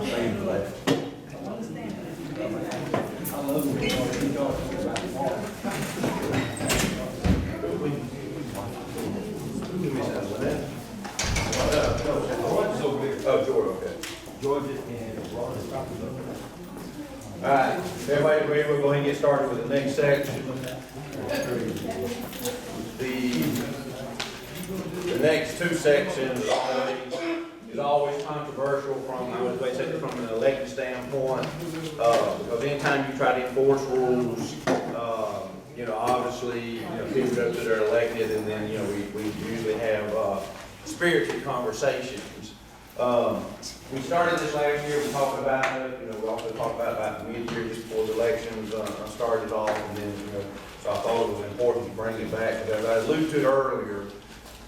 saying for that. I love when you talk about water. Oh, Georgia, okay. Georgia and Florida. All right, everybody agree, we'll go ahead and get started with the next section. The next two sections is always controversial from, I would say, from an elected standpoint, because anytime you try to enforce rules, obviously, people go to their elected, and then, we usually have, spirited conversations. We started this last year, we talked about it, we also talked about the mid-year just before the elections started off, and then, so I thought it was important to bring it back, because as I alluded to it earlier,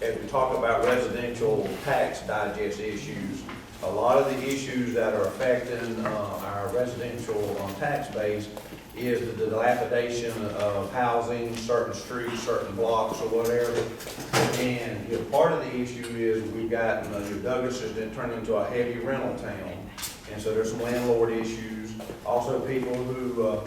as we talk about residential tax digest issues, a lot of the issues that are affecting our residential tax base is the dilapidation of housing, certain streets, certain blocks, or whatever. And part of the issue is we've got Douglas has been turned into a heavy rental town, and so there's some landlord issues. Also, people who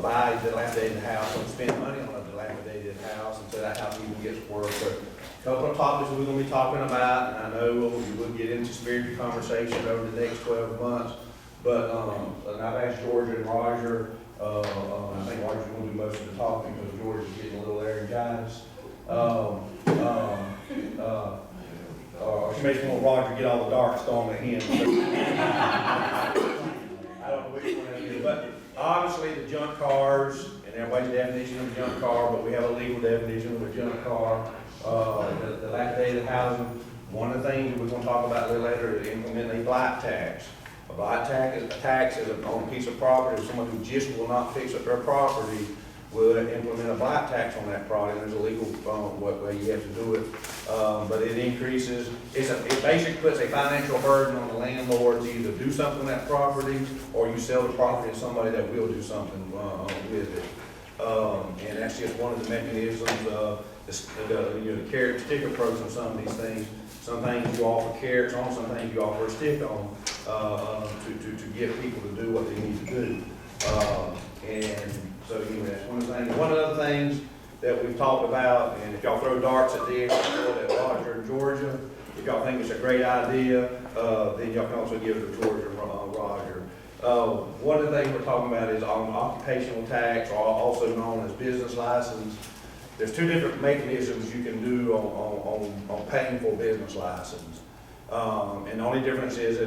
buy a dilapidated house and spend money on a dilapidated house until that house even gets worse. So, a couple of topics we're going to be talking about, and I know we'll get into spirited conversation over the next 12 months. But I've asked George and Roger. I think Roger's going to do most of the talking because George is getting a little laryngitis. She makes me want Roger to get all the darks on the him. I don't know which one that is, but obviously the junk cars, and everybody's definition of a junk car, but we have a legal definition of a junk car. The dilapidated housing. One of the things that we're going to talk about a little later is implementing a blight tax. A blight tax is on a piece of property. If someone who just will not fix up their property will implement a blight tax on that property. There's a legal way you have to do it, but it increases. It basically puts a financial burden on the landlord to either do something with that property or you sell the property to somebody that will do something with it. And that's just one of the mechanisms. The carrot stick approach on some of these things. Some things you offer carrots on, some things you offer a stick on to get people to do what they need to do. And so that's one of the things. One of the other things that we've talked about, and if y'all throw darts at this, throw it at Roger in Georgia. If y'all think it's a great idea, then y'all can also give it to Georgia and Roger. One of the things we're talking about is on occupational tax, or also known as business license. There's two different mechanisms you can do on paying for a business license. And the only difference is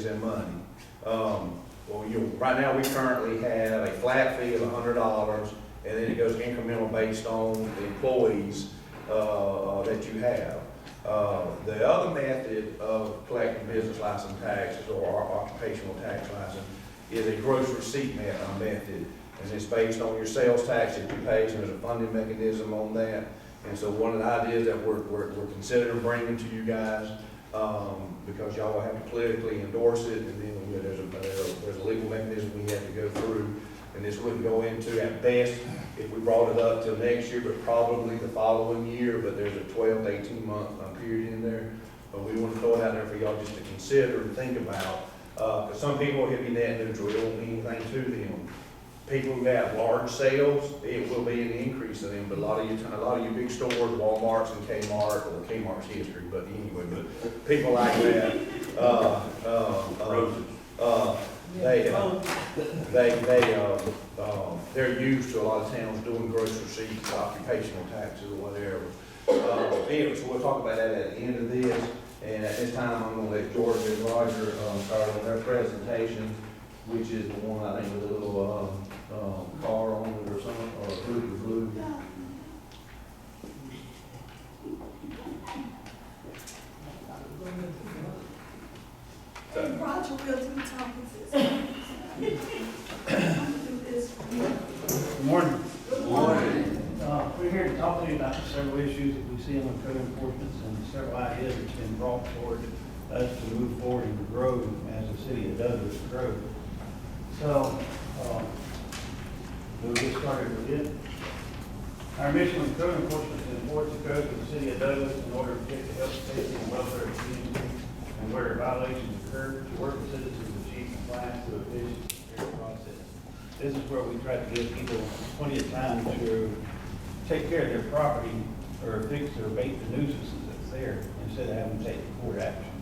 in money. Right now we currently have a flat fee of $100, and then it goes incremental based on the employees that you have. The other method of collecting business license taxes or occupational tax license is a gross receipt method. And it's based on your sales tax that you pay, so there's a funding mechanism on that. And so one of the ideas that we're considering bringing to you guys, because y'all will have to politically endorse it, and then there's a legal mechanism we have to go through. And this wouldn't go into, at best, if we brought it up till next year, but probably the following year, but there's a 12 to 18 month period in there. But we want to throw it out there for y'all just to consider and think about. Because some people will be net neutral, it won't mean anything to them. People who have large sales, it will be an increase in them, but a lot of your big stores, Walmart's and Kmart, or Kmart's history, but anyway, but people like that, they're used to a lot of towns doing gross receipts, occupational taxes, or whatever. Anyway, so we'll talk about that at the end of this, and at this time, I'm going to let George and Roger start on their presentation, which is the one I think with a little car on it or something, or blue. Roger will do topics. Good morning. Good morning. We're here to talk to you about several issues that we see in the code enforcement and several ideas that's been brought forward us to move forward and grow as a city of Douglas grow. So we'll get started with it. Our mission with code enforcement is to enforce the code of the city of Douglas in order to protect the health, safety, and welfare of the community, and where violations occur, to work with citizens to achieve compliance through a efficient and fair process. This is where we try to give people plenty of time to take care of their property or fix or abate the nuisances that's there instead of having to take court action.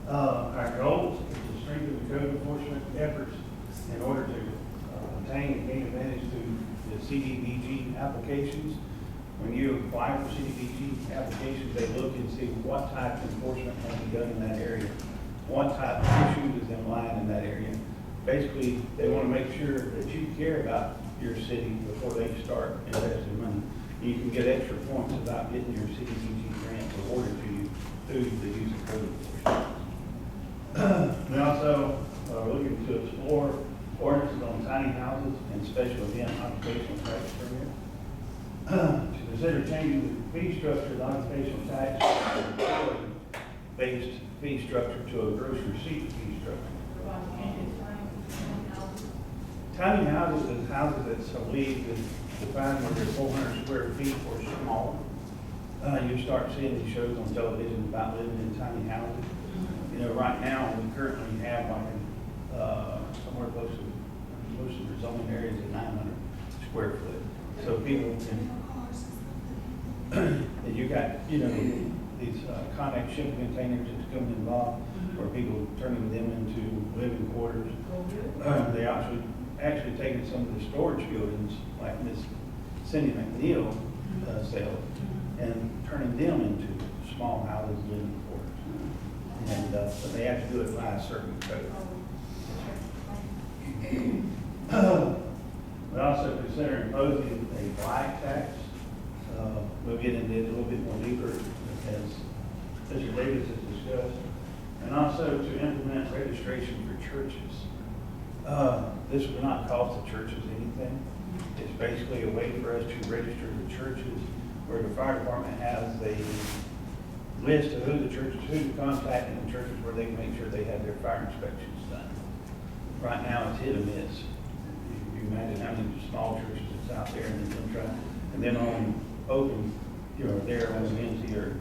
Our goal is to strengthen the code enforcement efforts in order to obtain and gain advantage to the CDBG applications. When you apply for CDBG applications, they look and see what type of enforcement can be done in that area, what type of issues is in line in that area. Basically, they want to make sure that you care about your city before they start investing money. You can get extra points about getting your CDBG grant awarded to you through the use of code enforcement. We also are looking to explore ordinances on tiny houses and special event occupational tax permit. To consider changing the fee structure of the occupational tax from a based fee structure to a gross receipt fee structure. Tiny houses is houses that's believed is defined where they're 400 square feet or smaller. You start seeing these shows on television about living in tiny houses. You know, right now, we currently have like somewhere close to, most of the zoning areas at 900 square foot. So people can, and you got, you know, these contact shipping containers that's coming involved, where people turning them into living quarters. They actually taking some of the storage buildings, like Miss Cindy McNeil said, and turning them into small houses, living quarters. And but they have to do it by a certain code. We also consider imposing a blight tax. We'll get into it a little bit more deeper as Mr. Davis has discussed. And also to implement registration for churches. This will not cost the churches anything. It's basically a way for us to register the churches, where the fire department has a list of who to contact in the churches where they can make sure they have their fire inspections done. Right now, it's hit or miss. You imagine how many small churches it's out there, and then on open, you know, there on Wednesday or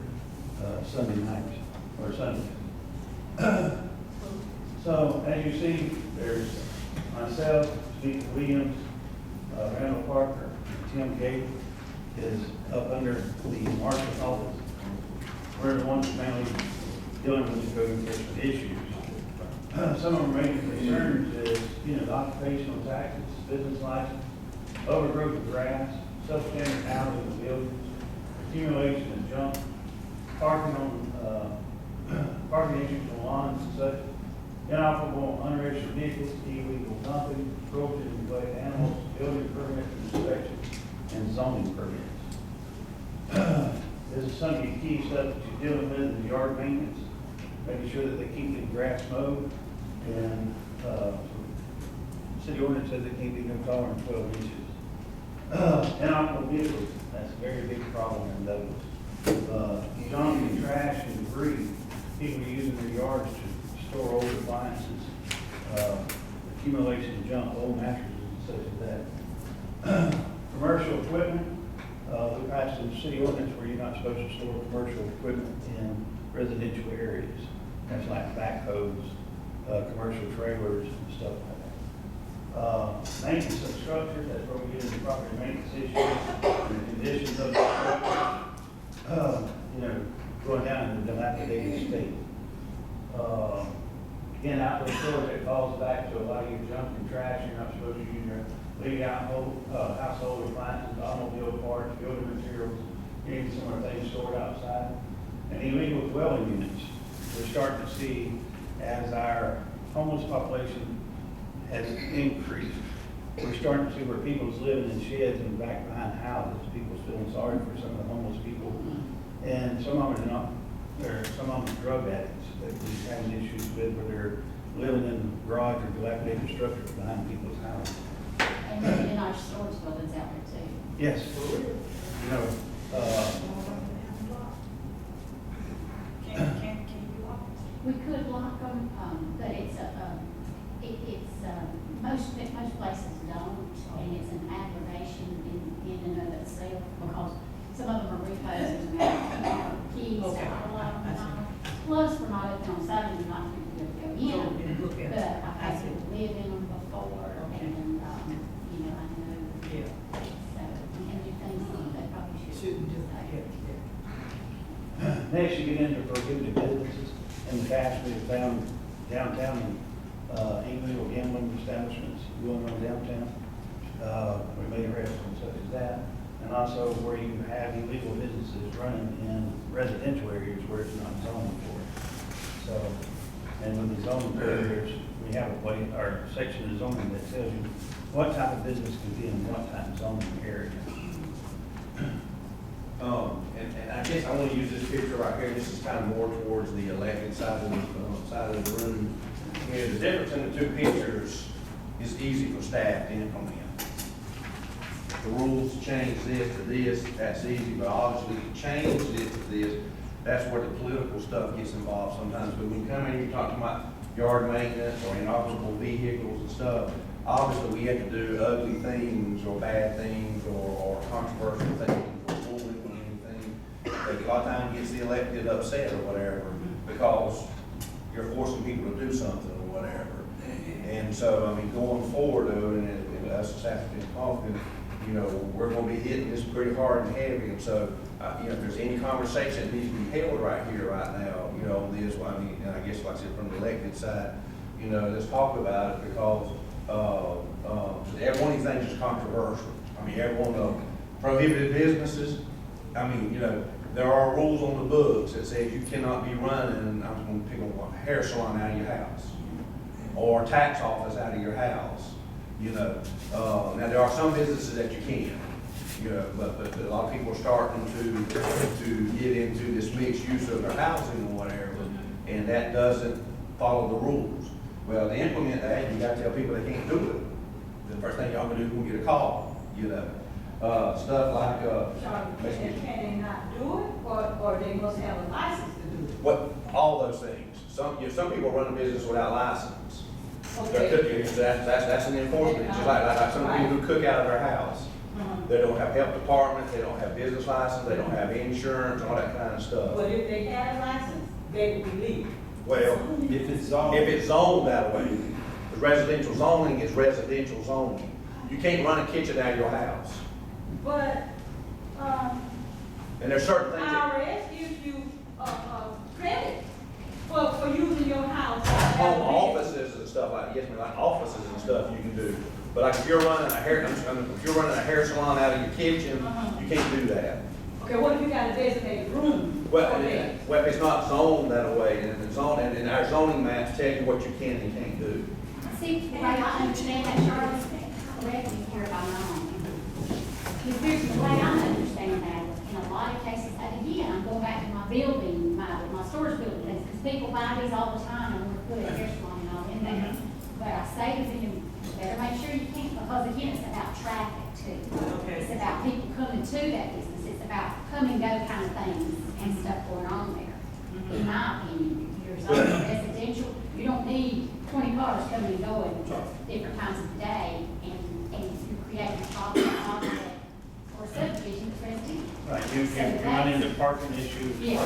Sunday nights or Sunday. So as you see, there's myself, Steve Williams, Randall Parker, Tim Gate is up under the marshal's office. We're the ones mainly dealing with the code enforcement issues. Some of our main concerns is, you know, the occupational taxes, business license, overgrowth of grass, substandard housing in buildings, accumulation of junk, parking issues on lawns and such, inoperable unregistered vehicles, illegal dumping, cruelty to neglect animals, building permits, inspections, and zoning permits. This is some of the key stuff that you're dealing with in the yard maintenance, making sure that they keep the grass mowed, and city ordinance says it can't be no taller than 12 inches. Inoperable vehicles, that's a very big problem in Douglas. Junk and trash and debris, people are using their yards to store old appliances, accumulation of junk, old mattresses and such as that. Commercial equipment, we passed a city ordinance where you're not supposed to store commercial equipment in residential areas. That's like backhoes, commercial trailers and stuff like that. Maintenance of structures, that's where we get into property maintenance issues, and the conditions of the structure, you know, going down in the dilapidated state. Again, outdoor storage, that falls back to a lot of your junk and trash. You're not supposed to use your leave out household appliances, automobile parts, building materials, any similar things stored outside. And illegal dwelling units. We're starting to see, as our homeless population has increased, we're starting to see where people's living in sheds and back behind houses. People's feeling sorry for some of the homeless people. And some of them are not, some of them are drug addicts that we're having issues with, where they're living in garage or dilapidated structures behind people's houses. And then in our storage buildings out there too. Yes. You know, Can you lock it? We could lock them, but it's most places don't, and it's an aggravation in and of itself, because some of them are repos and have keys, Okay. a lot of them are. Plus, we're not open on Saturday, not going to go in. Look at But it. I've had to live in them before, Okay. and, you know, I know, Yeah. so, we can do things that they probably shouldn't. Shouldn't just, Next, you get into prohibited businesses. In the past, we found downtown, illegal gambling establishments going on downtown. We made arrests on such as that. And also where you have illegal businesses running in residential areas where it's not zoned for it. So, and with the zoning areas, we have a place, our section of zoning that tells you what type of business can be in what type of zoning area. And I guess I want to use this picture right here. This is kind of more towards the elected side of the room. You know, the difference in the two pictures is easy for staff to implement. The rules change this to this, that's easy, but obviously to change this to this, that's where the political stuff gets involved sometimes. But when you come in, you're talking about yard maintenance or inoperable vehicles and stuff, obviously we have to do ugly things or bad things or controversial things or bullying or anything. But a lot of times gets the elected upset or whatever because you're forcing people to do something or whatever. And so, I mean, going forward though, and us as African Coffin, you know, we're gonna be hitting this pretty hard and heavy. And so, you know, if there's any conversation that needs to be held right here, right now, you know, on this, well, I mean, and I guess like I said, from the elected side, you know, let's talk about it because, every one of these things is controversial. I mean, every one of them, prohibited businesses, I mean, you know, there are rules on the books that says you cannot be running, I'm gonna pick on one, hair salon out of your house, or tax office out of your house, you know. Now there are some businesses that you can, you know, but a lot of people are starting to get into this mixed use of their housing or whatever, and that doesn't follow the rules. Well, to implement that, you gotta tell people they can't do it. The first thing y'all gonna do is go get a call, you know. Stuff like, Can they not do it, or they must have a license to do it? what, all those things. Some people run a business without license. They're Okay. cooking, that's an enforcement, just like some people who cook out of their house. They don't have health department, they don't have business license, they don't have insurance, all that kind of stuff. But if they had a license, they would be legal. Well, If it's zoned. if it's zoned that way, the residential zoning is residential zoning. You can't run a kitchen out of your house. But, And there's certain things that, IRS gives you, credit for using your house. home offices and stuff like, yes, like offices and stuff you can do. But like if you're running a hair salon out of your kitchen, you can't do that. Okay, what if you got a designated room? Well, Okay. well, if it's not zoned that way, and it's zoned, and our zoning maps tell you what you can and can't do. See, the way I understand that, Charlie, correct me here if I'm wrong. Because here's the way I understand that, in a lot of cases, and again, I'm going back to my building, my storage building things, because people buy these all the time, and we're putting a hair salon and all in there. But I say to them, you better make sure you can't, because again, it's about traffic too. Okay. It's about people coming to that business, it's about come and go kind of things and stuff going on there. In my opinion, you're zoning residential, you don't need 20 cars coming and going at different times of the day, and you're creating a problem or subdivision that's residential. Right, you run into parking issues, Yeah.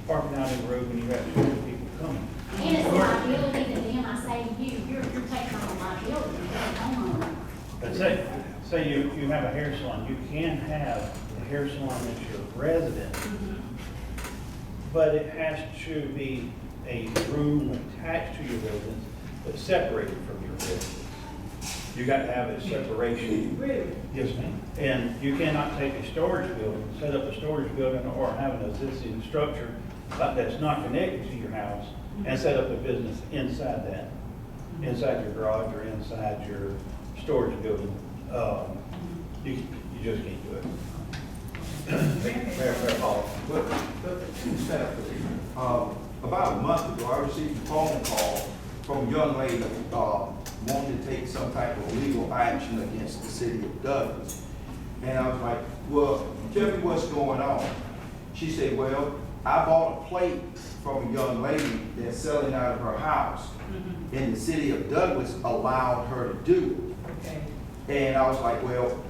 parking out in the road when you have too many people coming. And it's a liability to them, I say to you, you're taking on a liability, you're a homeowner. But say you have a hair salon, you can have a hair salon that's your residence, but it has to be a room attached to your residence, but separated from your residence. You got to have a separation. Really? Yes, ma'am. And you cannot take a storage building, set up a storage building or have an existing structure that's not connected to your house and set up a business inside that, inside your garage or inside your storage building. You just can't do it. Mayor Hall. About a month ago, I received a phone call from a young lady wanting to take some type of legal action against the city of Douglas. And I was like, well, tell me what's going on. She said, well, I bought a plate from a young lady that's selling out of her house. And the city of Douglas allowed her to do Okay. it. And I was like, well,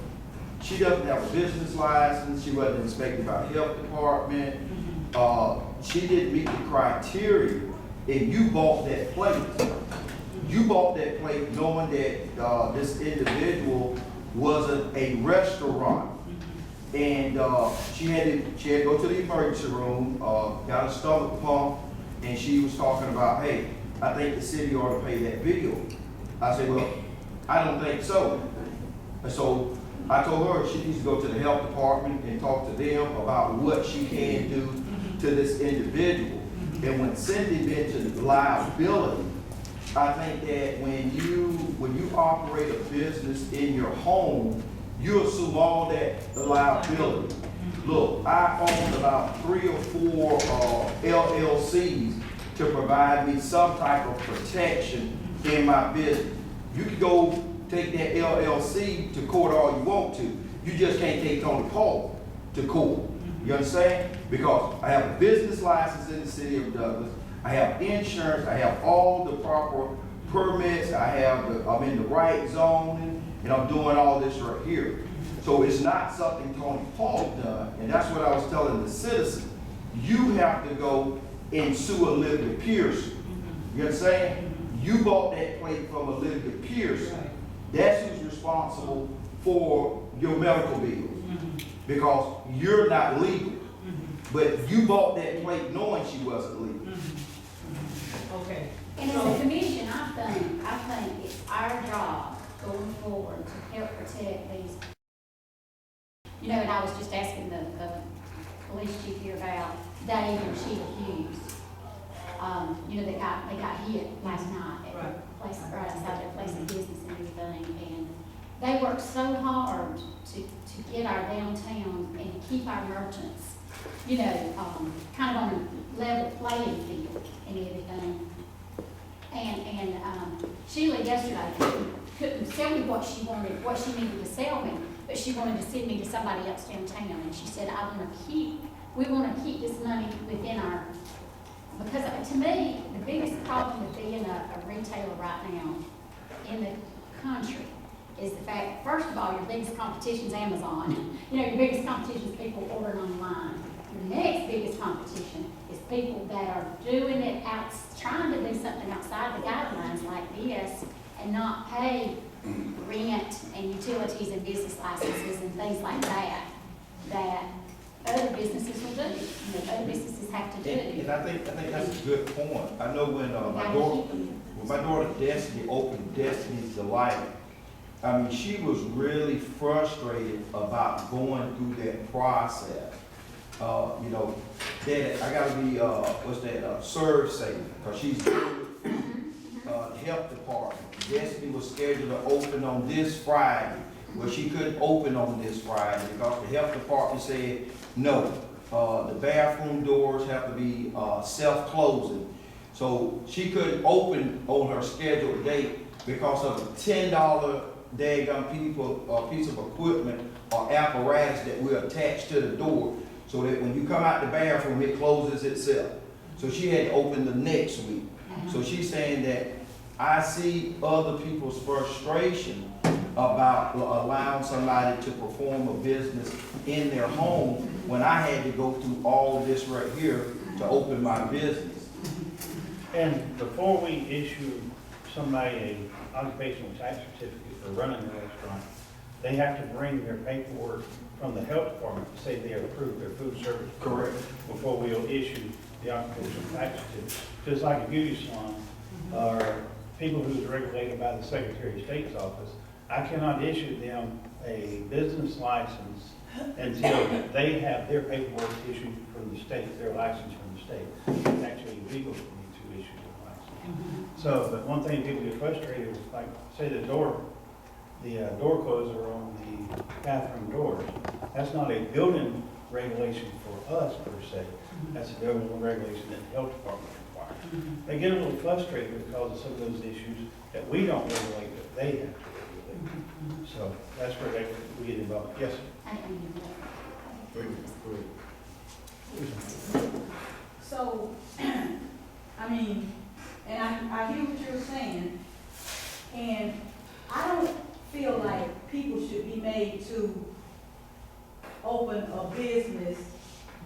she doesn't have a business license, she wasn't inspected by the health department. She didn't meet the criteria, and you bought that plate. You bought that plate knowing that this individual wasn't a restaurant. And she had to go to the emergency room, got a stomach pump, and she was talking about, hey, I think the city ought to pay that bill. I said, well, I don't think so. And so I told her she needs to go to the health department and talk to them about what she can do to this individual. And when Cindy mentioned liability, I think that when you operate a business in your home, you assume all that liability. Look, I own about 3 or 4 LLCs to provide me some type of protection in my business. You can go take that LLC to court all you want to. You just can't take Tony Paul to court. You understand? Because I have a business license in the city of Douglas. I have insurance. I have all the proper permits. I'm in the right zoning, and I'm doing all this right here. So it's not something Tony Paul done, and that's what I was telling the citizen. You have to go and sue Olivia Pierce. You understand? You bought that plate from Olivia Pierce. That's who's responsible for your medical bills, because you're not legal. But you bought that plate knowing she wasn't legal. Okay. And as a commission, I think it's our job going forward to help protect these. You know, and I was just asking the police chief here about Dave and Sheila Hughes. You know, they got hit last night at the place, right outside their place of business and everything. And they worked so hard to get our downtown and to keep our merchants, you know, kind of on a level playing field and everything. And Sheila yesterday couldn't tell me what she wanted, what she needed to sell me, but she wanted to send me to somebody else downtown. And she said, we want to keep this money within our, because to me, the biggest problem with being a retailer right now in the country is the fact, first of all, your biggest competition is Amazon. You know, your biggest competition is people ordering online. Your next biggest competition is people that are doing it out, trying to do something outside the guidelines like this and not pay rent and utilities and business licenses and things like that, that other businesses will do, and other businesses have to do. And I think that's a good point. I know when my daughter Destiny opened Destiny's Delight, I mean, she was really frustrated about going through that process. You know, that I gotta be, serve safe, because she's the health department. Destiny was scheduled to open on this Friday. Well, she couldn't open on this Friday because the health department said, no, the bathroom doors have to be self-closing. So she couldn't open on her scheduled date because of a $10 daggone piece of equipment or apparatus that we attach to the door, so that when you come out the bathroom, it closes itself. So she had to open the next week. So she's saying that I see other people's frustration about allowing somebody to perform a business in their home when I had to go through all this right here to open my business. And before we issue somebody an occupational tax certificate for running a restaurant, they have to bring their paperwork from the health department to say they approved their food service. Correct. Before we'll issue the occupational tax certificate. Just like a beauty salon or people who's regulated by the Secretary of State's office, I cannot issue them a business license until they have their paperwork issued from the state, their license from the state. It's actually illegal for me to issue their license. So, but one thing people get frustrated with, like, say the door closer on the bathroom doors. That's not a building regulation for us per se. That's a building regulation that the health department requires. They get a little frustrated because of some of those issues that we don't regulate, that they have to regulate. So that's where we get involved. Yes, sir. I don't know. Great. so, I mean, and I hear what you're saying, and I don't feel like people should be made to open a business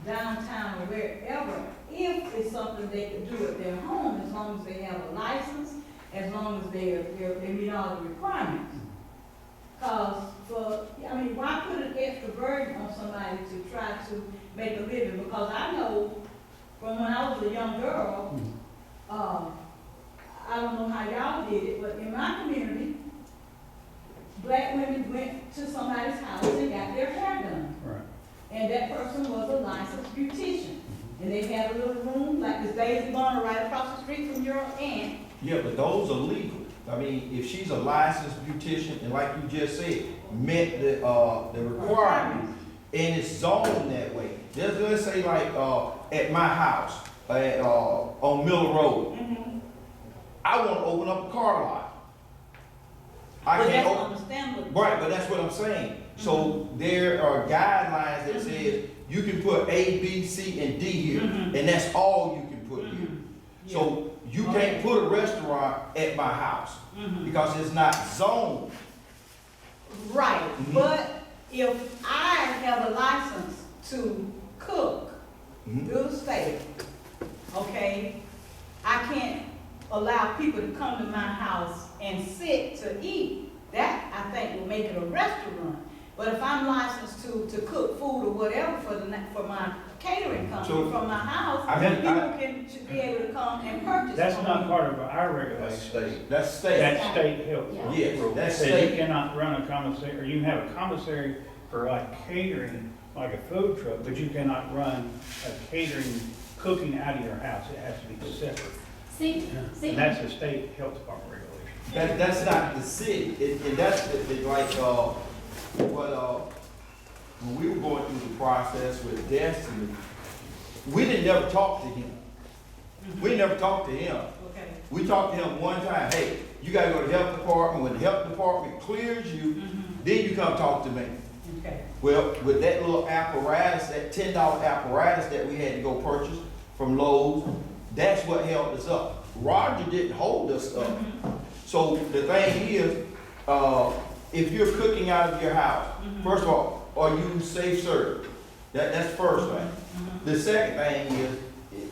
downtown or wherever, if it's something they could do at their home, as long as they have a license, as long as they meet all the requirements. Cause I mean, why put an extra burden on somebody to try to make a living? Because I know from when I was a young girl, I don't know how y'all did it, but in my community, black women went to somebody's house and got their hair done. Right. And that person was a licensed beautician. And they had a little room, like this Daisy Barner right across the street from your aunt. Yeah, but those are legal. I mean, if she's a licensed beautician, and like you just said, met the requirements, and it's zoned that way. Let's say like, at my house, on Miller Road, I want to open up a car lot. I But can't that's open, understandable. right, but that's what I'm saying. So there are guidelines that says you can put A, B, C, and D here, and that's all you can put here. So you can't put a restaurant at my house because it's not zoned. Right, but if I have a license to cook through the state, okay, I can't allow people to come to my house and sit to eat. That, I think, will make it a restaurant. But if I'm licensed to cook food or whatever for my catering company So, from my house, should be able to come and purchase. That's from not me. part of our That's regulations. state. That's state. That's state health. Yeah. Yes, that's Says you state. cannot run a commissary, or you can have a commissary for like catering, like a food truck, but you cannot run a catering, cooking out of your house. It has to be separate. See, And that's a state health department regulation. That's not the city. And that's like, when we were going through the process with Destiny, we didn't never talk to him. We never talked to him. Okay. We talked to him one time, hey, you gotta go to the health department. When the health department clears you, then you come talk to me. Okay. Well, with that little apparatus, that $10 apparatus that we had to go purchase from Lowe's, that's what held us up. Roger didn't hold us up. So the thing is, if you're cooking out of your house, first of all, are you safe served? That's the first thing. The second thing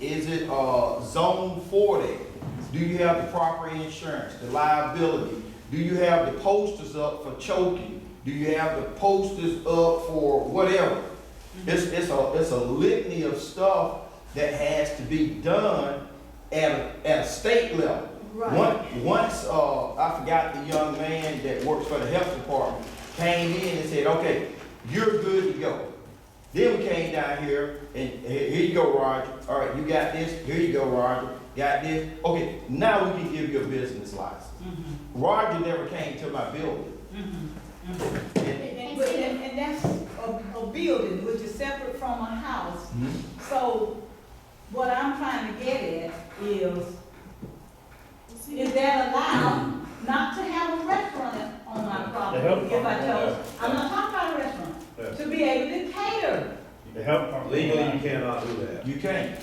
is it zone 40? Do you have the proper insurance, the liability? Do you have the posters up for choking? Do you have the posters up for whatever? It's a litany of stuff that has to be done at a state level. Right. Once I forgot the young man that works for the health department came in and said, okay, you're good to go. Then we came down here and here you go, Roger. All right, you got this. Here you go, Roger. Got this. Okay, now we can give you a business license. Roger never came to my building. And that's a building which is separate from a house. So what I'm trying to get at is that allowed not to have a restaurant on my property? If I chose, I'm not talking about a restaurant, to be able to cater. The health department. Legally, you cannot do that. You can't.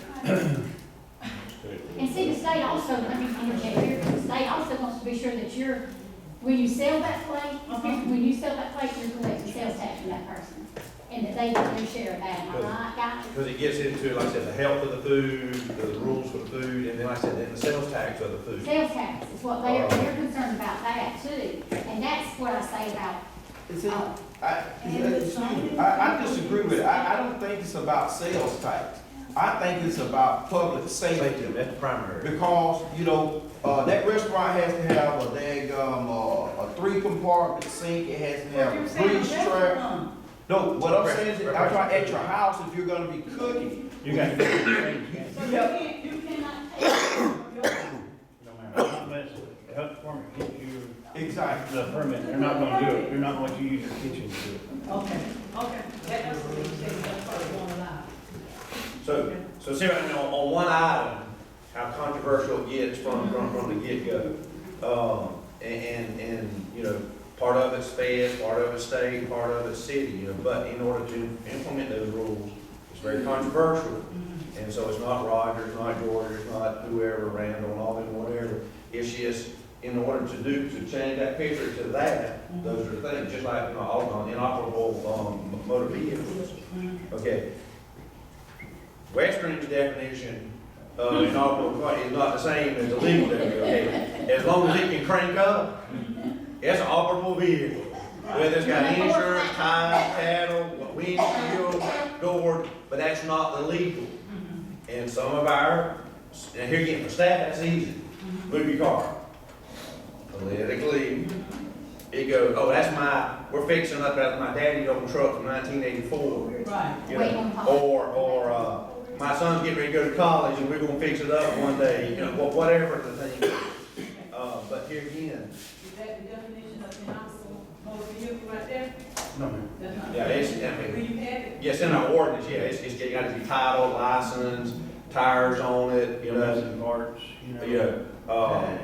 and see, the state also, let me interject here, the state also wants to be sure that you're, when you sell that plate, when you sell that plate, you're collecting sales tax from that person. And that they get their share of that, am I right, guys? Because it gets into, like I said, the health of the food, the rules for the food, and then like I said, then the sales tax of the food. Sales tax is what they're concerned about that too. And that's what I say about, See, I disagree with it. I don't think it's about sales tax. I think it's about public safety. That's the primary. Because, that restaurant has to have a a 3-compartment sink, it has to have a grease trap. No, what I'm saying is, I'm talking at your house, if you're gonna be cooking. You got to. So you cannot take Unless the health department gives you Exactly. the permit, they're not gonna do it. They're not going to use your kitchen to do it. Okay. That's what you said, that's what you want to allow. So see right now, on one item, how controversial it gets from the get-go. And part of it's fed, part of it's state, part of it's city, but in order to implement those rules, it's very controversial. And And so it's not Roger, it's not George, it's not whoever, Randall, and all them, whatever. It's just, in order to change that picture to that, those are the things, just like inoperable, motor vehicles. Okay. Western's definition of inoperable car is not the same as the legal definition, okay? As long as it can crank up, it's an operable vehicle. Whether it's got insurance, tires, cattle, windshield, doors, but that's not illegal. And some of our, and here again, for staff, that's easy. Move your car. Politically, it goes, oh, we're fixing up that my daddy's old truck from 1984. Right. You Wait know, on hold. or my son's getting ready to go to college and we're gonna fix it up one day, you know, whatever the thing is. But here again, Is that the definition of inoperable motor vehicle right there? No, ma'am. That's not. yeah, it's, I Will mean, you have it? yes, in our ordinance, yeah, it's got to be title, license, tires on it, you know. Domestic parts, you know. Yeah,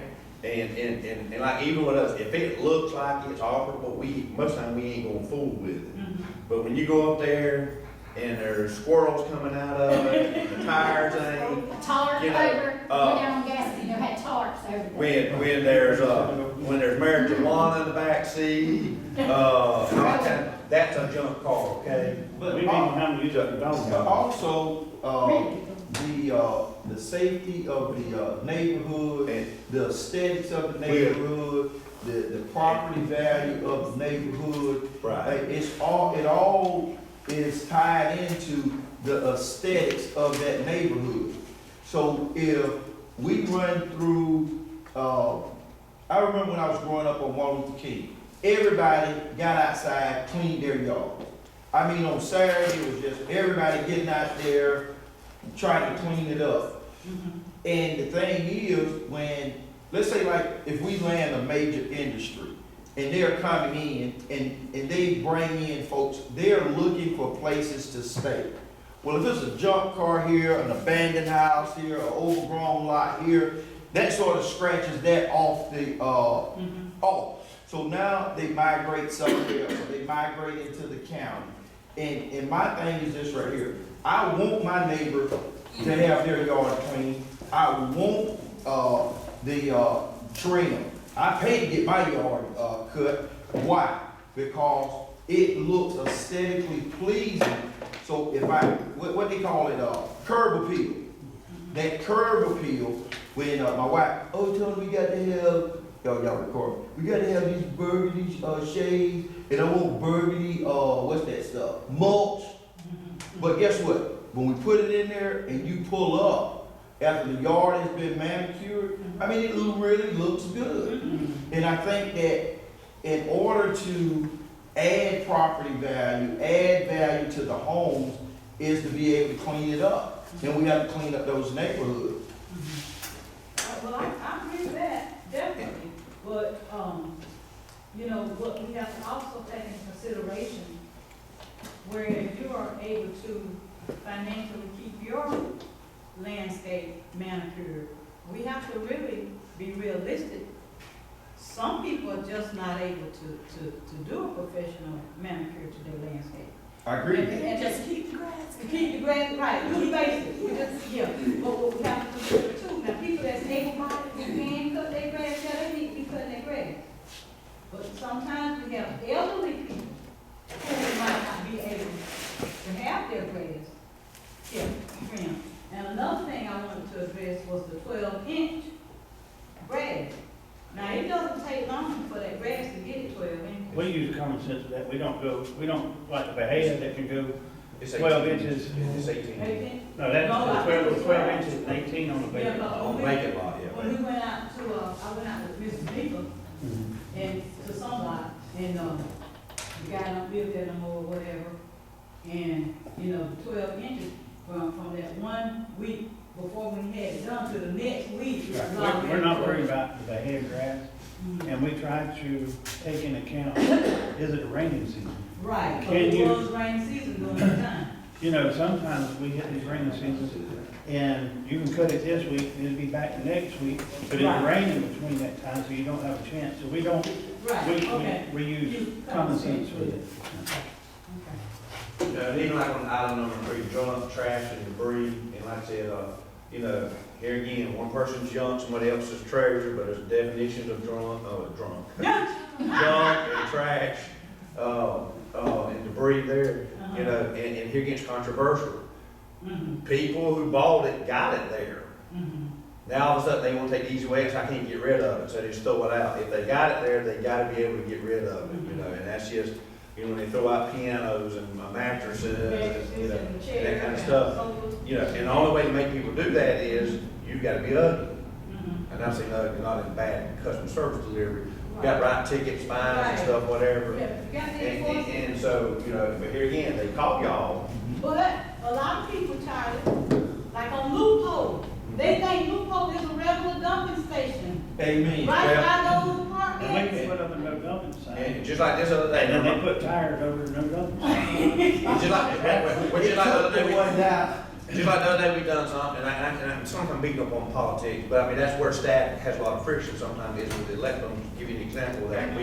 and like even with us, if it looks like it's operable, most time we ain't gonna fool with it. But when you go up there and there's squirrels coming out of it, and the tires ain't, Tarp You know, over, went down on gas, you know, had tarps over there. when there's marijuana in the back seat, that's a junk car, okay? But We need to have to use up the dog. But also, the safety of the neighborhood, the aesthetics of the neighborhood, the property value of the neighborhood. Right. It all is tied into the aesthetics of that neighborhood. So if we run through, I remember when I was growing up on Martin Luther King, everybody got outside, cleaned their yard. I mean, on Saturday, it was just everybody getting out there, trying to clean it up. And the thing is, when, let's say like, if we land a major industry, and they're coming in, and they bring in folks, they're looking for places to stay. Well, if it's a junk car here, an abandoned house here, an overgrown lot here, that sort of scratches that off the, off. So now they migrate somewhere, or they migrate into the county. And my thing is this right here. I want my neighbor to have their yard clean. I want, the, trim. I pay to get my yard, cut. Why? Because it looks aesthetically pleasing. So if what they call it, curb appeal. That curb appeal, when, my wife, tell me we got to have, y'all record, we got to have these burgundy, shades, and I want burgundy, what's that stuff? Mulch. But guess what? When we put it in there and you pull up, after the yard has been manicured, I mean, it really looks good. And I think that in order to add property value, add value to the homes, is to be able to clean it up. And we have to clean up those neighborhoods. Well, I agree with that, definitely. But, you know, what we have to also take into consideration, where if you are able to financially keep your landscape manicured, we have to really be realistic. Some people are just not able to do a professional manicure to their landscape. I agree. And just keep the grass. To keep the grass, right, do the basics. We just, yeah, but what we have to consider too, now people that's able-bodied, who can cut their grass, yeah, they need to be cutting their grass. But sometimes we have elderly people who might not be able to have their grass, yeah, trimmed. And another thing I wanted to address was the 12-inch grass. Now, it doesn't take long for that grass to get 12 inches. We use common sense with that. We don't like the Bahia that can go it's 12 18. inches. It's 18. 18? No, that's No, I think 12, it's 12 right. inches and 18 on the Yeah, Bahia. but Oh, make it lot, yeah. when we went out to, I went out with Mrs. Beaver and to some lot, and, the guy don't live there no more or whatever. And, you know, 12 inches from that 1 week before we had it done to the next week. it was already We're not 12. worried about the Bahia grass, Mhm. and we try to take into account, is it a rainy season? Right, Can because it you- was rain season during that time. You know, sometimes we hit these rainy seasons, and you can cut it this week, and it'll be back next week, but it's Right. raining between that time, so you don't have a chance. So we don't, Right, okay. we use common sense with it. Okay. And even like on Island number 3, drunk, trash and debris, and like I said, you know, here again, one person's junk, somebody else's treasure, but there's definitions of junk and trash, and debris there, you know, and here gets controversial. People who bought it got it there. Now all of a sudden they want to take the easy way, so I can't get rid of it, so they just throw it out. If they got it there, they gotta be able to get rid of it, you know, and that's just, you know, when they throw out pianos and mattresses, and, you know, and that kind of stuff. You know, and the only way to make people do that is, you've gotta be ugly. And I'm saying ugly, not in bad customer service delivery. Got right tickets, fines and stuff, whatever. And so, you know, but here again, they call y'all. But a lot of people, Charlie, like on Loophole, they think Loophole is a regular dumping station. Amen. Right by those And we apartments. can put up a no dumping sign. And just like this other day. And then they put tires over the no dumping sign. Just like the other day, One down. just like the other day we done something, and I'm sometimes beating up on politics, but I mean, that's where staff has a lot of friction sometimes, is with the elected. Give you an example of that.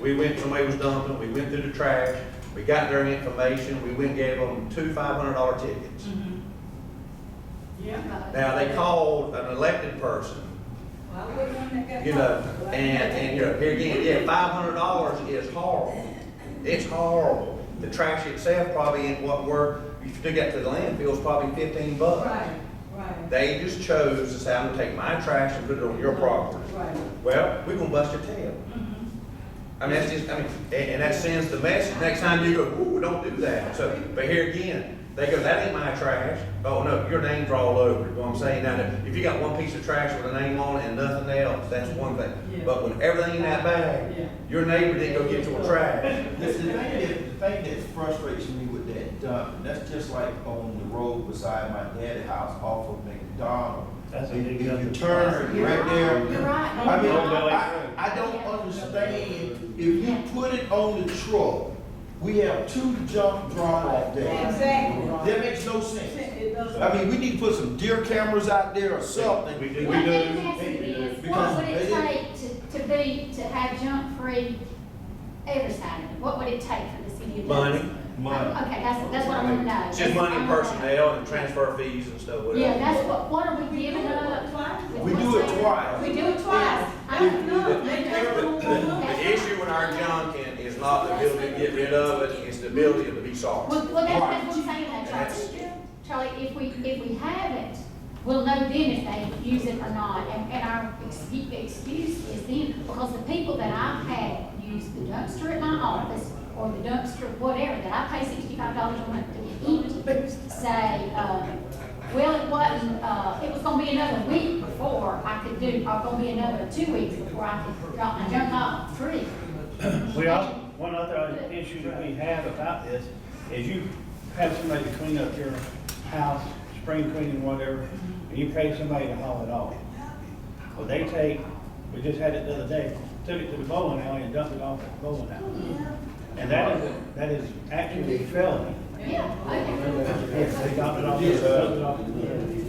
We went, somebody was dumping, we went through the trash, we got their information, we went and gave them 2 $500 tickets. Yeah. Now, they called an elected person, Well, I wouldn't want that guy. you know, and, you know, here again, yeah, $500 is horrible. It's horrible. The trash itself probably ain't what we're, if you took that to the landfill, it's probably $15. Right, right. They just chose to say, I'm gonna take my trash and put it on your property. Right. Well, we're gonna bust your tail. I mean, that's just, I mean, and that sends the message. Next time you go, ooh, don't do that. So, but here again, they go, that ain't my trash. Oh, no, your name's all over it. You know what I'm saying? Now, if you got one piece of trash with a name on it and nothing else, that's one thing. Yeah. But when everything in that bag, Yeah. your neighbor didn't go get your trash. The thing that frustrates me with that dumping, that's just like on the road beside my dad's house off of McDonald. That's a If big you dumping. turn right there. You're right. I mean, Old Belly I Road. don't understand, if you put it on the truck, we have 2 junk drop-off days. Exactly. That makes no sense. It doesn't. I mean, we need to put some deer cameras out there or something. We do. What they ask me is, what Because would it they take to have junk-free every Saturday? What would it take for the city of Jackson? Money. Okay, that's what I want to know. It's just money and personnel and transfer fees and stuff, whatever. Yeah, that's what are we giving up? We do it twice. We do it twice. I don't know. The issue with our junk is not the ability to get rid of it, it's the ability to be sorry. Well, that's what I'm saying, that, Charlie. Charlie, if we have it, we'll know then if they use it or not. And our excuse is then, because the people that I've had use the dumpster at my office, or the dumpster, whatever, that I pay $65 a month to empty, say, well, it wasn't, it was gonna be another week before I could do, or gonna be another 2 weeks before I could drop my junk off free. We also, one other issue that we have about this is you have somebody to clean up your house, spring cleaning, whatever, and you pay somebody to haul it off. Well, they take, we just had it the other day, took it to the bowling alley and dumped it off at the bowling alley. And that is actually a felony. Yeah, okay. They dumped it off, dumped it off.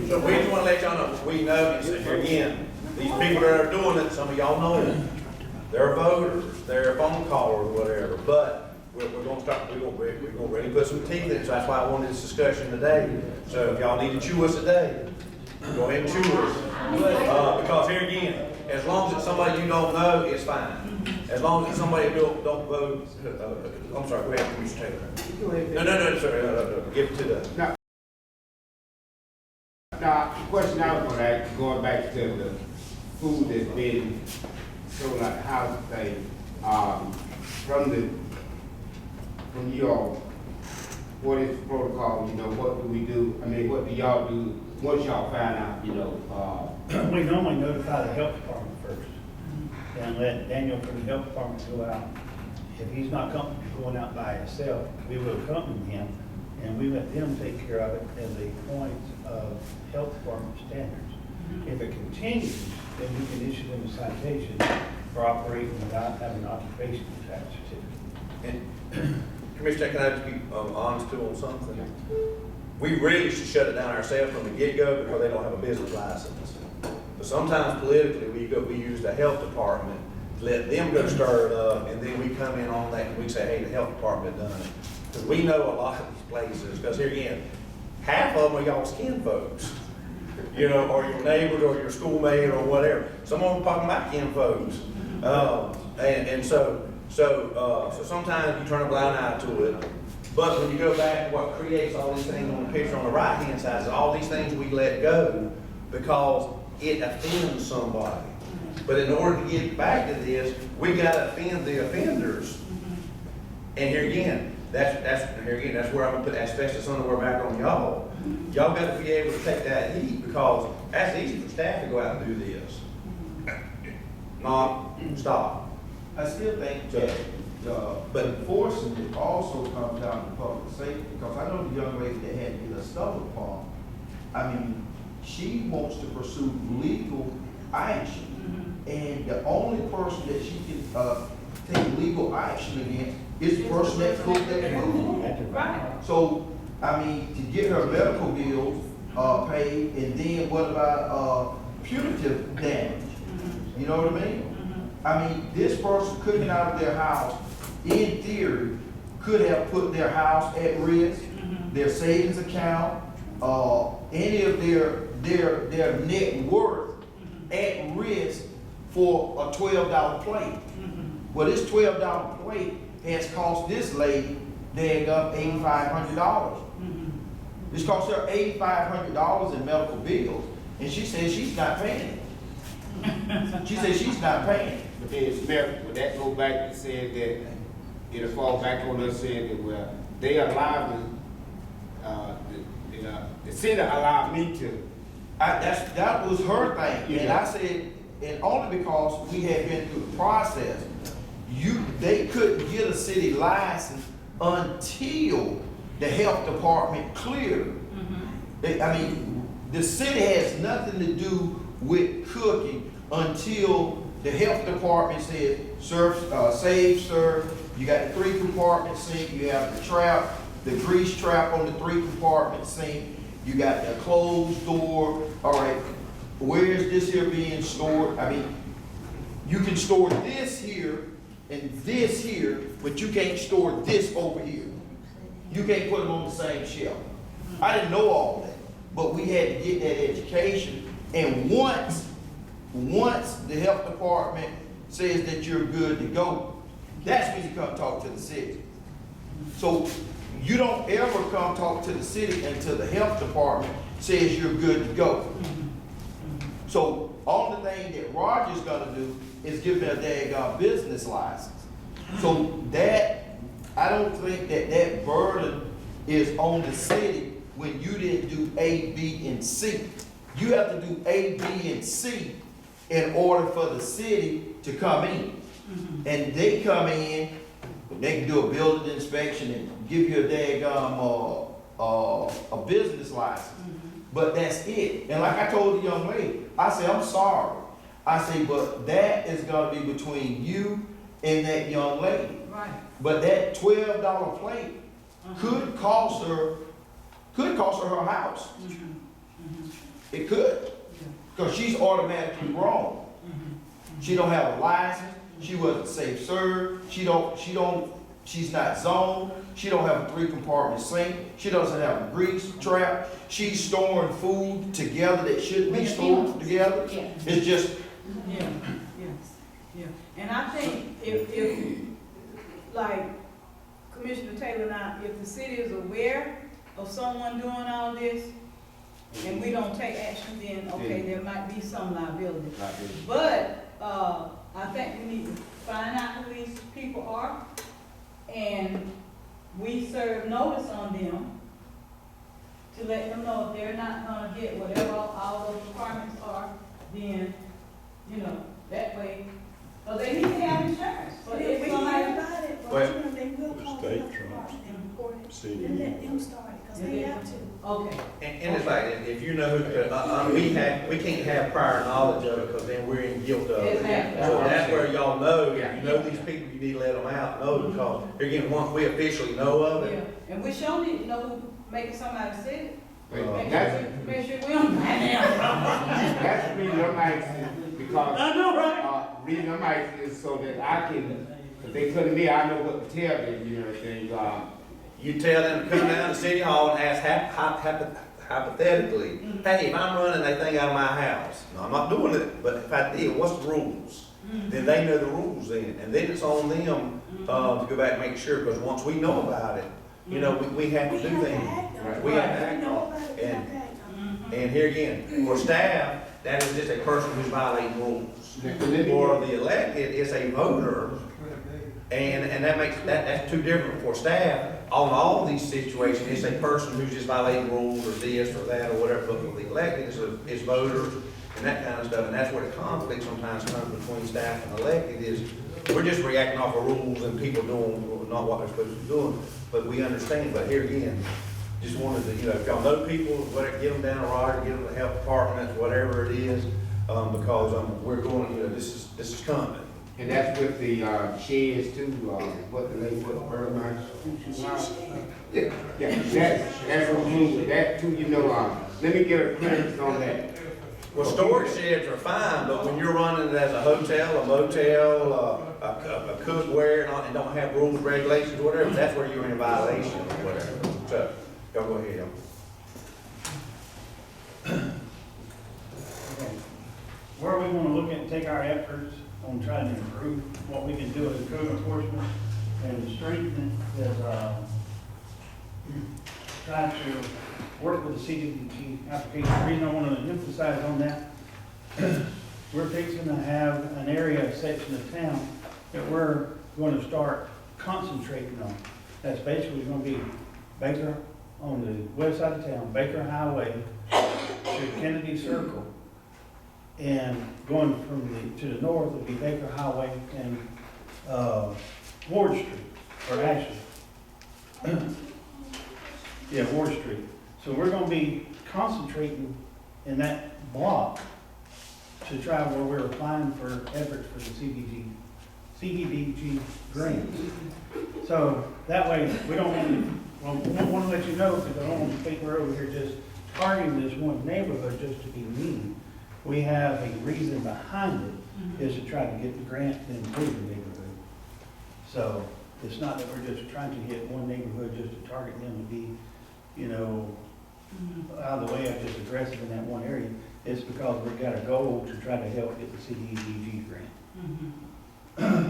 So we just wanna let y'all know, we know, and here again, these people that are doing it, some of y'all know them. They're voters, they're phone callers, whatever, but we're gonna start, we're gonna really put some teeth in it, so that's why I wanted this discussion today. So if y'all need to chew us today, go ahead and chew us. Because here again, as long as it's somebody you don't know, it's fine. As long as it's somebody who don't vote, I'm sorry, go ahead, Mr. Taylor. No, sorry, no, give it to the. Now, the question I was gonna ask, going back to the food that's been sold at the house thing, from y'all, what is the protocol, you know, what do we do, I mean, what do y'all do, once y'all find out, you know, We normally notify the health department first, and let Daniel from the health department go out. If he's not comfortable going out by himself, we will accompany him, and we let them take care of it as a point of health department standards. If it continues, then we can issue them a citation for operating without having an occupational tax certificate. And Commissioner, can I just be honest too on something? We really should shut it down ourselves from the get-go because they don't have a business license. But sometimes politically, we use the health department, let them go stir it up, and then we come in on that and we say, hey, the health department done it. Because we know a lot of these places, because here again, half of them are y'all's kin folks. You know, or your neighbors, or your schoolmate, or whatever. Some of them talking about kin folks. So sometimes you turn a blind eye to it. But when you go back, what creates all these things on the picture on the right-hand side is all these things we let go because it offends somebody. But in order to get back to this, we gotta offend the offenders. And here again, that's where I'm gonna put asbestos underwear back on y'all. Y'all gotta be able to take that heat because that's easy for staff to go out and do this. Stop. I still think that, but enforcing it also comes down to public safety, because I know the young lady that had to get a stubble upon. I mean, she wants to pursue legal action, and the only person that she can, take legal action against is the person that cooked that food. Right. So, I mean, to get her medical bills, paid, and then what about, punitive damage? You know what I mean? I mean, this person cooking out of their house, in theory, could have put their house at risk, their savings account, any of their net worth at risk for a $12 plate. Well, this $12 plate has cost this lady, $8,500. It's cost her $8,500 in medical bills, and she says she's not paying it. She says she's not paying it. But then Smith, would that go back and say that it'll fall back on us saying that, well, they allowed me, the city allowed me to. That was her thing, and I said, and only because we had been through the process, they couldn't get a city license until the health department cleared. I mean, the city has nothing to do with cooking until the health department says, save, serve. You got the 3-compartment sink, you have the trap, the grease trap on the 3-compartment sink, you got the closed door. All right, where is this here being stored? I mean, you can store this here and this here, but you can't store this over here. You can't put them on the same shelf. I didn't know all that, but we had to get that education. And once the health department says that you're good to go, that's when you come talk to the city. So you don't ever come talk to the city until the health department says you're good to go. So all the thing that Roger's gonna do is give me a daggone business license. So that, I don't think that burden is on the city when you didn't do A, B, and C. You have to do A, B, and C in order for the city to come in. And they come in, they can do a building inspection and give you a daggone a business license. But that's it. And like I told the young lady, I say, I'm sorry. I say, but that is gonna be between you and that young lady. Right. But that $12 plate could cost her her house. It could, because she's automatically wrong. She don't have a license. She wasn't safe served. She's not zoned. She don't have a 3-compartment sink. She doesn't have a grease trap. She's storing food together that shouldn't be stored together. It's just. Yeah. And I think if like Commissioner Taylor and I, if the city is aware of someone doing all this, and we don't take action, then okay, there might be some liability. But I think we need to find out who these people are, and we serve notice on them to let them know if they're not gonna get whatever all those requirements are, then, you know, that way, because they need to have insurance. But if somebody, about it, Well, but you know, they will call the state health trumps department and report it, city. and let them start it, because they have to. okay. And it's like, if you know, we can't have prior knowledge of it, because then we're in guilt of it. Exactly. So that's where y'all know, if you know these people, you need to let them out, know, because, again, once we officially know of Yeah, it. and we sure need to know who making somebody sick. That's Make sure we don't buy them. the reason I'm asking, because. I know, right? Reason I'm asking is so that I can, if they come to me, I know what to tell them, you know what I'm saying? You tell them to come down to City Hall and ask hypothetically, hey, if I'm running that thing out of my house, no, I'm not doing it, but if I did, what's the rules? Then they know the rules then, and then it's on them, to go back and make sure, because once we know about it, you know, we have to do things. We have to act on it. And here again, for staff, that is just a person who's violating rules. For the elected, it's a voter, and that makes, that's too different for staff. On all these situations, it's a person who's just violating rules or this or that or whatever, but for the elected, it's voters and that kind of stuff, and that's where the conflict sometimes comes between staff and elected is, we're just reacting off of rules and people doing not what they're supposed to be doing, but we understand, but here again, just wanted to, if y'all know people, whatever, get them down to Roger, get them to health departments, whatever it is, because, we're going, this is coming. And that's with the sheds too, what the lady put fertilizer. Yeah, that's included, that too, let me get a clearance on that. Well, storage sheds are fine, but when you're running it as a hotel, a motel, a cookware, and don't have rules, regulations, whatever, that's where you're in violation or whatever. So, y'all go ahead. Okay. Where we want to look at and take our efforts on trying to improve what we can do as code enforcement and strengthen is, try to work with the CDBG application. The reason I want to emphasize on that, we're fixing to have an area, section of town that we're going to start concentrating on. That's basically going to be Baker, on the west side of town, Baker Highway to Kennedy Circle. And going from to the north would be Baker Highway and Ward Street, or Ashley. Yeah, Ward Street. So we're going to be concentrating in that block to try where we're applying for efforts for the CDBG grants. So that way, we don't want to let you know, because I don't want to think we're over here just targeting this one neighborhood just to be mean. We have a reason behind it, is to try to get the grant to improve the neighborhood. So it's not that we're just trying to hit one neighborhood just to target them to be, out of the way of just aggressive in that one area. It's because we've got a goal to try to help get the CDBG grant.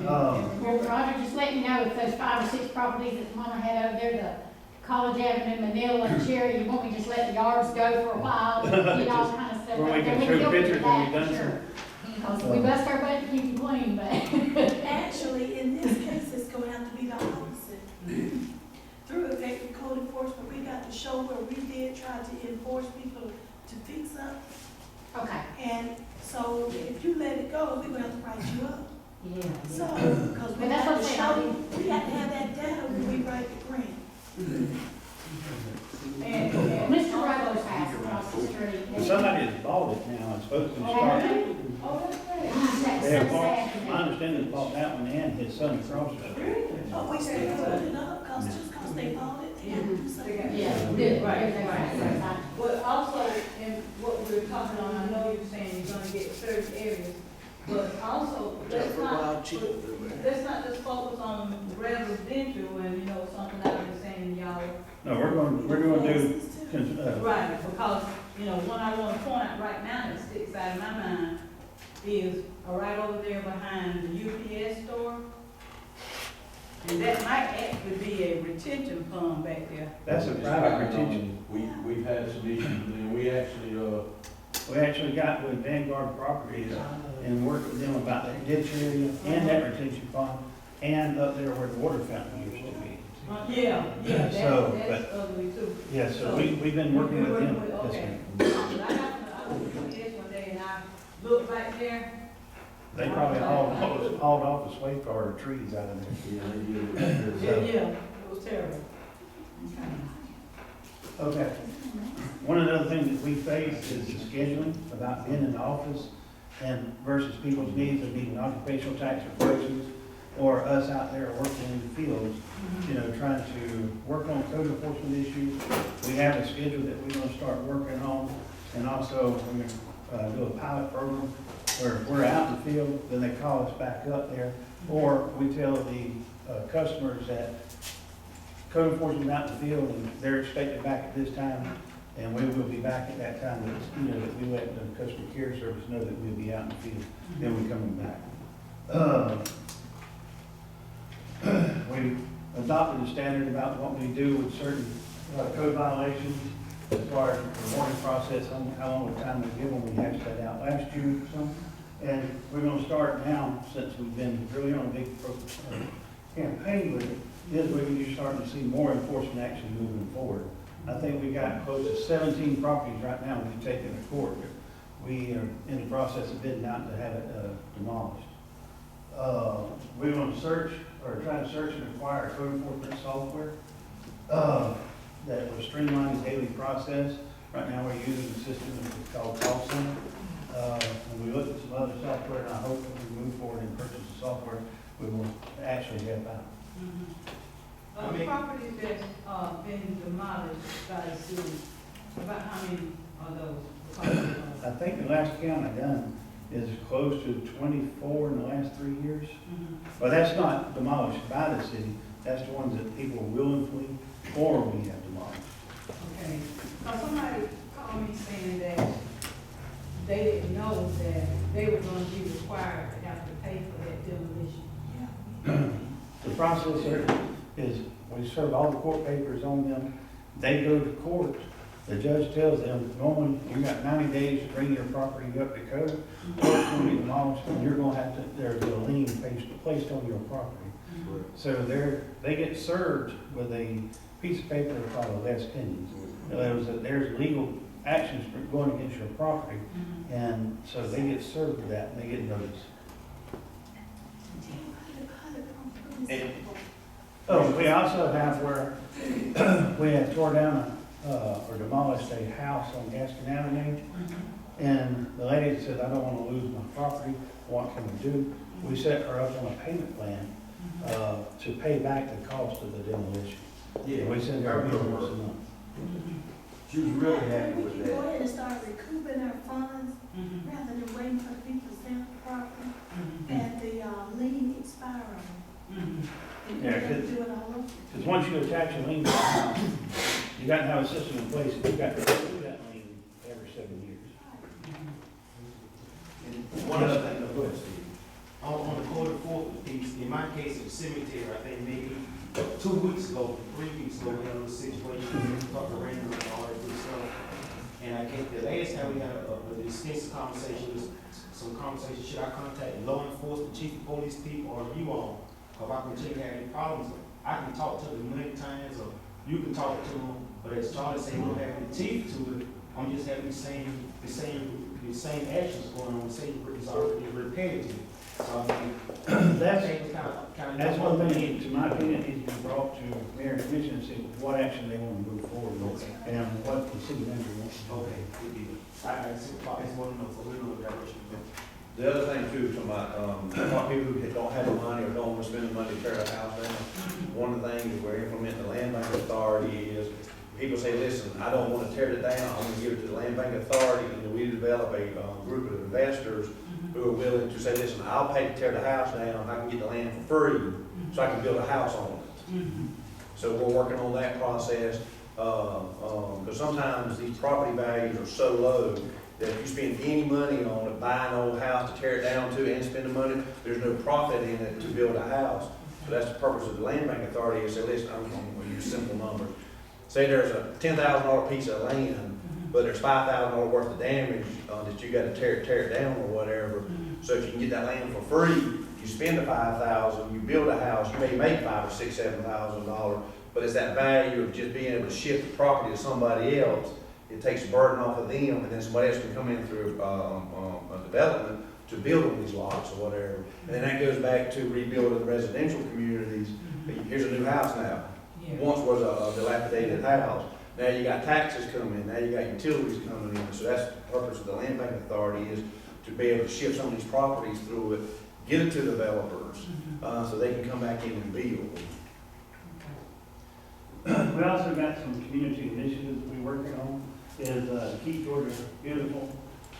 Well, Roger, just let me know if those 5 or 6 properties that Mama had over there, the College Avenue, Manila, and Cherry, you want me to just let the yards go for a while, get all kind of stuff. Where we out there? can show help with pictures when that, we've done sure. some. Because we bust our butt to keep them clean, but. Actually, in this case, it's gonna have to be the opposite. Through effective code enforcement, we got to show where we did try to enforce people to fix up. Okay. And so if you let it go, we're gonna have to write you up. Yeah. So, because we But that's have what to I'm show, saying. we have to have that data when we write the grant. And Mr. Rogers' house across the street. Somebody has bought it now, it's supposed to Oh, start. really? oh, that's great. That's They so have bought, sad. I understand they bought that one and his son across the street. But we still put it up, cause just cause they bought it, they have to do something. Yeah, Good, right, right. But also, in what we're talking on, I know you're saying you're gonna get certain areas, but also, let's not just focus on residential and, something I've been saying, y'all. No, we're going to do, Right, because, one I want to point out right now that sticks out of my mind is right over there behind the UPS store. And that might actually be a retention pond back there. that's a private retention. We've had some issues, and we actually, got with Vanguard Properties and worked with them about that ditch area and that retention pond and up there where the water fountain used to be. Yeah, So, that's ugly too. Yeah, so we've been working with them. Okay. I was at UPS one day and I looked right there. They probably hauled off the sway car or trees out of there. Yeah, it was terrible. Okay. One of the other things that we face is the scheduling about being in the office and versus people's needs of needing occupational tax appraisals or us out there working in the fields, trying to work on code enforcement issues. We have a schedule that we're gonna start working on, and also we're gonna do a pilot program where if we're out in the field, then they call us back up there, or we tell the customers that code enforcement out in the field, and they're expected back at this time, and we will be back at that time, that, you know, that we let the customer care service know that we'll be out in the field, then we're coming back. We adopted a standard about what we do with certain code violations, as far as the warning process, how long of time we give them. We hashed that out last June or something. And we're gonna start now, since we've been really on a big campaign with it, is we're starting to see more enforcement action moving forward. I think we got close to 17 properties right now we've taken to court. We are in the process of bidding out to have it demolished. We're gonna search, or try to search and acquire code enforcement software that will streamline the daily process. Right now, we're using a system that's called Call Center. And we looked at some other software, and I hope that we move forward and purchase the software, we will actually help out. The properties that's, been demolished by the city, about how many are those? I think the last count I done is close to 24 in the last 3 years. But that's not demolished by the city, that's the ones that people willingly or we have demolished. Okay, so somebody called me saying that they didn't know that they were gonna be required to have to pay for that demolition. The process here is, we serve all the court papers on them, they go to court, the judge tells them, normally, you got 90 days to bring your property up to code, or it's gonna be demolished, and you're gonna have to, there's a lien placed on your property. So they get served with a piece of paper called a less opinions. There's legal actions going against your property, and so they get served with that, and they get notice. Oh, we also have where we have tore down or demolished a house on Gaston Avenue, and the lady said, I don't want to lose my property, what can we do? We set her up on a payment plan to pay back the cost of the demolition. Yeah, We send her a bill once a month. she was really happy We with can go that. ahead and start recouping our funds rather than waiting for people to sell the property and the lien expire on it. And Yeah, we have to do it all over. Because once you attach a lien to the house, you got to have a system in place, and you got to renew that lien every 7 years. And one other thing, go ahead, Steve. On the code enforcement piece, in my case, of the cemetery, I think maybe 2 weeks ago, 3 weeks ago, we had a little situation, talked around and all that good stuff. And I think the last time we had a extensive conversation, was some conversation, should I contact law enforcement, chief of police people, or you all? If I can check out any problems, I can talk to them many times, or you can talk to them, but as Charlie said, we don't have any teeth to it, I'm just having the same actions going on, the same is already repetitive. So I mean, That's that's one thing, to my opinion, needs to be brought to mayor and commission and see what action they want to move forward with, and what the city manager wants to do. Okay, good deal. I just want to know, so we know the direction we're going. The other thing too, to my people who don't have the money or don't want to spend the money to tear the house down, one of the things that we're implementing the land bank authority is, people say, listen, I don't want to tear it down, I'm gonna give it to the land bank authority, and we develop a group of investors who are willing to say, listen, I'll pay to tear the house down, I can get the land for free, so I can build a house on it. So we're working on that process, because sometimes these property values are so low that if you spend any money on it, buy an old house to tear it down to and spend the money, there's no profit in it to build a house. So that's the purpose of the land bank authority, is say, listen, I'm gonna use simple numbers. Say there's a $10,000 piece of land, but there's $5,000 worth of damage that you gotta tear it down or whatever. So if you can get that land for free, you spend the $5,000, you build a house, you may make $5,000 or $6,000, $7,000, but it's that value of just being able to shift the property to somebody else. It takes the burden off of them, and then somebody else can come in through a development to build on these lots or whatever. And then that goes back to rebuilding residential communities. Here's a new house now. Once was a dilapidated house. Now you got taxes coming in, now you got utilities coming in. So that's the purpose of the land bank authority, is to be able to shift some of these properties through it, get it to developers, so they can come back in and build. We also got some community initiatives we're working on, is Keep Georgia Beautiful.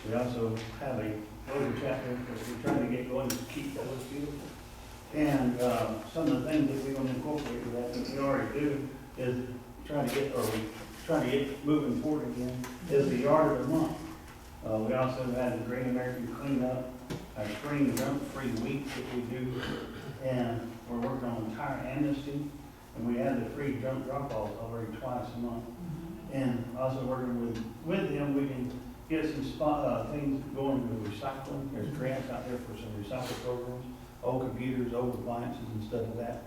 We also have a local chapter that we're trying to get going to keep Georgia beautiful. And some of the things that we're going to incorporate with that we already do is trying to get moving forward again, is the yard of the month. We also had the Great American Cleanup, our spring dump-free week that we do, and we're working on tire amnesty, and we have the free junk drop-offs already twice a month. And also working with them, we can get some things going with recycling. There's grants out there for some recycle programs, old computers, old appliances and stuff like that.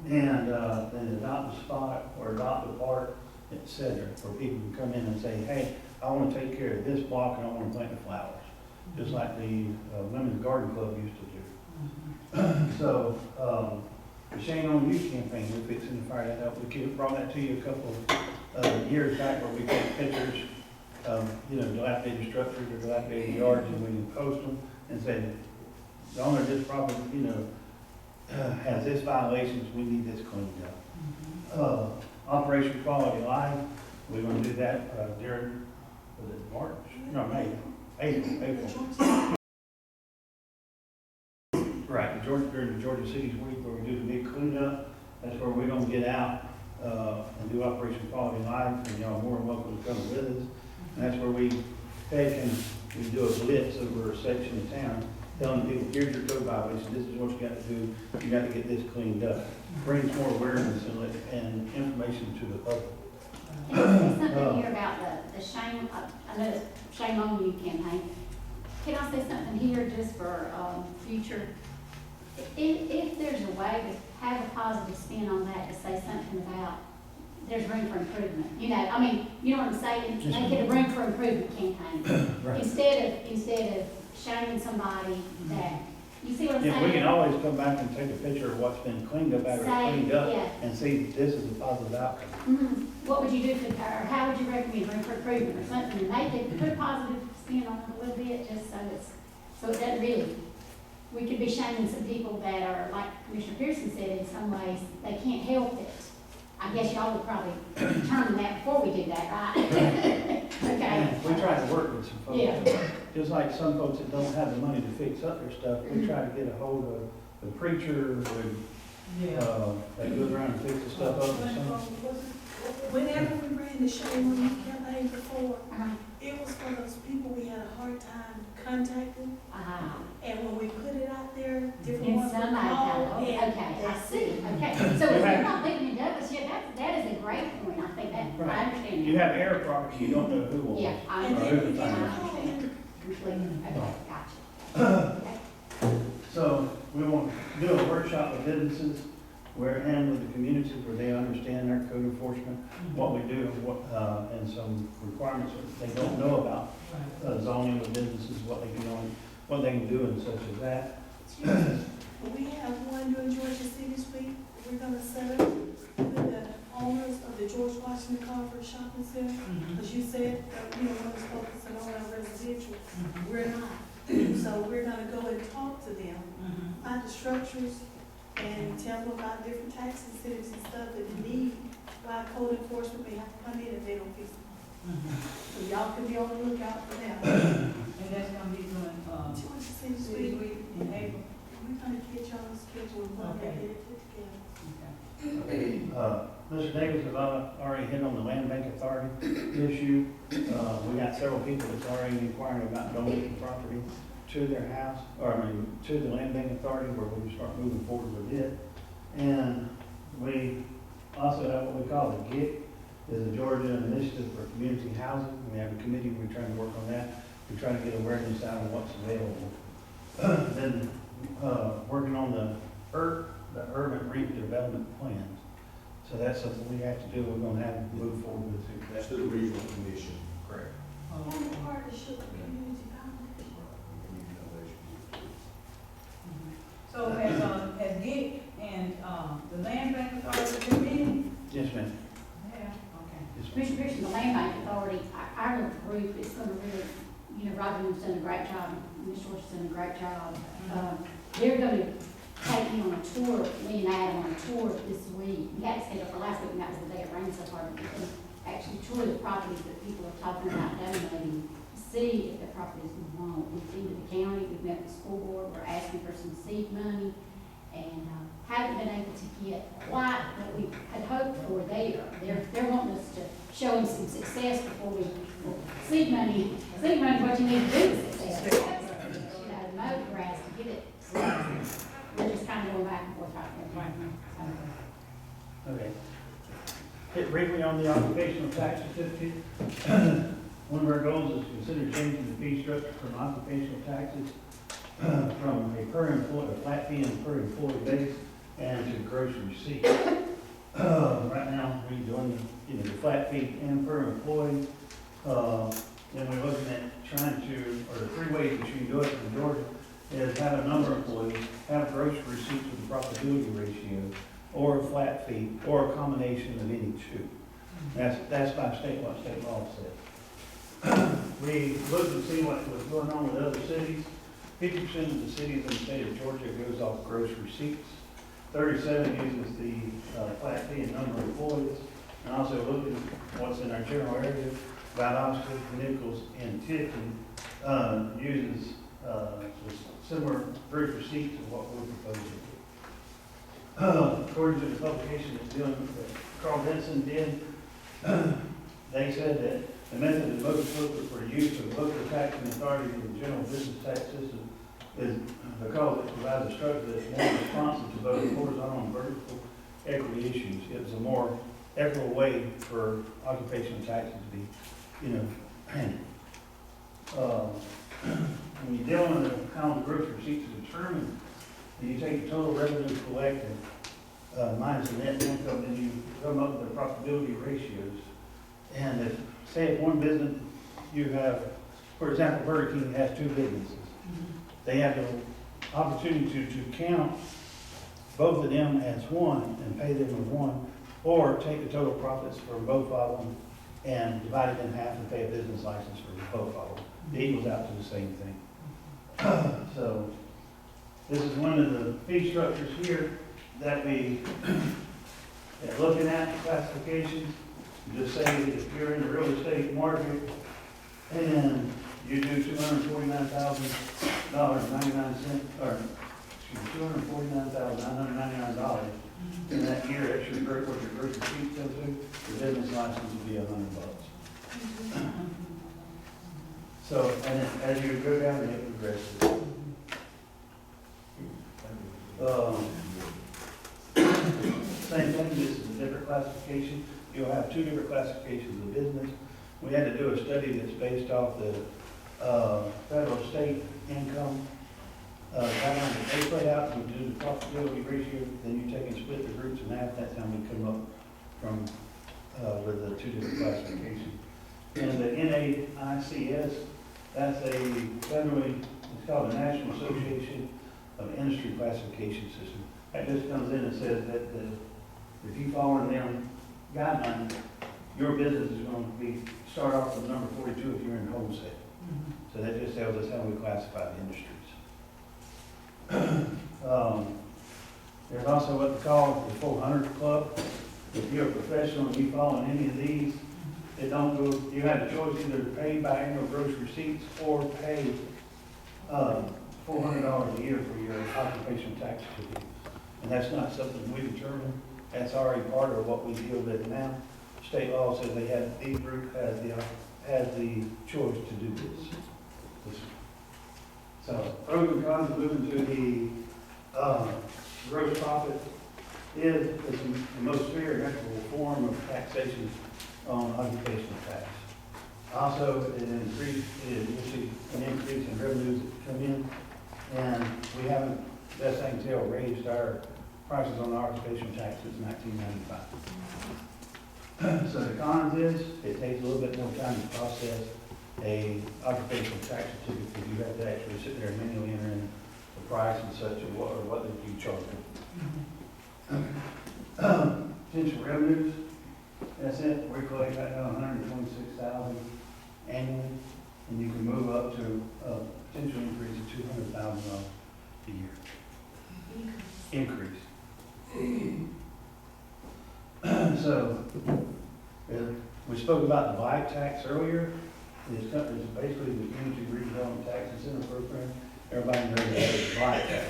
And then adopt a spot or adopt a park, et cetera, where people can come in and say, hey, I want to take care of this block and I want to plant the flowers, just like the Women's Garden Club used to do. So, the Shane on You campaign, we're fixing to fire that up. We brought that to you a couple of years back where we take pictures of, dilapidated structures or dilapidated yards, and we can post them and say, the owner of this property, has this violations, we need this cleaned up. Operation Quality Life, we're gonna do that, during, was it March? No, May, April. Right, during the Georgia Cities Week, where we do the big cleanup, that's where we're gonna get out, and do Operation Quality Life, and y'all are more than welcome to come with us. And that's where we do a blitz over a section of town, telling people, here's your code violation, this is what you got to do, you got to get this cleaned up. Brings more awareness and information to the public. There's something here about the shame, I know it's Shame on You campaign. Can I say something here just for future? If there's a way to have a positive spin on that, to say something about there's room for improvement. You know what I'm saying? Make it a room for improvement campaign. Right. Instead of shaming somebody that, you see what I'm saying? Yeah, we can always come back and take a picture of what's been cleaned up after it's cleaned up, Yeah. and see this is a positive outcome. What would you do or how would you recommend room for improvement or something, and make it, put a positive spin on it a little bit, just so it doesn't really, we could be shaming some people that are, like Commissioner Pearson said, in some ways, they can't help it. I guess y'all would probably determine that before we do that, right? Okay. We try to work with some folks. Yeah. Just like some folks that don't have the money to fix up their stuff, we try to get a hold of the preacher that goes around and fixes stuff up or something. Whenever we ran the Shame on You campaign before, Uh-huh. it was for those people we had a hard time contacting. And when we put it out there, different And ones would somebody call, found, and okay, I that's see, it. okay. So if you're not living in Douglas yet, that is a great point, I think that, I Right. understand You that. have air property, you don't know who will. Yeah, I And understand, then I we can understand, completely, okay, gotcha. So we want to do a workshop with businesses and with the communities where they understand our code enforcement, what we do, and some requirements that they don't know about zoning with businesses, what they can do and such as that. We have one during Georgia Cities Week, we're gonna set up with the owners of the George Washington Conference Shopping Center. As you said, one is focusing on our residential, we're not. So we're gonna go and talk to them about the structures and tell them about different tax incentives and stuff that they need, why code enforcement may have to come in if they don't fix it. So y'all can be on the lookout for that. And that's gonna be doing, Georgia Cities this Week, week in April. we're gonna get y'all on schedule and when they get it put together. Mr. Davis has already hit on the Land Bank Authority issue. We got several people that's already inquiring about donating property to their house, to the Land Bank Authority, where we can start moving forward with it. And we also have what we call the GIC, is the Georgia Initiative for Community Housing. We have a committee, we're trying to work on that. We're trying to get awareness out of what's available. Then, working on the urban redevelopment plans. So that's something we have to do, we're gonna have to move forward with it. That's to the regional commission, correct? And the partnership with community foundation. So has GIC and, the Land Bank Authority been meeting? Yes, ma'am. Yeah, okay. Yes, ma'am. Commissioner Pearson, the Land Bank Authority, our little group is gonna really, Roger has done a great job, Ms. George's done a great job. They're gonna take me on a tour, me and Adam on a tour this week. We had it scheduled for last week, and that was the day it rained so hard. We can actually tour the properties that people are talking about donating, see if the properties we want. We've been to the county, we've met with the school board, we're asking for some seed money. and haven't been able to get quite what we had hoped for there. They're wanting us to show them some success before we, seed money, what you need to do is success. You know, mow the grass to get it. We're just kind of going back and forth right now. Okay. Hit briefly on the occupational tax certificate. One of our goals is to consider changing the fee structure from occupational taxes from a per employee, a flat fee and per employee base, and to gross receipts. Right now, we're doing, the flat fee and per employee. Then we're looking at trying to, or the three ways that you can do it in Georgia, is have a number of employees, have gross receipts with a profitability ratio, or a flat fee, or a combination of any two. That's by what state law says. We looked to see what was going on with other cities. 50% of the cities in the state of Georgia goes off gross receipts. 37 uses the flat fee and number of employees. And also looking at what's in our general area, Valdosta, Nichols, and Tiffin uses similar gross receipts to what we're proposing. According to the publication that's dealing with that Carl Denson did, they said that the method that most locals for use of local taxing authority in the general business tax system is because it provides a structure that's more responsive to both horizontal and vertical equity issues. It's a more equitable way for occupational taxes to be, handled. When you're dealing with how the gross receipts are determined, you take the total revenue collected minus the net income, and you come up with the profitability ratios. And if, say, if one business, you have, for example, Burger King has two businesses. They have the opportunity to count both of them as one and pay them as one, or take the total profits from both of them and divide it in half and pay a business license for both of them. It equals out to the same thing. So this is one of the fee structures here that we are looking at, classifications. Just say that if you're in the real estate market and you do $249,099, or $249,999 in that year, that's what your gross receipt comes to, your business license will be $100. So, and then as you go down, it progresses. Same thing, this is a different classification. You'll have two different classifications of business. We had to do a study that's based off the federal state income guidelines that they put out, and we do the profitability ratio, then you take and split the groups in half. That's how we come up from with the two different classifications. And the NAICS, that's a federally, it's called the National Association of Industry Classification System. That just comes in and says that if you follow in them guidelines, your business is going to start off with number 42 if you're in wholesale. So that just tells us how we classify the industries. There's also what they call the 400 Club. If you're a professional and you fall in any of these, it don't go, you have the choice either to pay biannual gross receipts or pay $400 a year for your occupational tax certificate. And that's not something we determine. That's already part of what we deal with now. State law says each group has the choice to do this. So, pros and cons of moving to the gross profit is the most fair and equitable form of taxation on occupational tax. Also, you'll see an increase in revenues that come in, and we haven't, best I can tell, raised our prices on occupational tax since 1995. So the cons is, it takes a little bit more time to process a occupational tax certificate, because you have to actually sit there and manually enter in the price and such, or what you charge them. Potential revenues, that's it, we collect right now $126,000 annually, and you can move up to a potential increase of $200,000 a year. Increase. So, we spoke about the blight tax earlier. This company is basically the Community Redevelopment Tax Incentive Program. Everybody knows that it's blight tax.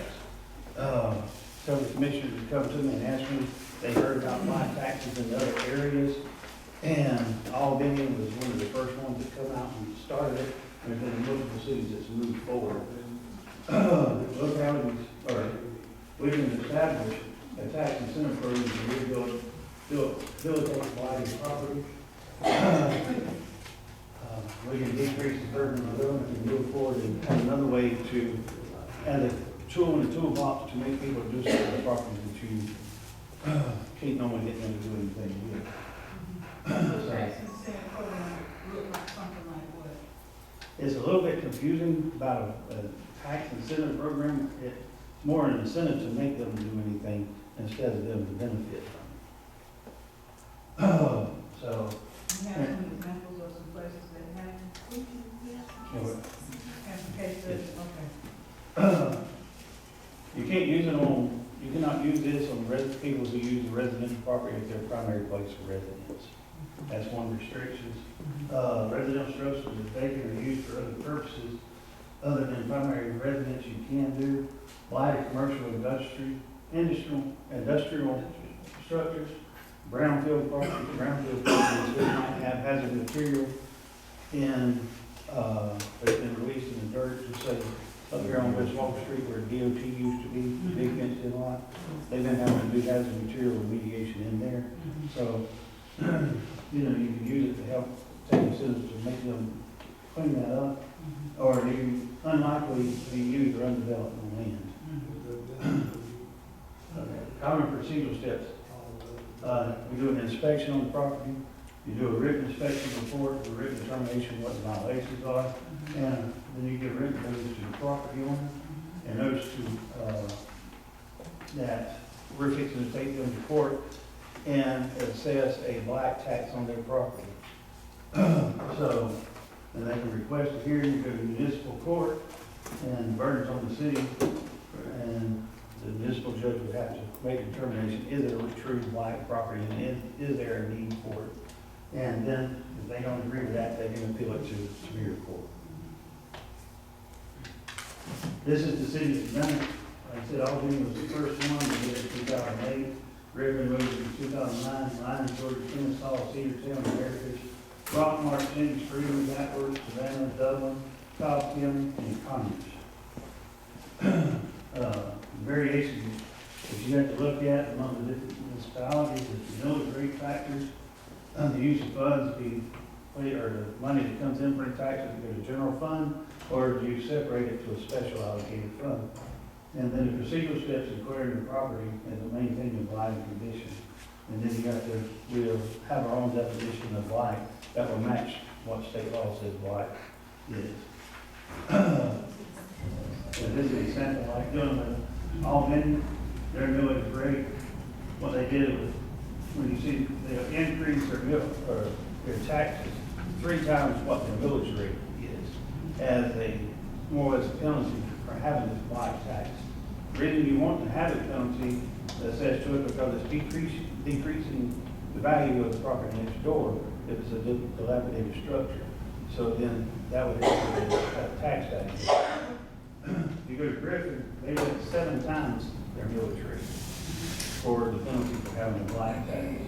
several commissioners have come to me and asked me, they heard about blight taxes in other areas. And Albany was one of the first ones that come out and started it. There's been multiple cities that's moved forward. Localities, or we can establish a tax incentive program to rehabilitate blighted property. We can decrease the burden on them and move forward and have another way to add a tool in the toolbox to make people do something with the property that you can't normally get them to do anything with. Tax incentive program look like something like what? It's a little bit confusing about a tax incentive program. It's more an incentive to make them do anything instead of them to benefit from it. So, You have some examples of some places that have, you know, have some case studies, okay. you can't use it on, you cannot use this on people who use the residential property as their primary place for residence. That's one restriction. Residential structures that vacant or used for other purposes other than primary residence you can do. Light commercial industrial structures, brownfield properties that might have hazardous material and that's been released in the dirt, just say up here on West Wall Street where DOT used to be, big fenced in lot. They've been having to do hazardous material remediation in there. So, you know, you can use it to help take incentives to make them clean that up, or you unlikely to be used or undeveloped land. Common procedural steps. We do an inspection on the property. You do a written inspection report, a written determination of what the violations are, and then you give written notice to the property owner, and notice to that we're fixing to take them to court and assess a black tax on their property. So, and they can request a hearing to the municipal court, and the burden's on the city, and the municipal judge would have to make a determination, is it a true blight property, and is there a need for it? And then, if they don't agree with that, they can appeal it to Superior Court. This is the city that's done it. Like I said, Albany was the first one, we did it in 2008. Ribbon moved in 2009, Lyons, Georgia, Kennesaw, Cedartown, Heritage, Rockmart, Cindy, Freedom, Backwards, Savannah, Dublin, Cobb County, and Commerce. Variations that you have to look at among the different municipalities is the millage rate factors, the use of funds, or the money that comes in for taxes to go to general fund, or do you separate it to a special allocated fund? And then the procedural steps in clearing the property and to maintain the blight condition. And then we'll have our own definition of blight that will match what state law says blight is. So this is an example like doing the Albany, their millage rate. What they did was, when you see they increase their taxes 3 times what their millage rate is, as a more or less a penalty for having this blight tax. The reason you want to have a penalty that says to it because it's decreasing the value of the property next door if it's a dilapidated structure. So then that would have a tax value. If you go to Griffin, they went 7 times their millage rate for the penalty for having a blight tax.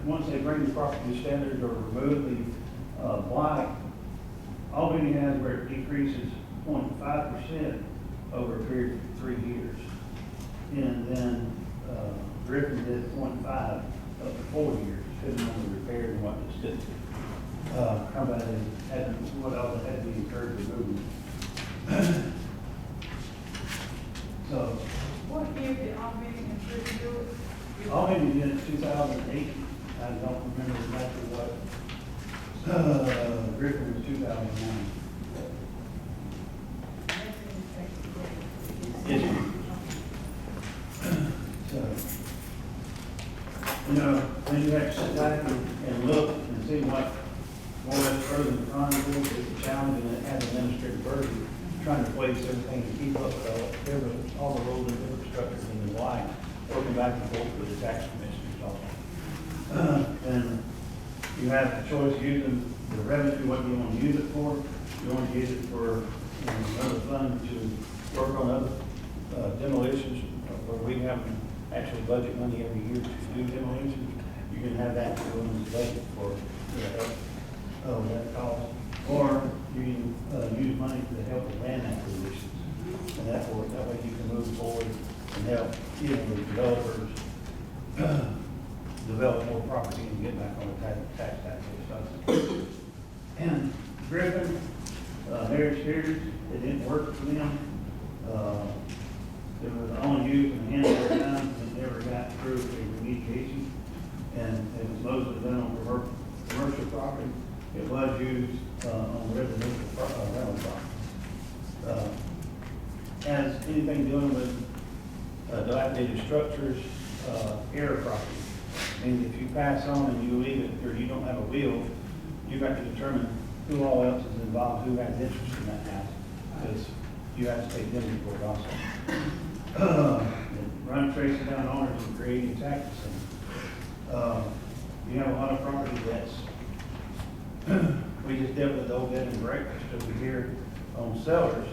Once they bring the property standards or remove the blight, Albany has where it decreases 0.5% over a period of 3 years. And then Griffin did 0.5 up to 4 years, depending on the repair and what it's did. How about what else had to be incurred to remove? So, What year did Albany and Griffin do it? Albany did it 2008. I don't remember exactly what. Griffin was 2009. Yes. So, you know, then you have to sit back and look and see what more or less pros and cons is. It's a challenge and it has an administrative burden, trying to place everything to keep up with all the roads and infrastructure in the line, working back and forth with the tax commissioners also. And you have the choice using the revenue, what you want to use it for. You want to use it for another fund, which is work on other demolitions, where we have actually budget money every year to do demolitions. You can have that go in the budget for that cost. Or you can use money to help with land acquisitions. And that way you can move forward and help, the developers develop more property and get back on the tax taxes. And Griffin, Heritage Series, it didn't work for them. It was only used in a handful of times, and it never got through a remediation. And it was mostly done on commercial property. It was used on residential rental property. As anything dealing with dilapidated structures, air property. And if you pass on and you leave it, or you don't have a will, you have to determine who all else is involved, who has interest in that house, because you have to take them before it also. Run tracing down owners and creating taxes. You have a lot of property that's, we just dealt with the old bed and breakfast over here on sellers.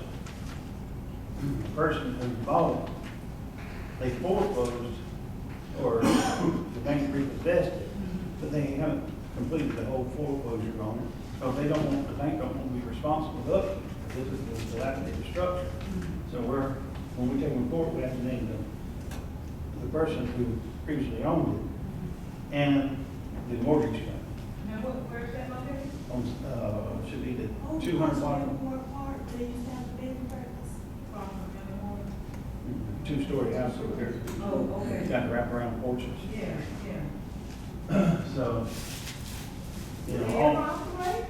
The person who's bought it, they foreclosed, or the bank repossessed it, but they haven't completed the whole foreclosure on it. So they don't want, the bank don't want to be responsible for it. This is the dilapidated structure. So when we take them to court, we have to name the person who previously owned it and the mortgage company. Now, where's that located? Should be the Oh, 200 block, More part, they used to have the bed and breakfast. two-story house over there. Oh, okay. Got wraparound porches. Yeah, So, Were they ever all, operate?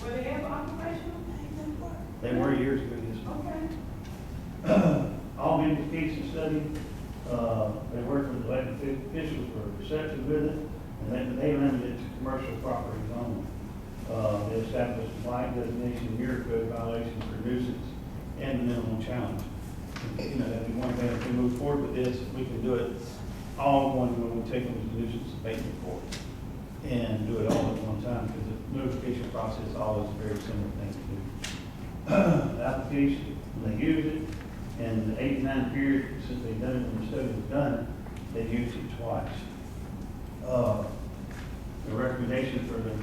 Were they ever operational? they were years ago, Okay. all vindication study, they worked with elected officials were receptive with it, and they limited it to commercial properties only. They established a blank designation year code violation for nuisance and the minimum challenge. That we want to, if we move forward with this, we can do it all in one when we take them to nuisance abatement court and do it all at one time, because the notification process is always a very similar thing to do. The application, when they use it, and the 8-9 period since they've done it, when the study was done, they've used it twice. The recommendation for the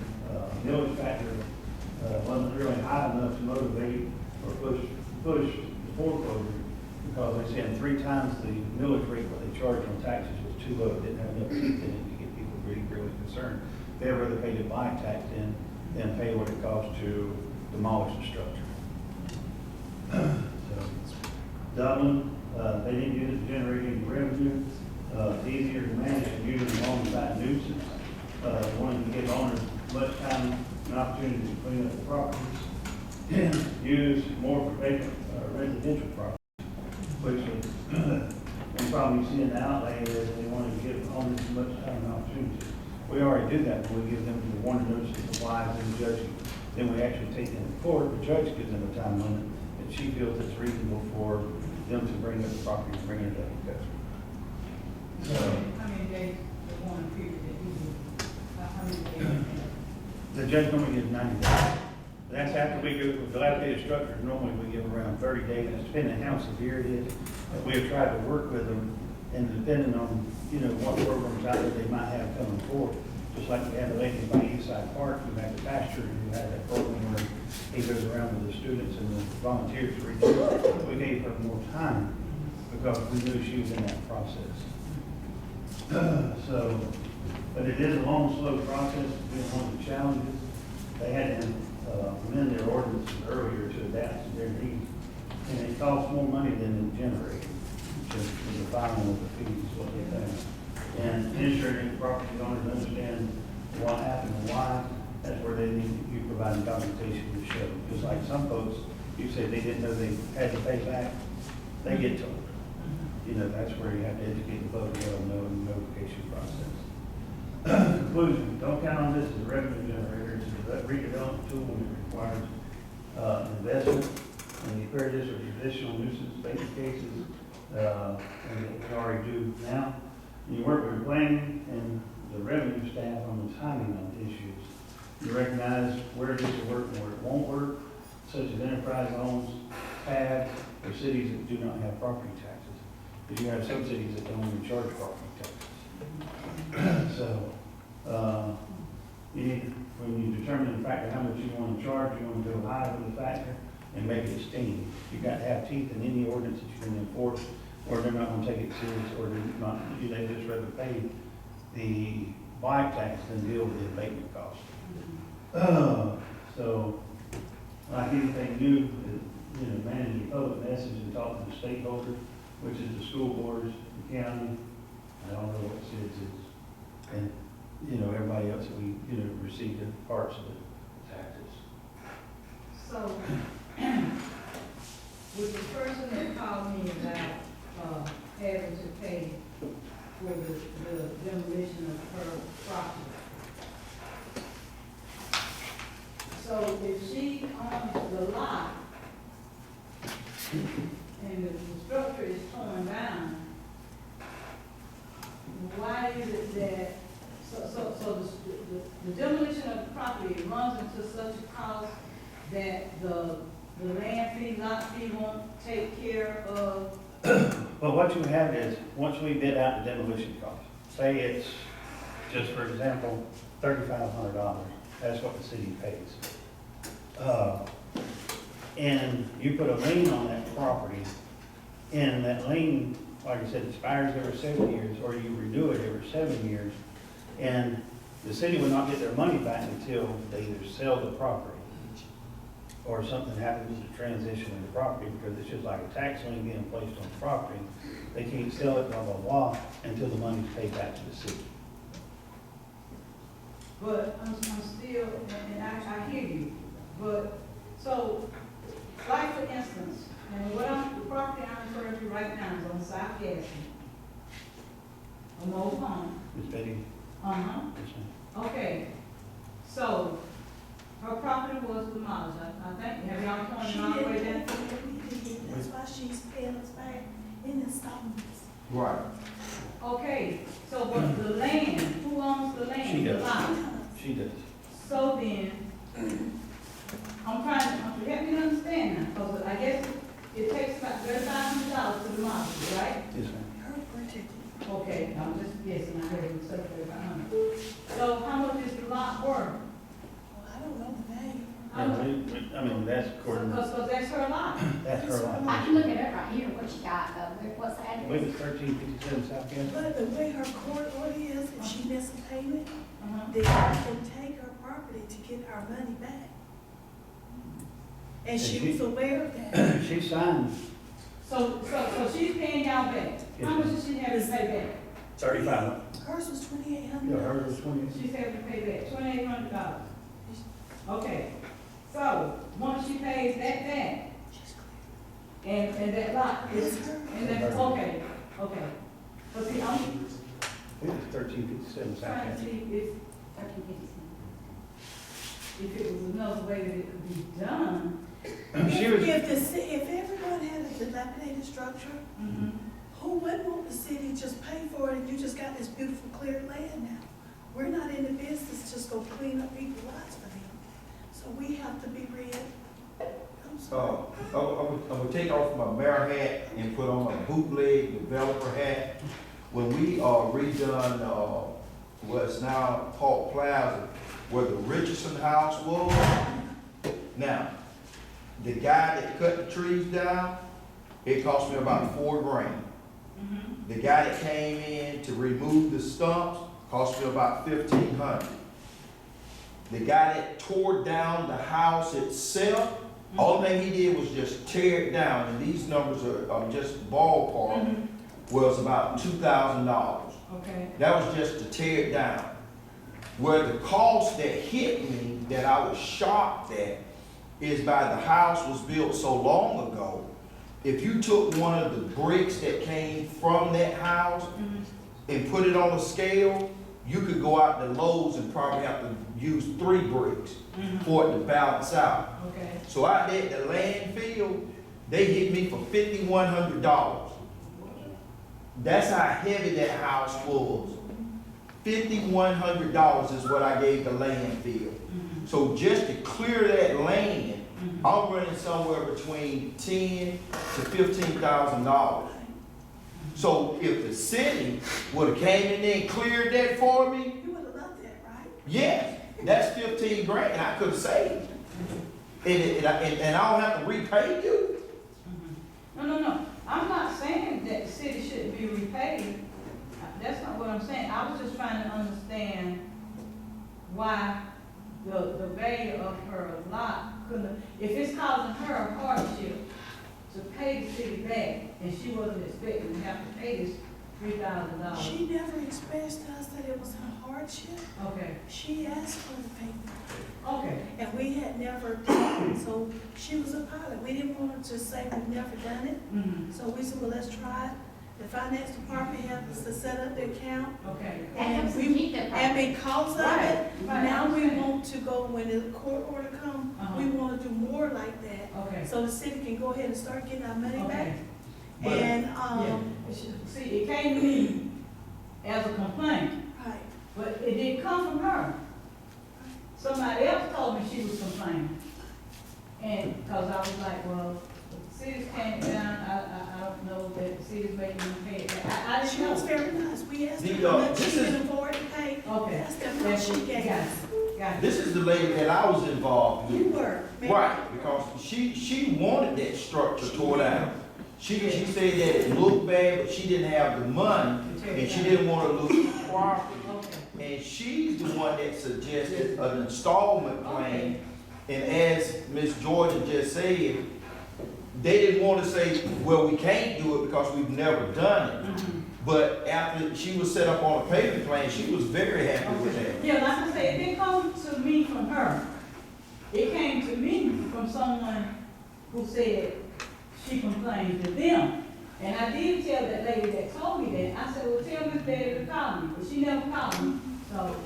millage factor wasn't really high enough to motivate or push the foreclosure, because they said 3 times the millage rate what they charged on taxes was too low. It didn't have enough teeth in it to get people really concerned. They'd rather pay the buy tax than pay what it costs to demolish the structure. So, Dublin, they didn't use it to generate any revenue. It's easier to manage than using them alongside nuisance. Wanting to give owners much time and opportunity to clean up the properties. And use more for vacant residential properties, which is one problem you see in the outlay is they want to give owners as much time and opportunity. We already do that when we give them the warning notices, the whys, and the judgment. Then we actually take them to court. The judge gives them a time limit, and she feels it's reasonable for them to bring up the property and bring it up to custody. So, How many days, the one period that you do? How many days? the judge normally gives 90 days. That's after we go with dilapidated structures. Normally we give around 30 days, depending on how severe it is. We have tried to work with them, and depending on, what programs out there they might have coming forward. Just like we had the lady by Eastside Park, who had the pastor, who had that program where he goes around with the students and the volunteers for each year. We gave her more time because we knew she was in that process. But it is a long, slow process. It's been one of the challenges. They had to amend their ordinances earlier to adapt to their needs. And it costs more money than it generated, just for the filing of the fees, what they pay. And ensuring property owners understand what happened and why, that's where they need you providing documentation to show. Just like some folks, you said they didn't know they had to pay back, they get told. That's where you have to educate the public, let them know in the notification process. Conclusion, don't count on this as a revenue generator. It's a redevelopment tool, and it requires investment. And you compare this with traditional nuisance abatement cases, and we already do now. And you work with your planning and the revenue staff on the timing of the issues. You recognize where this will work and where it won't work, such as enterprise loans, have are cities that do not have property taxes. Because you have some cities that don't even charge property taxes. So, you need, when you determine the factor, how much you want to charge, you want to go higher with the factor and make it sting. You've got to have teeth in any ordinance that you can enforce, or they're not going to take it serious, or they're not, they just rather pay the bike tax than deal with the abatement cost. So, like anything new, you know, manage your public message and talk to the stakeholders, which is the school boards, the county, I don't know what cities is, and, you know, everybody else that we, you know, receive the parts of the taxes. So, with the person that called me about, having to pay for the demolition of her property. So if she owns the lot, and the structure is torn down, why is it that, so the demolition of the property runs into such a cost that the land fee, lot fee won't take care of? Well, what you have is, once we bid out the demolition cost, say it's, just for example, $3,500, that's what the city pays. And you put a lien on that property, and that lien, like I said, expires every 7 years, or you renew it every 7 years, and the city would not get their money back until they either sell the property or something happens to transition of the property, because it's just like a tax lien being placed on the property. They can't sell it, blah, blah, blah, until the money's paid back to the city. But I'm still, and I hear you, but, so, like for instance, and the property I'm referring to right now is on South Gaston, a mobile home. Ms. Betty? Uh-huh. Yes, ma'am. Okay, so, her property was demolished, I think, have y'all pointed all the way down? That's why she's paying us back in installments. Right. Okay, so but the land, who owns the land? She The does. lot. She does. So then, I'm trying to help you understand now, because I guess it takes about $3,500 to demolish it, right? Yes, ma'am. Her particular. Okay, I'm just guessing, I heard you say 3,500. So how much is the lot worth? Well, I don't know the name. How much? I mean, that's according, Because that's her lot. that's her I lot. can look it up right here, what you got, what's the I address? believe it's 1357 South Gaston. But the way her court order is, if she misses a payment, Uh-huh. they can take her property to get our money back. And she was aware of that. She signed So she's paying y'all back. Yes, How much ma'am. does she have to pay back? 35. Hers was $2,800. Yeah, hers was 20. She's having to pay back $2,800. Okay, so once she pays that back, She's clear. and that lot is, It's her. and that's, okay. But see, I'm I think it's 1357 South trying to Gaston. see if it was another way that it could be done. She was, If everyone had a dilapidated structure, who wouldn't want the city just pay for it and you just got this beautiful cleared land now? We're not in the business just go clean up people's lots for them. So we have to be real. I'm sorry. I would take off my mayor hat and put on a bootleg developer hat. When we redone, what's now Park Plaza, where the Richardson house was, now, the guy that cut the trees down, it cost me about $4,000. The guy that came in to remove the stumps cost me about $1,500. The guy that tore down the house itself, all thing he did was just tear it down, and these numbers are just ballpark, was about $2,000. Okay. That was just to tear it down. Where the cost that hit me, that I was shocked at, is by the house was built so long ago. If you took one of the bricks that came from that house and put it on a scale, you could go out to Lowe's and probably have to use 3 bricks for it to balance out. Okay. So out there at the landfill, they hit me for $5,100. That's how heavy that house was. $5,100 is what I gave the landfill. So just to clear that land I'm running somewhere between $10,000 to $15,000. So if the city would've came in there and cleared that for me, You would have loved that, right? yes, that's 15 grand I could've saved. And I don't have to repay you? No. I'm not saying that the city shouldn't be repaid. That's not what I'm saying. I was just trying to understand why the value of her lot couldn't, if it's causing her a hardship to pay the city back, and she wasn't expecting to have to pay this $3,000. She never expressed to us that it was a hardship. Okay, She asked for the payment, okay, and we had never done it, so she was a pilot. We didn't want her to say we've never done it, mhm, so we said, well, let's try it. The finance department helped us to set up the account, okay. That helps and them keep their and property. because of it, Right, I now we understand. want to go, when the court order come, we want to do more like that. Okay, So the city can go ahead and start getting our money back. okay. But- And, Yeah, see, it came to me as a complaint, right, but it didn't come from her. Somebody else told me she was complaining. And, cause I was like, well, the city's came down, I don't know that the city's making me pay it back. I she didn't was know. very nice. We asked her The, how much this she is- can afford to pay. Okay. That's the amount she gave Got us. it, got it. This is the lady that I was involved with. You were. maybe- Right, because she wanted that structure tore down. She said that it looked bad, but she didn't have the money, and she didn't want to lose the property. Okay, And she's the one that suggested an installment plan. And as Ms. Jordan just said, they didn't want to say, well, we can't do it because we've never done it. mhm. But after she was set up on a payment plan, she was very happy with that. Yeah, like I said, it didn't come to me from her. It came to me from someone who said she complained to them. And I did tell that lady that told me that, I said, well, tell Miss Betty to call me, but she never called me. So,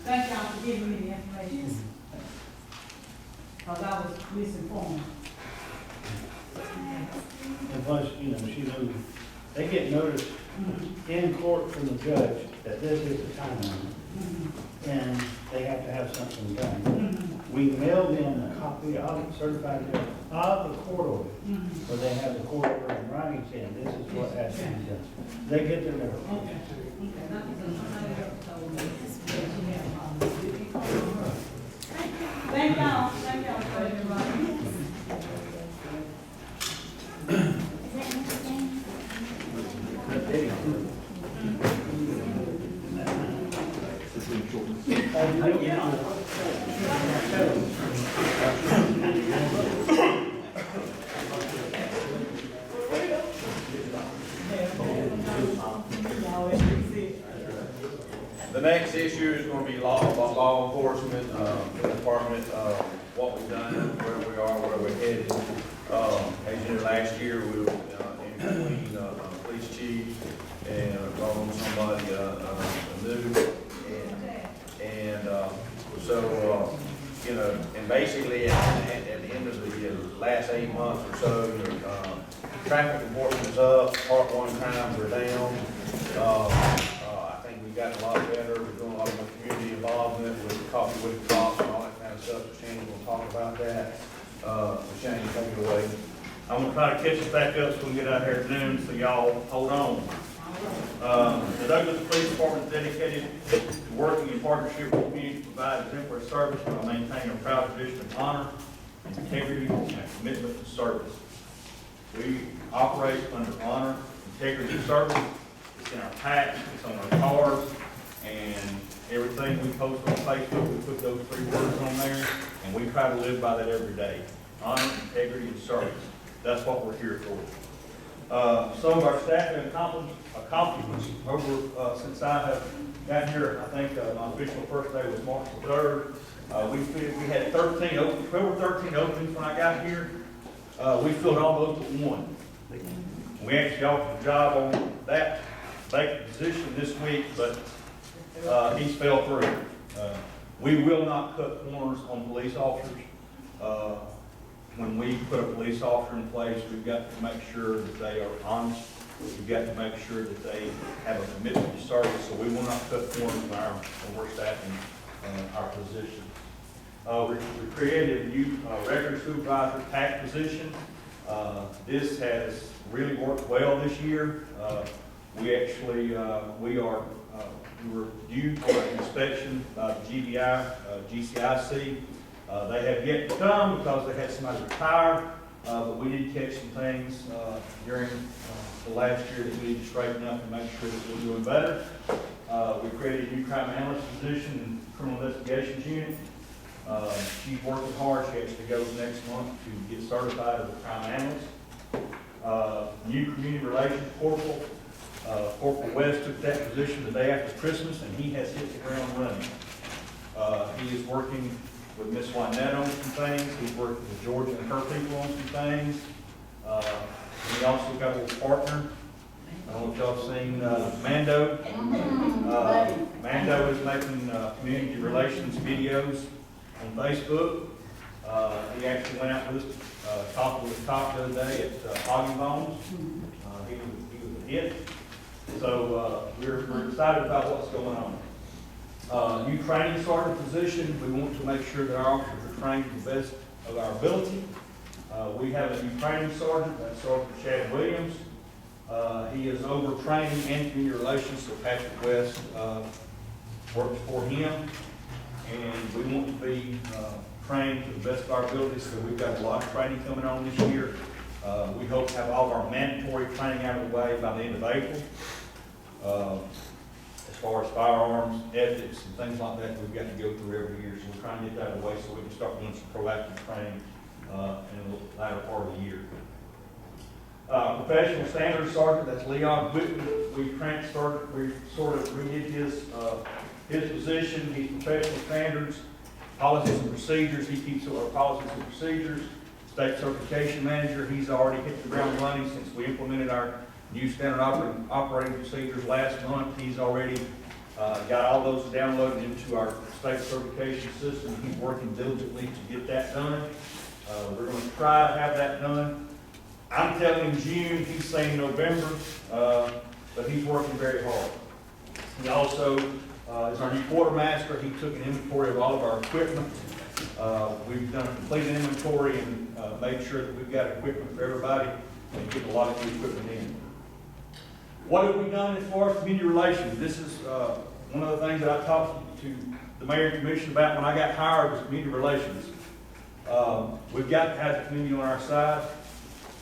thank y'all for giving me the information. Cause I was misinformed. And plus, you know, she knew, they get notice in court from the judge that this is the time limit, and they have to have something done. We mail them a copy of the certified of the court order, where they have the court order in writing saying this is what has to be done. They get their notice. Okay, that was somebody else told me that she had a problem. It didn't come from her. Thank y'all for everybody. Is that Mr. James? The next issue is gonna be law enforcement, department, what we've done, where we are, where we're headed. As you know, last year, we were, in between, police chief and brought on somebody, new. And so, you know, and basically at the end of the last 8 months or so, traffic enforcement is up, part one crimes are down. I think we've gotten a lot better, we're doing a lot more community involvement with coffee with the cops and all that kind of stuff. Shane will talk about that. Shane, take it away. I'm gonna try to catch us back up so we get out here at noon, so y'all hold on. The Douglas Police Department is dedicated to working in partnership with the community to provide exemplary service while maintaining a proud tradition of honor, integrity, and commitment to service. We operate under honor, integrity, and service. It's in our patch, it's on our cars, and everything we post on Facebook, we put those 3 words on there, and we try to live by that every day. Honor, integrity, and service. That's what we're here for. Some of our staffing accomplishments over, since I have got here, I think, my official first day was March the 3rd. We had 12 or 13 openings when I got here. We filled almost one. We actually offered a job on that vacant position this week, but, he's fell through. We will not cut corners on police officers. When we put a police officer in place, we've got to make sure that they are honest. We've got to make sure that they have a commitment to service, so we will not cut corners when we're staffing our position. We created a new record supervisor tax position. This has really worked well this year. We actually, we were due for an inspection by the G.B.R, GCIC. They have yet to come because they had somebody retire, but we did catch some things during the last year that we need to straighten up and make sure that we're doing better. We created a new crime analyst position in the criminal investigations unit. She's working hard. She actually goes next month to get certified as a crime analyst. New community relations corporal. Corporal West took that position the day after Christmas, and he has hit the ground running. He is working with Miss Wynette on some things. He's working with Georgia and her people on some things. We also got a little partner. I don't know if y'all have seen Mando. Mando is making community relations videos on Facebook. He actually went out with us, talked with the cop the other day at Hoggy Bones. He was a hit. So we're excited about what's going on. New training sergeant position. We want to make sure that our officers are trained to the best of our ability. We have a new training sergeant. That's Sergeant Chad Williams. He is over training and community relations, so Patrick West works for him. And we want to be trained to the best of our abilities, so we've got a lot of training coming on this year. We hope to have all of our mandatory training out of the way by the end of April. As far as firearms, ethics, and things like that, we've got to go through every year. So we're trying to get that out of the way so we can start doing some proactive training in the latter part of the year. Professional standards sergeant, that's Leon Whitman. We transferred, we sort of redid his position. He's professional standards, policies and procedures. He keeps our policies and procedures. State certification manager, he's already hit the ground running since we implemented our new standard operating procedures last month. He's already got all those downloaded into our state certification system. He's working diligently to get that done. We're going to try to have that done. I'm telling him June, he's saying November, but he's working very hard. He also is our new quartermaster. He took an inventory of all of our equipment. We've done a complete inventory and made sure that we've got equipment for everybody and get a lot of new equipment in. What have we done as far as community relations? This is one of the things that I talked to the mayor and commission about when I got hired was community relations. We've got to have the community on our side.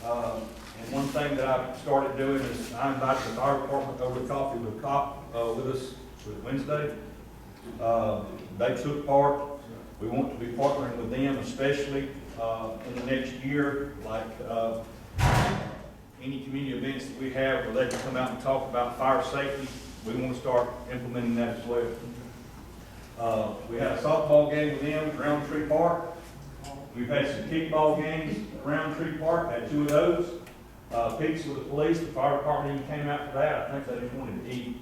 And one thing that I've started doing is I invited the fire department over to coffee with us Wednesday. They took part. We want to be partnering with them, especially in the next year, like any community events that we have where they can come out and talk about fire safety. We want to start implementing that as well. We had a softball game with them at Roundtree Park. We've had some kickball games at Roundtree Park, had 2 of those. Pizza with the police, the fire department even came out for that. I think they just wanted to eat.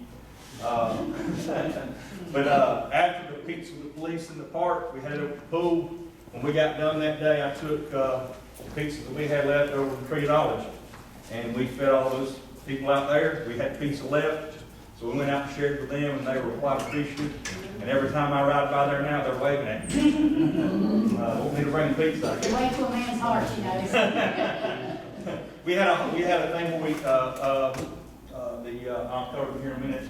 But after the pizza with the police in the park, we had it at the pool. When we got done that day, I took the pizza that we had left over to Tree Knowledge, and we fed all those people out there. We had pizza left, so we went out and shared with them, and they were quite appreciative. And every time I ride by there now, they're waving at me. Want me to bring pizza? Way to a man's heart, you know. We had a thing where we I'll cover it here in a minute.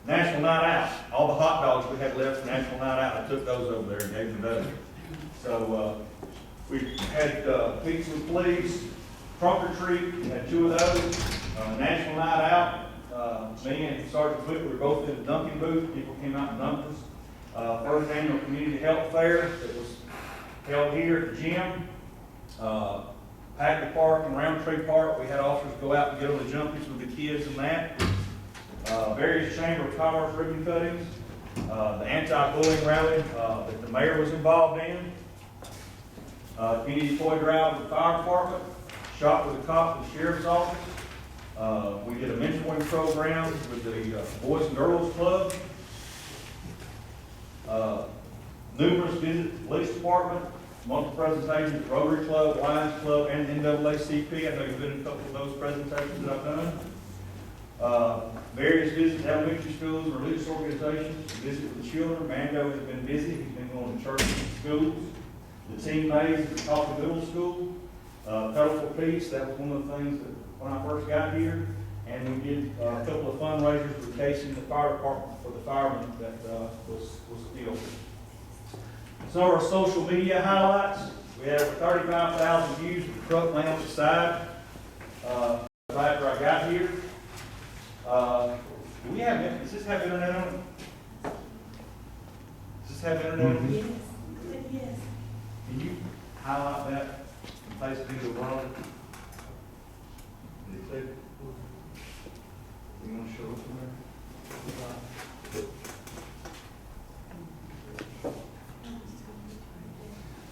National Night Out. All the hot dogs we had left for National Night Out, I took those over there and gave them to them. So we had pizza with police, trunk or treat. We had 2 of those. National Night Out. Me and Sergeant Whit were both in the dunking booth. People came out and dunked us. First annual community health fair that was held here at the gym. Packard Park and Roundtree Park, we had officers go out and get on the jumpies with the kids and that. Various Chamber of Commerce ribbon cuttings. The anti-bullying rally that the mayor was involved in. Community toy drive with the fire department. Shop with the cop with the sheriff's office. We did a mentoring program with the Boys and Girls Club. Numerous visits to the police department. Multiple presentations at Rotary Club, Lions Club, and NAACP. I know you've been in a couple of those presentations that I've done. Various visits to elementary schools, religious organizations, visit with the children. Mando has been busy. He's been going to church and schools. The team days at the Coffee Middle School. Pedal for Peace, that was one of the things that when I first got here. And we did a couple of fundraisers for Casey and the fire department for the firemen that was a deal. Some of our social media highlights. We had over 35,000 views of the truck laying on the side after I got here. Do we have, does this have internet on it? Does this have internet on it? Yes, yes. Can you highlight that in place of the wrong? You want to show it from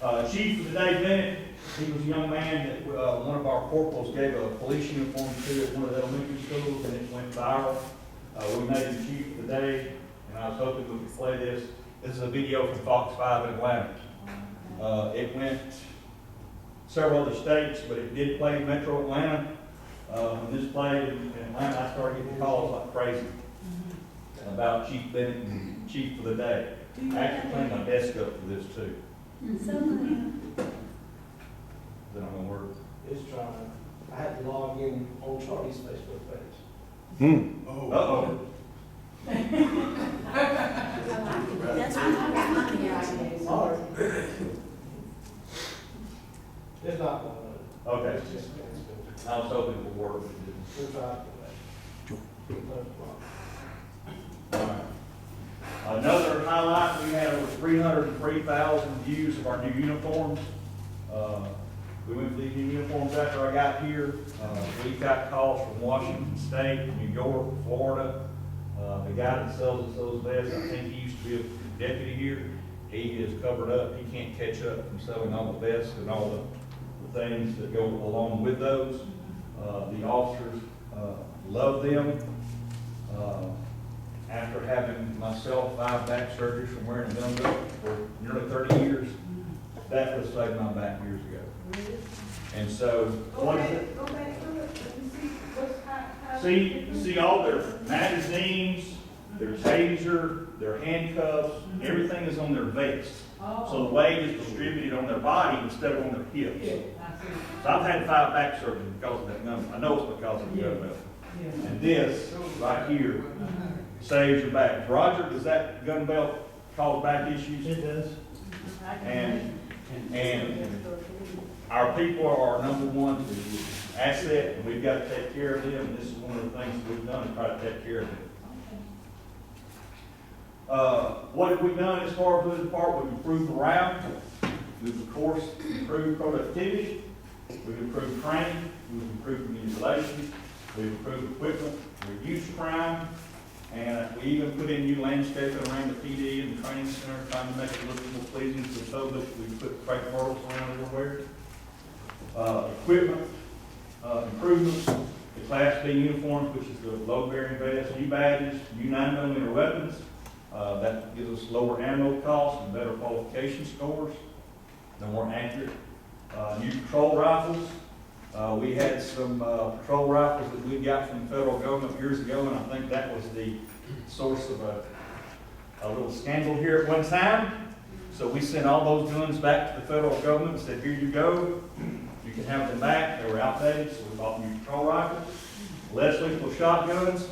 there? Chief of the day, Bennett, he was a young man that one of our corporals gave a police uniform to at one of the elementary schools, and it went viral. We made him chief of the day, and I was hoping we could play this. This is a video from Fox 5 in Atlanta. It went several other states, but it did play in Metro Atlanta. When this played in Atlanta, I started getting calls like crazy about Chief Bennett and Chief for the day. I actually cleaned my desk up for this too. Someone, Then I'm gonna work. It's trying, I had to log in on Charlie's Facebook page. Uh-oh. that's I what got mine here, I guess. Sorry. It's not one of Okay. It's just, I was hoping it would work, but it didn't. we'll try it. All right. Another highlight, we had over 303,000 views of our new uniforms. We went for these new uniforms after I got here. We got calls from Washington State, New York, Florida. The guy that sells us those vests, I think he used to be a deputy here. He is covered up. He can't catch up from selling all the vests and all the things that go along with those. The officers love them. After having myself 5 back surgeries from wearing a gun belt for nearly 30 years, that would have saved my back years ago. And so, what is it? Go back to it, let me see what's how. See all their magazines, their taser, their handcuffs, everything is on their vest. So the weight is distributed on their body instead of on their hips. So I've had 5 back surgeries because of that number. I know it's because of the gun belt. And this, right here, saves your back. Roger, does that gun belt cause back issues? It does. And Our people are our number one asset, and we've got to take care of them, and this is one of the things that we've done to try to take care of them. What have we done as far as the department? We've improved morale. We've, of course, improved productivity. We've improved training. We've improved community relations. We've improved equipment. We've reduced crime. And we even put in new landscaping around the PD and the training center, trying to make it look more pleasing to the public. We put freight myrtles around everywhere. Equipment improvements, the Class B uniforms, which is the load-bearing vest, new badges, new 9mm weapons. That gives us lower ammo costs and better qualification scores. They're more accurate. New patrol rifles. We had some patrol rifles that we got from the federal government years ago, and I think that was the source of a little scandal here at one time. So we sent all those guns back to the federal government and said, here you go. You can have them back. They were outdated, so we bought new patrol rifles. Less lethal shotguns.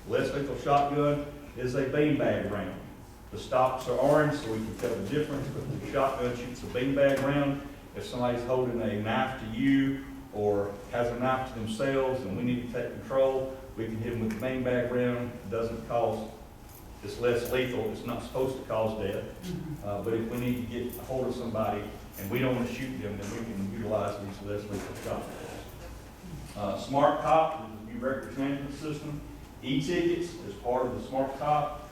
Less lethal shotgun is a beanbag round. The stocks are orange, so we can tell the difference, but the shotgun shoots a beanbag round. If somebody's holding a knife to you or has a knife to themselves and we need to take control, we can hit them with the beanbag round. It doesn't cause, it's less lethal. It's not supposed to cause death. But if we need to get a hold of somebody and we don't want to shoot them, then we can utilize these less lethal shotguns. Smart Cop is a new records management system. E-tickets is part of the Smart Cop.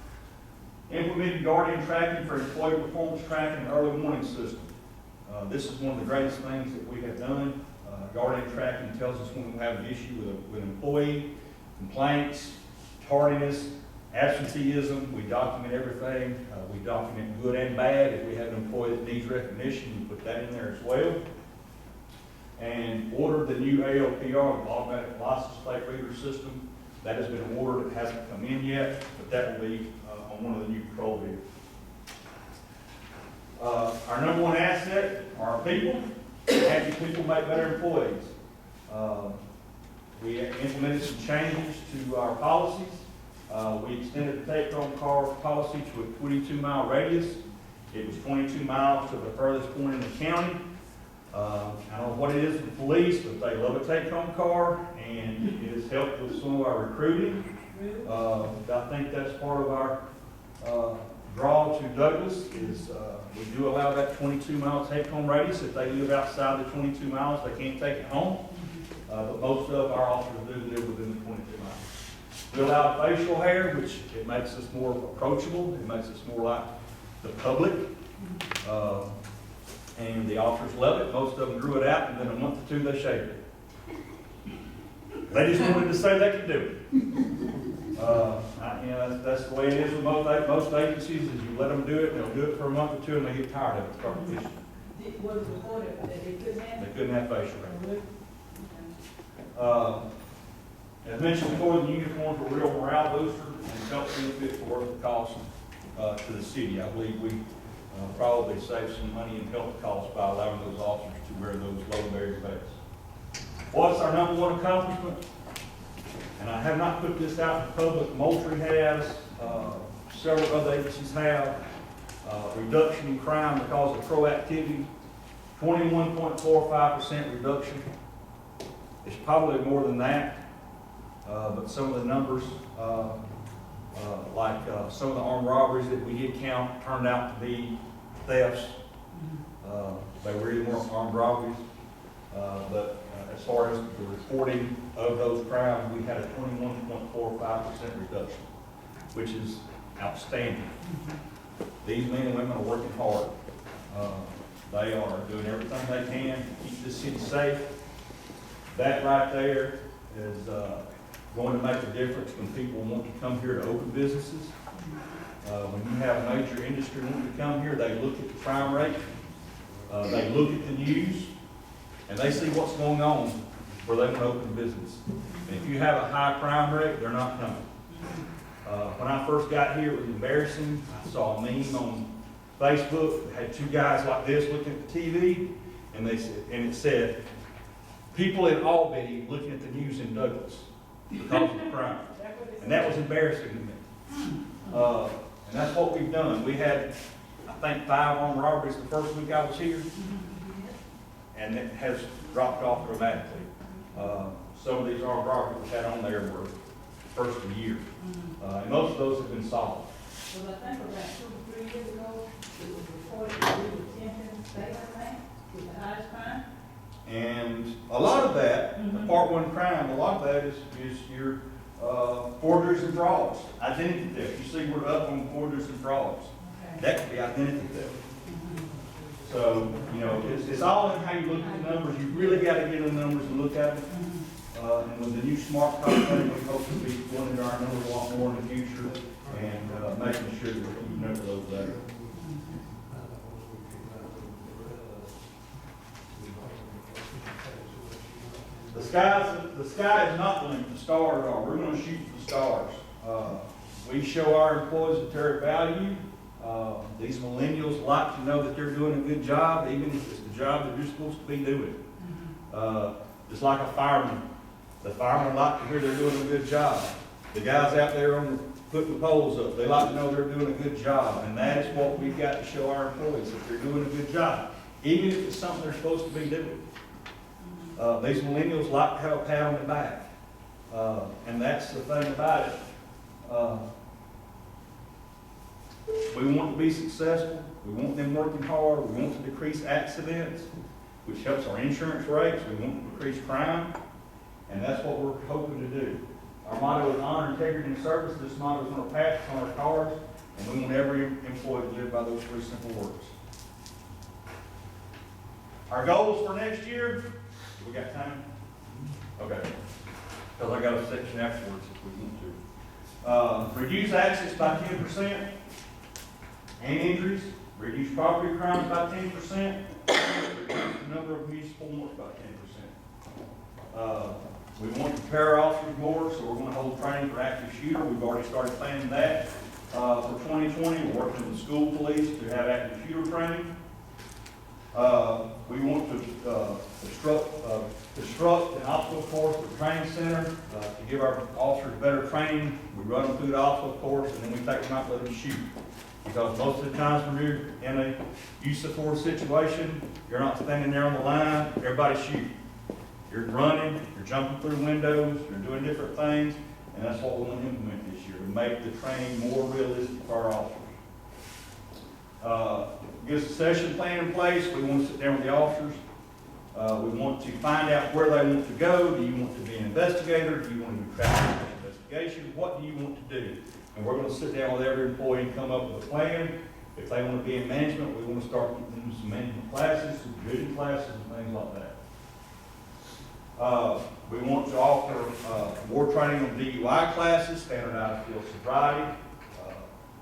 Implemented Guardian tracking for employee performance tracking and early warning system. This is one of the greatest things that we have done. Guardian tracking tells us when we have an issue with an employee, complaints, tardiness, absenteeism. We document everything. We document good and bad. If we have an employee that needs recognition, we put that in there as well. And ordered the new ALPR, automatic license plate reader system. That has been ordered, it hasn't come in yet, but that will be on one of the new patrol vehicles. Our number one asset are our people. Happy people make better employees. We implemented some changes to our policies. We extended the take-home car policy to a 22-mile radius. It was 22 miles to the furthest point in the county. I don't know what it is with the police, but they love a take-home car, and it has helped with some of our recruiting. I think that's part of our draw to Douglas is we do allow that 22-mile take-home radius. If they live outside the 22 miles, they can't take it home. But most of our officers do live within the 22 miles. We allow facial hair, which it makes us more approachable. It makes us more like the public. And the officers love it. Most of them grew it out, and then a month or two they shaved it. They just wanted to say they could do it. That's the way it is with most agencies. Is you let them do it, they'll do it for a month or two, and they get tired of it. Start fishing. Was it reported that they couldn't have? They couldn't have facial hair. As mentioned before, the uniforms were a real morale booster and felt benefit for worth the cost to the city. I believe we probably saved some money in health costs by allowing those officers to wear those low barrier vests. What's our number one accomplishment? And I have not put this out in public. Moultrie has, several other agencies have, reduction in crime because of proactivity, 21.45% reduction. It's probably more than that, but some of the numbers, like some of the armed robberies that we did count turned out to be thefts. They were really more armed robberies, but as far as the reporting of those crimes, we had a 21.45% reduction, which is outstanding. These men and women are working hard. They are doing everything they can to keep this city safe. That right there is going to make a difference when people want to come here to open businesses. When you have a major industry wanting to come here, they look at the crime rate, they look at the news, and they see what's going on where they want to open a business. And if you have a high crime rate, they're not coming. When I first got here, it was embarrassing. I saw a meme on Facebook that had two guys like this looking at the TV, and it said, "People in Albany looking at the news in Douglas because of the crime." And that was embarrassing to me. And that's what we've done. We had, I think, 5 armed robberies the first week I was here, and it has dropped off dramatically. Some of these armed robberies we had on there were first of the year, and most of those have been solved. Well, I think about 2 or 3 years ago, it was reported that we were 10th state, I think, with the highest crime. And a lot of that, the Part 1 crime, a lot of that is your forgeries and frauds, identity theft. You see we're up on forgeries and frauds. Okay. That could be identity theft. So, you know, it's all in how you look at the numbers. You really got to get in the numbers and look at them. And with the new smart card thing, we hope to be going into our numbers a lot more in the future and making sure that we keep number those better. The sky is not the limit. The stars are. We're going to shoot for the stars. We show our employees that they're valued. These millennials like to know that they're doing a good job, even if it's the job that you're supposed to be doing. Just like a fireman. The firemen like to hear they're doing a good job. The guys out there putting the poles up, they like to know they're doing a good job. And that is what we've got to show our employees, that they're doing a good job, even if it's something they're supposed to be doing. These millennials like to have a pat on the back. And that's the thing about it. We want to be successful. We want them working hard. We want to decrease accidents, which helps our insurance rates. We want to decrease crime. And that's what we're hoping to do. Our motto is honor, integrity, and service. This motto is on our patch, on our cars, and we want every employee to live by those 3 simple words. Our goals for next year, we got time? Okay. Because I got a section afterwards if we want to. Reduce accidents by 10% and injuries. Reduce property crimes by 10%. Reduce the number of municipal warrants by 10%. We want to prepare our officers more, so we're gonna hold training for active shooter. We've already started planning that. For 2020, we're working with the school police to have active shooter training. We want to construct an obstacle course for the training center to give our officers better training. We run them through the obstacle course, and then we take them out and let them shoot. Because most of the times when you're in a use of force situation, you're not standing there on the line, everybody's shooting. You're running, you're jumping through windows, you're doing different things, and that's what we want to implement this year, to make the training more realistic for our officers. Get a succession plan in place. We want to sit down with the officers. We want to find out where they want to go. Do you want to be an investigator? Do you want to do traffic investigation? What do you want to do? And we're going to sit down with every employee and come up with a plan. If they want to be in management, we want to start with them some management classes, supervision classes, and things like that. We want to offer more training on DUI classes, standardized field sobriety,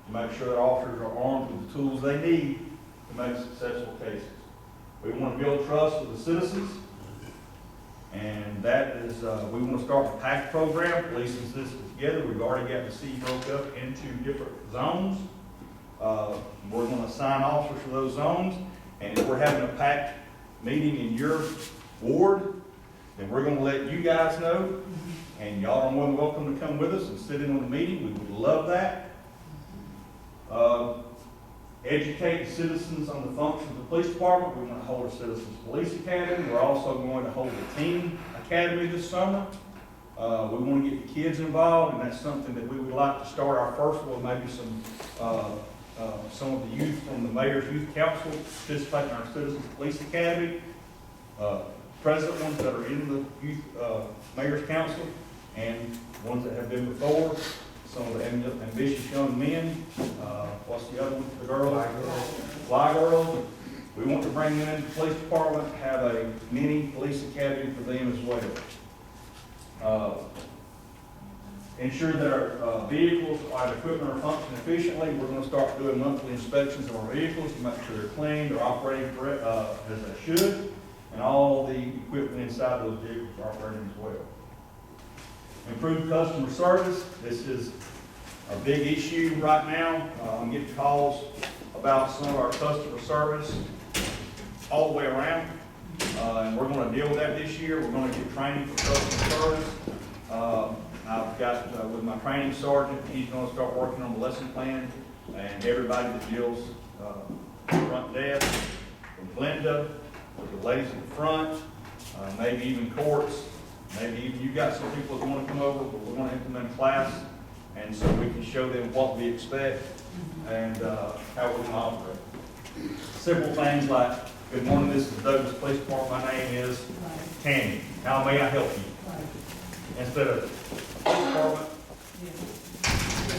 to make sure that officers are armed with the tools they need to make successful cases. We want to build trust with the citizens, and that is, we want to start the PAC program, police and citizens together. We've already got the city broke up into different zones. We're going to assign officers for those zones, and if we're having a PAC meeting in your ward, then we're going to let you guys know, and y'all are more than welcome to come with us and sit in on the meeting. We would love that. Educate the citizens on the functions of the police department. We want to hold a Citizens Police Academy. We're also going to hold a teen academy this summer. We want to get the kids involved, and that's something that we would like to start our first one, maybe some of the youth from the Mayor's Youth Council participate in our Citizens Police Academy. Present ones that are in the Youth Mayor's Council and ones that have been before. Some of the ambitious young men. What's the other one? The girls? Fly girls. We want to bring them into the police department, have a mini police academy for them as well. Ensure that our vehicles and equipment are functioning efficiently. We're going to start doing monthly inspections of our vehicles to make sure they're clean, they're operating correct, as they should, and all the equipment inside those vehicles are operating as well. Improved customer service. This is a big issue right now. I'm getting calls about some of our customer service all the way around. And we're going to deal with that this year. We're going to get training for customer service. I've got, with my training sergeant, he's going to start working on the lesson plan. And everybody that deals front desk, from Glenda, with the ladies at the front, maybe even courts, maybe even you got some people that want to come over, but we want to implement a class, and so we can show them what we expect and how we're going to operate. Simple things like, good morning, this is Douglas Police Department, my name is Tammy. How may I help you? Instead of police department.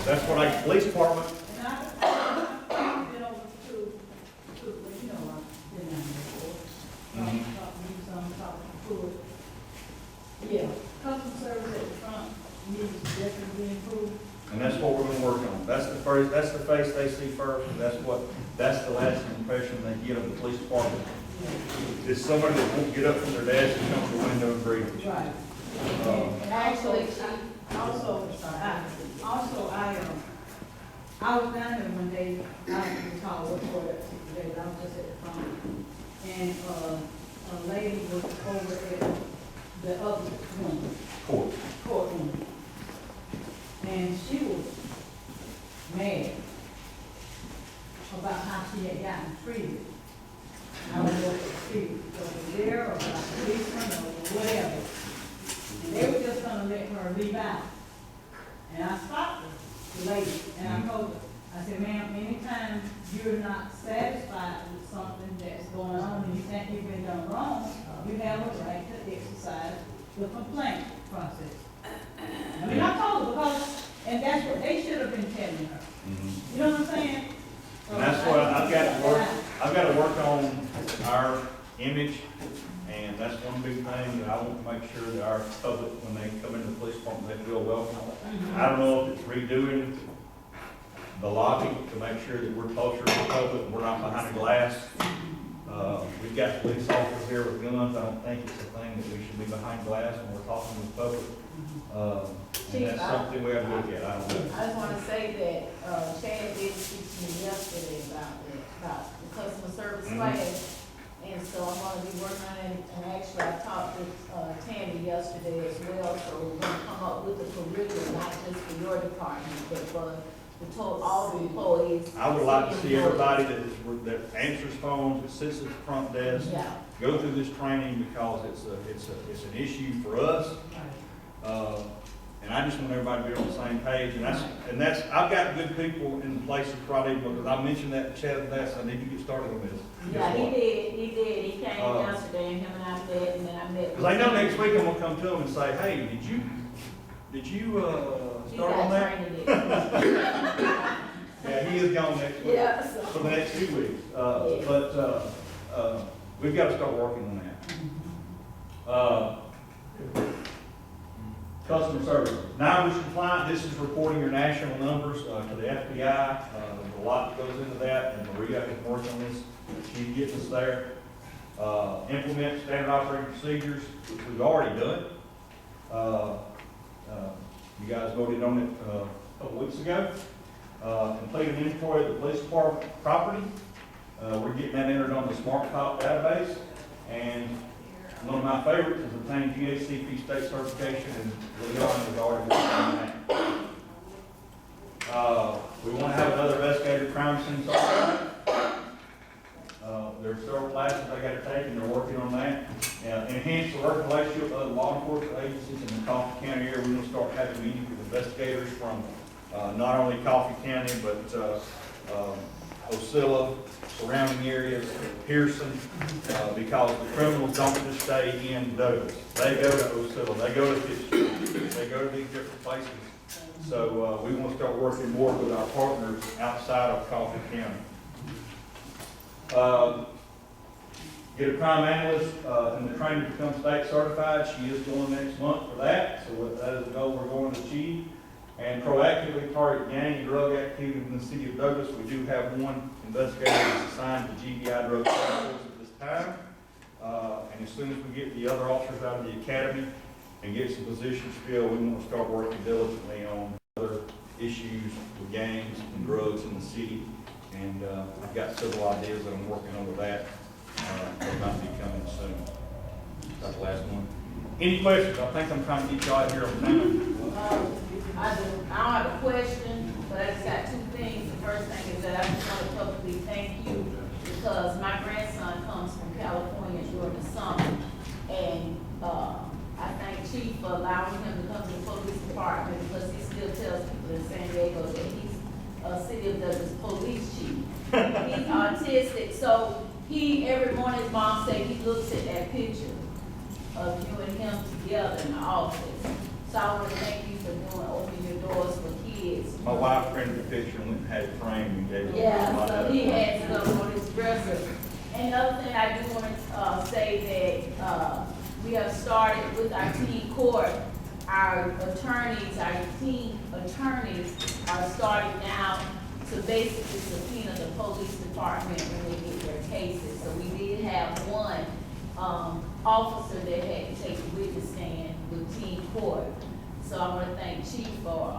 That's what I, police department. And I've been over to, you know, I've been down there before. Talking. Yeah, customer service at the front needs to definitely be improved. And that's what we're going to work on. That's the face they see first, and that's the lasting impression they get of the police department. Yeah. It's somebody that won't get up from their desk and come to the window and greet them. Right. And actually, I was down there one day, I don't recall what for that day, but I was just at the front. And, a lady was over at the other one. Courtroom. And she was mad about how she had gotten treated. I don't know if she was there or about policeman or whatever. And they were just gonna let her leave out. And I stopped her, the lady, and I told her, I said, ma'am, anytime you're not satisfied with something that's going on and you think you've been done wrong, you have a right to exercise the complaint process. I mean, I told her because, and that's what they should have been telling her. You know what I'm saying? And that's what I've got to work on our image, and that's one big thing that I want to make sure that our public, when they come into the police department, they feel welcome. I don't know if it's redoing the lobby to make sure that we're closer to the public, we're not behind a glass. We we've got police officers there with guns. I don't think it's a thing that we should be behind glass when we're talking to the public. And that's something we have to look at, I don't know. I just wanna say that, Chad did speak to me yesterday about the customer service Mhm. class. And so I'm gonna be working on it, and actually I talked with, Tammy yesterday as well, so we're gonna come up with a curriculum, not just for your department, but for the total, all the employees. I would like to see employees. everybody that answers phones, that sits at the front desk, Yeah. go through this training because it's an issue for us. And I just want everybody to be on the same page, and that's, I've got good people in places Friday, because I mentioned that to Chad and I said, I need to get started on this. Yeah, Guess what? he came yesterday, and him and I met, and then I met. Because I know next week I'm gonna come to them and say, hey, did you start on that? Yeah, he is gone next week. Yeah, so. For the next 2 weeks. But we've got to start working on that. Customer service. Now, which compliant, this is reporting your national numbers to the FBI. There's a lot that goes into that, and Maria is working on this. She's getting us there. Implement standard operating procedures, which we've already done. You guys voted on it a couple weeks ago. Complete an inventory of the police department property. We're getting that entered on the Smart Cop database. And one of my favorites is obtaining GACP state certification, and Leon has already worked on that. We want to have another investigative crime scene software. There are several classes they got to take, and they're working on that. Enhance the working relationship with other law enforcement agencies in the Coffee County area. We're going to start having meetings with investigators from not only Coffee County, but Osceola, surrounding areas, Pearson, because the criminals don't just stay in Douglas. They go to Osceola, they go to Fitchburg, they go to these different places. So we want to start working more with our partners outside of Coffee County. Get a crime analyst in the training to become state certified. She is going next month for that. So that is a goal we're going to achieve. And proactively target gang and drug activity in the city of Douglas. We do have one investigator that's assigned to G.B.R. drug task at this time. And as soon as we get the other officers out of the academy and get some positions filled, we want to start working diligently on other issues with gangs and drugs in the city. And I've got several ideas that I'm working on with that. They might be coming soon. That's the last one. Any questions? I think I'm trying to get you out here on time. I don't have a question, but I just got two things. The first thing is that I just want to publicly thank you, because my grandson comes from California during the summer, and I thank Chief for allowing him to come to the police department, because he still tells people in San Diego that he's a City of Douglas police chief. He's autistic, so every morning his mom said he looks at that picture of you and him together in the office. So I want to thank you for opening your doors for kids. My wife printed the picture and went and had it framed and gave it to Yeah, so he has it up on his dresser. And the other thing I do want to say that we have started with our teen court. Our teen attorneys are starting now to basically subpoena the police department when they get their cases. So we did have one officer that had to take a witness stand with teen court. So I want to thank Chief for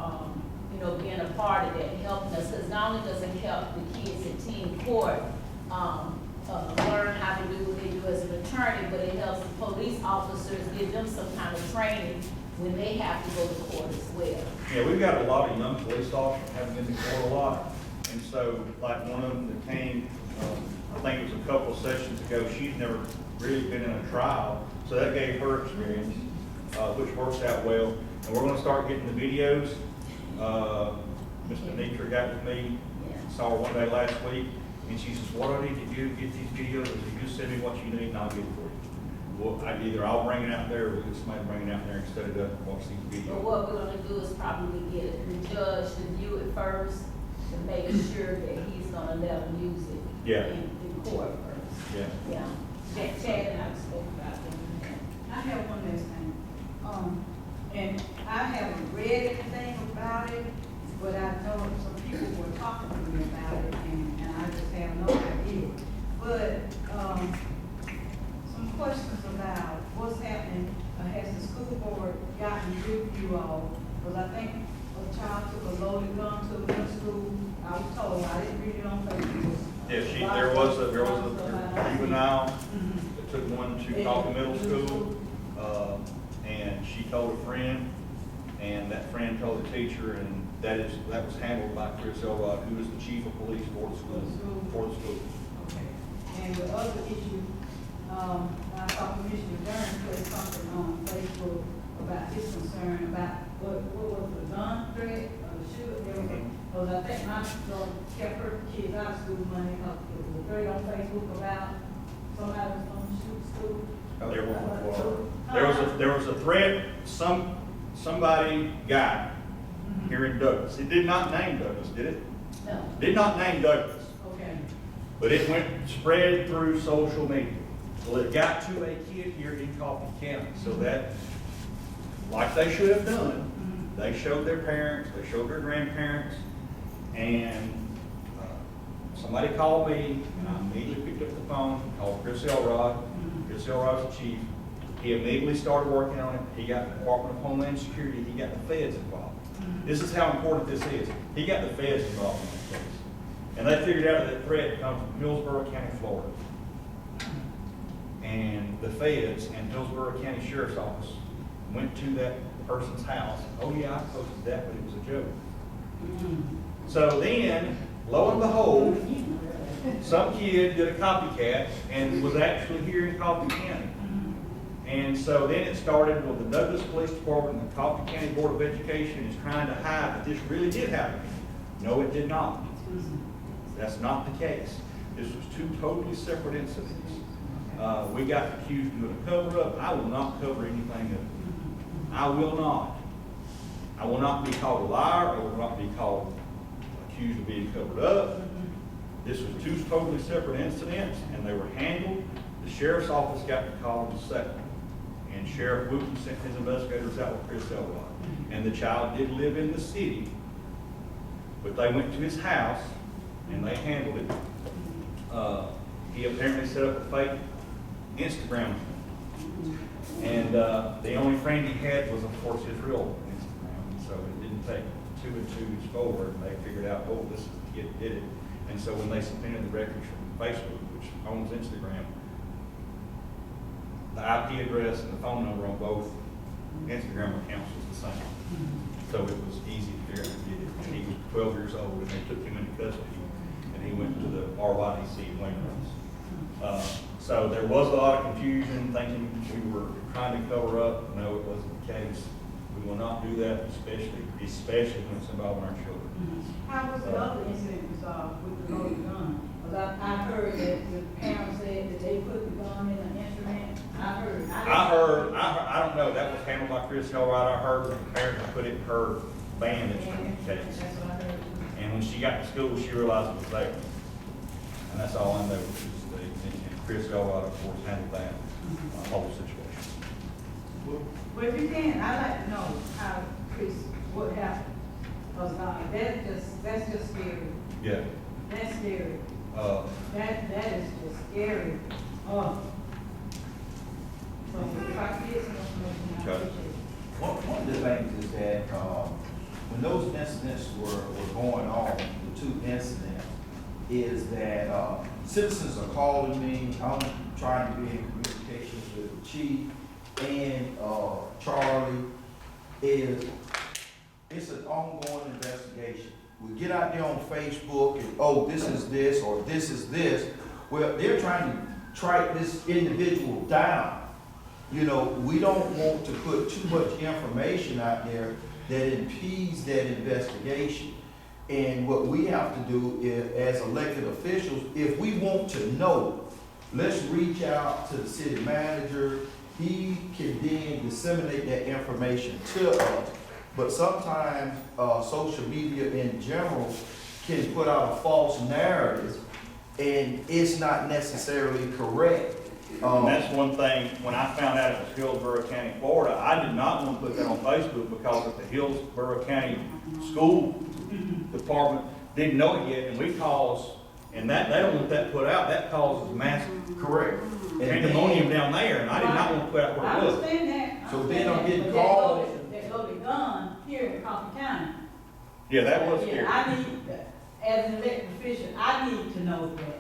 being a part of that and helping us, because not only does it help the kids in teen court learn how to do what they do as an attorney, but it helps the police officers, give them some kind of training when they have to go to court as well. Yeah, we've got a lot of young police officers that haven't been to court a lot. And so, like one of them that came, I think it was a couple of sessions ago, she's never really been in a trial. So that gave her experience, which works out well. And we're gonna start getting the videos. Mr. Nitra got with me, saw her one day last week, and she says, what do I need to do to get these videos? I said, you just send me what you need and I'll get it for you. Well, I'll bring it out there, or we'll get somebody to bring it out there instead of watch these But videos. what we're gonna do is probably get the judge to view it first, to make sure that he's gonna let them use it in court first. Yeah. Chad and I spoke about that. I have one last thing. And I haven't read anything about it, but I know some people were talking to me about it, and I just have no idea. But, before it got with you all, because I think a child took a loaded gun to the middle school. I was told, I didn't read it on Facebook. Yeah, there was a juvenile that took one to Coffee Middle School, and she told a friend, and that friend told the teacher, and that was handled by Chris Elrod, who is the chief of police for the school. Okay. And the other issue, I saw Commissioner Durham put something on Facebook about his concern about what was the gun threat or the shooting. Because I think my daughter kept her kids out of school money because there was a threat on Facebook about somebody was going to shoot school. There was a threat, somebody got here in Douglas. It did not name Douglas, did it? No. Did not name Douglas, Okay. but it spread through social media. Well, it got to a kid here in Coffee County, so that, like they should have done, they showed their parents, they showed their grandparents, and somebody called me, and I immediately picked up the phone, called Chris Elrod. Chris Elrod's the chief. He immediately started working on it. He got the Department of Homeland Security. He got the feds involved. This is how important this is. He got the feds involved in this case. And they figured out that threat comes from Hillsborough County, Florida. And the feds and Hillsborough County Sheriff's Office went to that person's house. Oh yeah, I posted that, but it was a joke. So then, lo and behold, some kid did a copycat and was actually here in Coffee County. And so then it started with the Douglas Police Department and the Coffee County Board of Education is trying to hide that this really did happen. No, it did not. That's not the case. This was two totally separate incidents. We got accused of doing a cover-up. I will not cover anything up. I will not. I will not be called a liar. I will not be called accused of being covered up. This was two totally separate incidents, and they were handled. The sheriff's office got the call in a second, and Sheriff Wooten sent his investigators out with Chris Elrod. And the child did live in the city, but they went to his house, and they handled it. He apparently set up a fake Instagram, and the only friend he had was, of course, his real Instagram. So it didn't take 2 and 2 forward, and they figured out, oh, this is the kid that did it. And so when they subpoenaed the records from Facebook, which owns Instagram, the IP address and the phone number on both Instagram accounts was the same. So it was easy to figure out who did it. And he was 12 years old, and they took him into custody, and he went to the RYDC in Wainwright. So there was a lot of confusion, thinking we were trying to cover up. No, it wasn't the case. We will not do that, especially when it's involving our children. How was the other incident resolved with the loaded gun? Because I heard that the parents said that they put the gun in an instrument. I don't know, that was handled by Chris Elrod. I heard that the parents put it in her band instrument case. That's what I heard. And when she got to school, she realized it was there. And that's all I know. And Chris Elrod, of course, handled that whole situation. Well, if you can, I'd like to know how, Chris, what happened. Because that's just scary. Yeah. That's scary. That is just scary. So if I could get some information, I appreciate it. One of the things is that, when those incidents were going on, the two incidents, is that, citizens are calling me, I'm trying to be in communication with the chief and, Charlie, it's an ongoing investigation. We get out there on Facebook and, oh, this is this, or this is this. Well, they're trying to track this individual down. You know, we don't want to put too much information out there that impedes that investigation. And what we have to do is, as elected officials, if we want to know, let's reach out to the city manager. He can then disseminate that information to us. But sometimes social media in general can put out a false narrative, and it's not necessarily correct. And that's one thing, when I found out it was Hillsborough County, Florida, I did not want to put that on Facebook because if the Hillsborough County School Department didn't know it yet, and we cause, and that they don't want that put out, that causes massive Correct. pandemonium down there, and I did not want to put out I what it was. understand that, So then I'm getting But calls. that loaded gun here in Coffee County. Yeah, that was Yeah, scary. I need, as an elected official, I need to know that.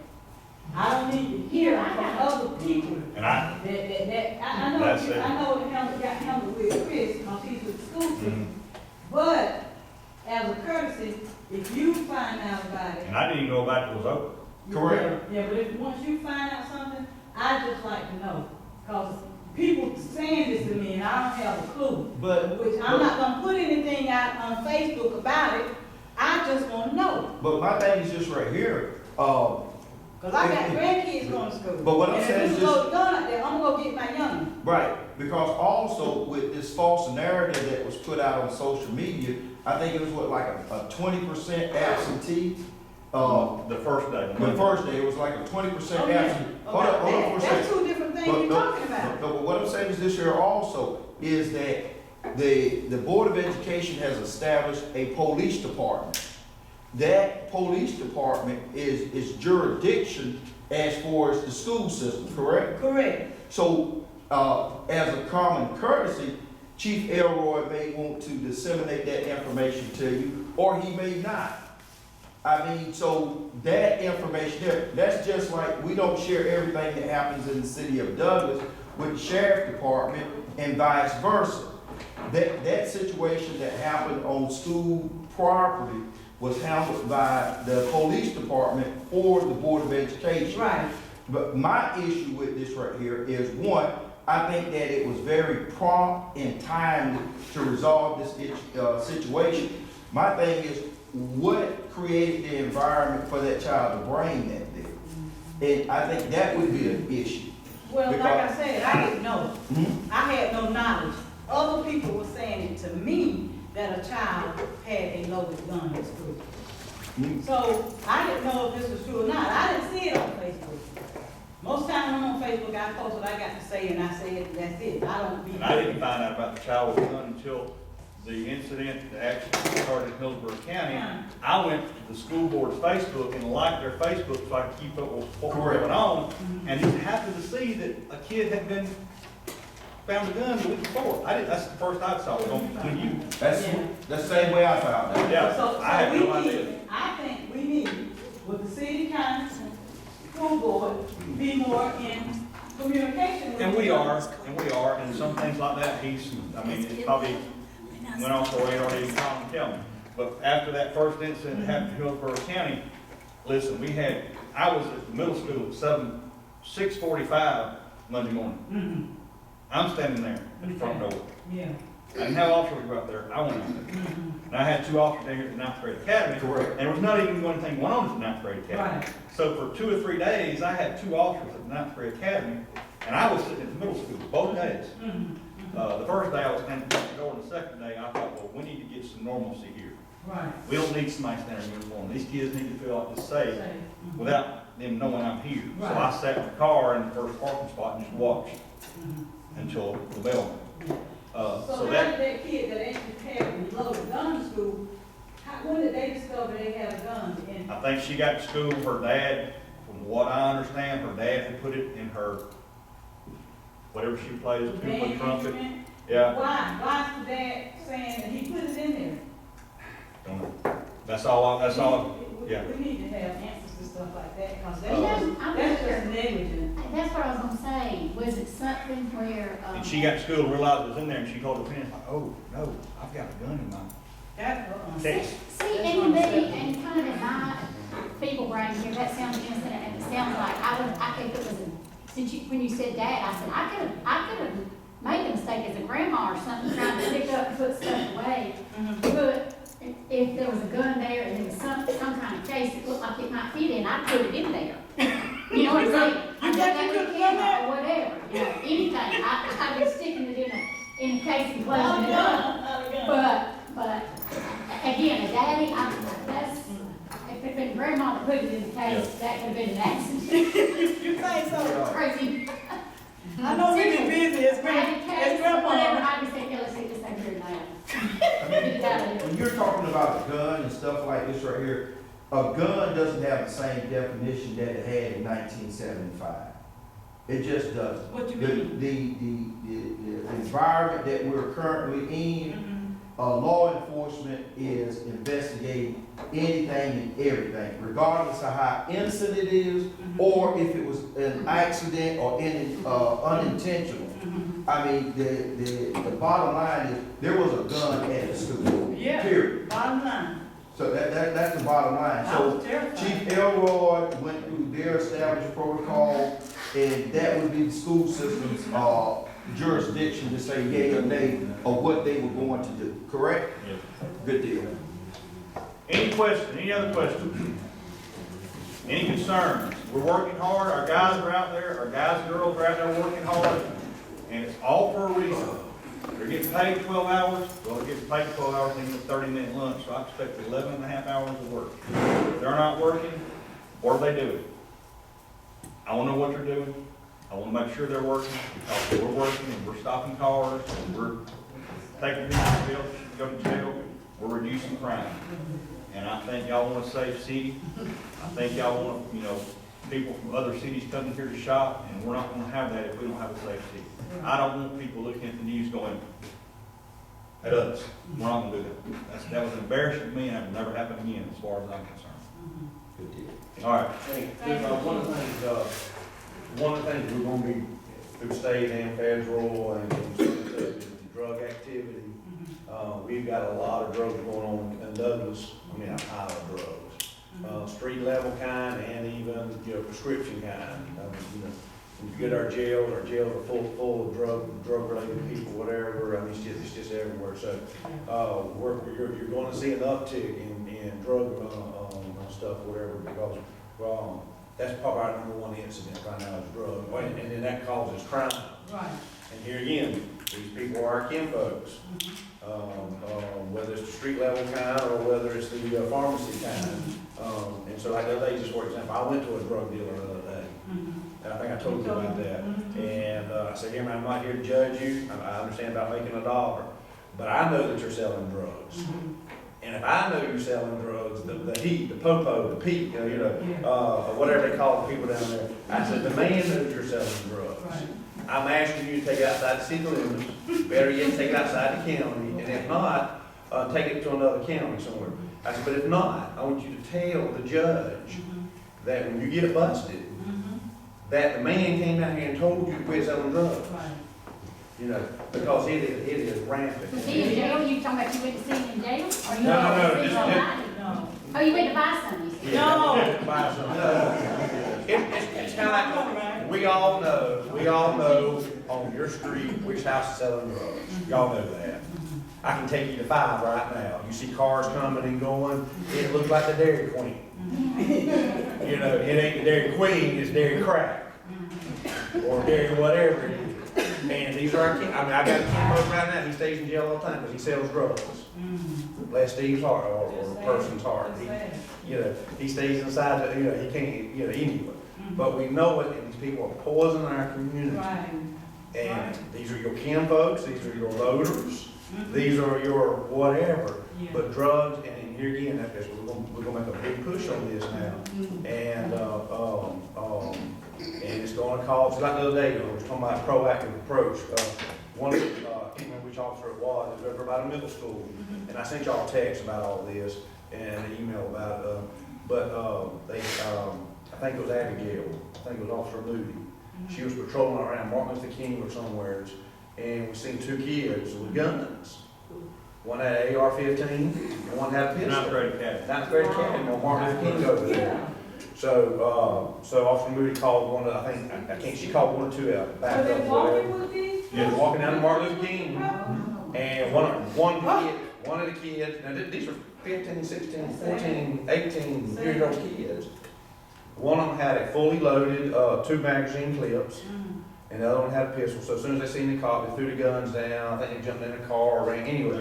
I don't need to hear from other people And I, I know, That's it. I know it got handled with Chris, because he's with the school system. mhm. But as a courtesy, if you find out about it. And I didn't even know about it was open. Correct. Yeah, but if, once you find out something, I just like to know, because people saying this to me and I don't have a clue. But, Which I'm not gonna put anything out on Facebook about it, I just wanna know. but my thing is just right here, Cause I got grandkids going to school. But what I'm saying And is if you load a gun out there, I'm gonna go get my young. right, because also with this false narrative that was put out on social media, I think it was what, like a 20% absentee? The first day. The first day, it was like a 20% Oh, yeah. absentee. Hold up for a That's second. two different things But you're no, talking about. no, but what I'm saying is this here also, is that the Board of Education has established a police department. That police department is jurisdiction as far as the school system, correct? Correct. So, as a common courtesy, Chief Elroy may want to disseminate that information to you, or he may not. I mean, so that information there, that's just like, we don't share everything that happens in the city of Douglas with the sheriff department and vice versa. That situation that happened on school property was handled by the police department or the Board of Education. Right. But my issue with this right here is, one, I think that it was very prompt and timely to resolve this situation. My thing is, what created the environment for that child to bring that there? And I think that would be an issue. Well, like I said, I didn't know. Mhm. I had no knowledge. Other people were saying it to me that a child had a loaded gun at school. Mhm. So I didn't know if this was true or not. I didn't see it on Facebook. Most times when I'm on Facebook, I post what I got to say and I said, that's it. I don't be. And I didn't find out about the child with the gun until the incident that actually started in Hillsborough County. I went to the school board's Facebook and liked their Facebook so I could keep up with what was Correct. going on. And just happened to see that a kid had been found a gun the week before. That's the first I saw it on you. That's Yeah. the same way I found out. Yeah, So I had we no need, idea. I think we need, with the city council, school board, be more in communication with. And we each are, other. and some things like that, it probably went off the radar, he didn't call and tell me. But after that first incident that happened in Hillsborough County, listen, I was at the middle school at 6:45 Monday morning. Mhm. I'm standing there at the front door. Yeah. I didn't have officers go out there, I went out there. Mhm. And I had two officers there at the ninth grade academy. Correct. And there was not even one thing going on at the ninth grade academy. Right. So for 2 or 3 days, I had two officers at the ninth grade academy, and I was sitting at the middle school both days. Mhm. The first day I was standing at the door, and the second day I thought, well, we need to get some normalcy here. Right. We don't need somebody standing in uniform. These kids need to feel like they're safe Mhm. without them knowing I'm here. So Right. I sat in the car in the first parking spot and just watched Mhm. until the bell went. So So how that, did that kid that actually had a loaded gun in school, when did they discover they had a gun? And I think she got to school, her dad, from what I understand, her dad had put it in her, whatever she plays, the tuba, band trumpet. instrument? Yeah, Why is the dad saying that he put it in there? don't know. That's all, yeah. We need to have answers to stuff like that, because You know, I'm that's not just sure. negligent. That's what I was gonna say, was it something where, And she got to school and realized it was in there, and she told her friends, like, oh, no, I've got a gun in my That, text. See, and me, and kind of in my feeble brain here, that sounds innocent, and it sounds like, I think it was, since you, when you said that, I said, I could have made a mistake as a grandma or something, trying to pick up and put stuff away. But if there was a gun there and there was some kind of case that looked like it might fit in, I'd put it in there. You know what I'm saying? You I'd think that you with could've a done camera that? or whatever, you know, anything. I'd be sticking it in a case and closing Not a it up. gun, not a gun. But, again, a daddy, that's, if it had been grandma that put it in the case, that could have been an accident. You think so? Crazy. I know we be busy as Daddy case, grandma. whatever, I just said, yeah, let's get this thing here now. Get it out of here. When you're talking about a gun and stuff like this right here, a gun doesn't have the same definition that it had in 1975. It just doesn't. What you The, mean? the environment that we're currently in, law enforcement is investigating anything and everything, regardless of how innocent it is, or if it was an accident or unintentional. I mean, the bottom line is, there was a gun at the school, Yeah. period. Bottom line. So that's the bottom line. I So was terrified. Chief Elroy went through their established protocol, and that would be the school system's, jurisdiction to say yea or nay of what they were going to do, correct? Yes. Good deal. Any question, any other questions? Any concerns? We're working hard, our guys are out there, our guys and girls are out there working hard, and it's all for a reason. They're getting paid 12 hours, well, they're getting paid 12 hours and a 30-minute lunch, so I expect 11 and a half hours of work. If they're not working, what are they doing? I wanna know what they're doing. I wanna make sure they're working, because we're working and we're stopping cars, and we're taking people to jail, go to jail, we're reducing crime. And I think y'all want a safe city. I think y'all want, people from other cities coming here to shop, and we're not gonna have that if we don't have a safe city. I don't want people looking at the news going at us. We're not gonna do that. That was embarrassing to me, and that will never happen again, as far as I'm concerned. Good deal. All right. Hey, one of the things we're gonna be through state and federal and drug activity. We've got a lot of drugs going on in Douglas, a pile of drugs. Street level kind and even, prescription kind. When you get our jails are full of drug related people, whatever, it's just everywhere. So, you're gonna see an uptick in drug, stuff, whatever, because, that's probably our #1 incident right now is drugs, and then that causes crime. Right. And here again, these people are our kinfolks, whether it's the street level kind or whether it's the pharmacy kind. And so like the other day, just for example, I went to a drug dealer the other day, and I think I told you about that. And I said, here man, I'm not here to judge you, I understand about making $1, but I know that you're selling drugs. And if I know you're selling drugs, the heat, the popo, the peak, whatever they call the people down there, I said, the man knows you're selling drugs. Right. I'm asking you to take it outside the city limits, better yet, take it outside the county, and if not, take it to another county somewhere. I said, but if not, I want you to tell the judge that when you get busted, that the man came down here and told you to quit selling drugs. Right. Because it is rampant. Was he in jail? You talking about you went to see him in jail? Or you No, went to see just- somebody? No. Oh, you went to buy some, you said? No. Buy some. It's kind of like, we all know on your street which house is selling drugs. Y'all know that. I can take you to 5 right now. You see cars coming and going, it looks like the Dairy Queen. It ain't the Dairy Queen, it's Dairy Crack. Or Dairy whatever it is. And these are our I got a kinfolk right now, he stays in jail all the time because he sells drugs. Bless Steve's heart, or a person's heart. He stays inside, he can't, anyway. But we know it, and these people are poisoning our community. Right. And these are your kinfolks, these are your voters, these are your whatever. Yeah. But drugs, and here again, we're gonna make a big push on this now. And it's gonna cause, like the other day, we were talking about a proactive approach. One of the, I can't remember which officer it was over about a middle school. And I sent y'all a text about all this and an email about it. I think it was Abigail, I think it was Officer Moody. She was patrolling around Martin Luther King or somewhere, and we seen 2 kids with guns. One had an AR-15, and one had a pistol. Ninth grade academy. 9th grade academy on Martin Luther King over there. So Officer Moody called one of, she called 1 or 2 out, back So up, they walking whatever. with these? Yeah, walking down to Martin Luther King, and one of the kids, now these are 15, 16, 14, 18-year-old kids. One of them had a fully loaded, 2 magazine clips, and the other one had a pistol. So as soon as they seen the cop, they threw the guns down. I think they jumped in the car or ran. Anyway,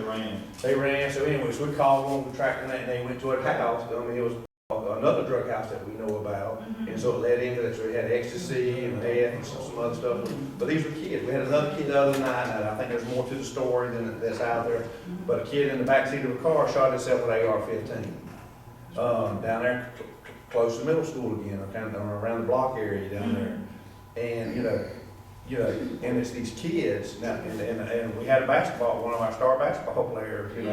they ran. So anyway, so we called one, we tracked them, and they went to a house. It was another drug house that we know about, and so it led into that. So we had ecstasy and meth and some other stuff. But these were kids. We had another kid the other night, and I think there's more to the story than that's out there. But a kid in the back seat of a car shot himself with an AR-15 down there close to middle school again, or kind of around the block area down there. And, and it's these kids, now, and we had a one of our star basketball players, he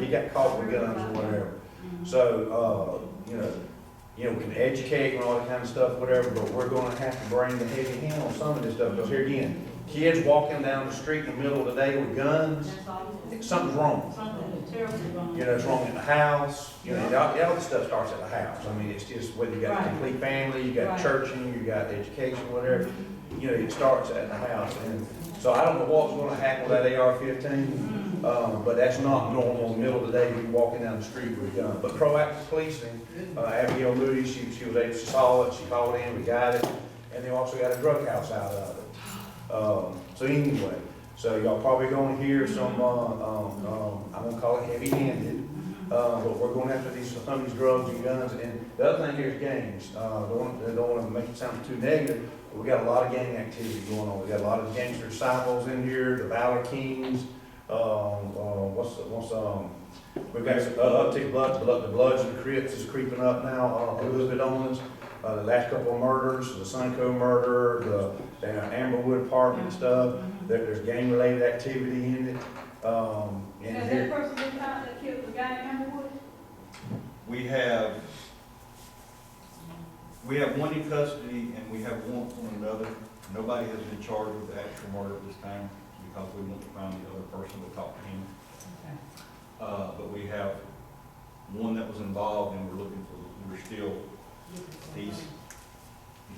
got caught with guns or whatever. So, we can educate and all that kind of stuff, whatever, but we're gonna have to bring the heavy hand on some of this stuff, because here again, kids walking down the street in the middle of the day with guns, That's all it is. something's wrong. Something terribly wrong. It's wrong in the house, all this stuff starts at the house. I mean, it's just whether you got a Right. complete family, you got Right. churching, you got education, whatever, it starts at the house. And so I don't know what's gonna happen with that AR-15, but that's not normal in the middle of the day, you walking down the street with a gun. But proactive policing, Abigail Moody, she saw it, she called in, we got it, and they also got a drug house out of it. So anyway, so y'all probably gonna hear some, I'm gonna call it heavy-handed, but we're going after some of these drugs and guns. And the other thing here is gangs. Don't want to make it sound too negative, but we got a lot of gang activity going on. We got a lot of gangster disciples in here, the Valor Kings. We've got some uptick the Bloods and the Crips is creeping up now a little bit on us. The last couple of murders, the Sunco murder, the Amberwood apartment and stuff, there's gang-related activity in it. And Has here, that person been found that killed the guy in Amberwood? We have one in custody and we have one on another. Nobody has been charged with the actual murder at this time because we want to find the other person to talk to him. Okay. But we have one that was involved and we're still, he's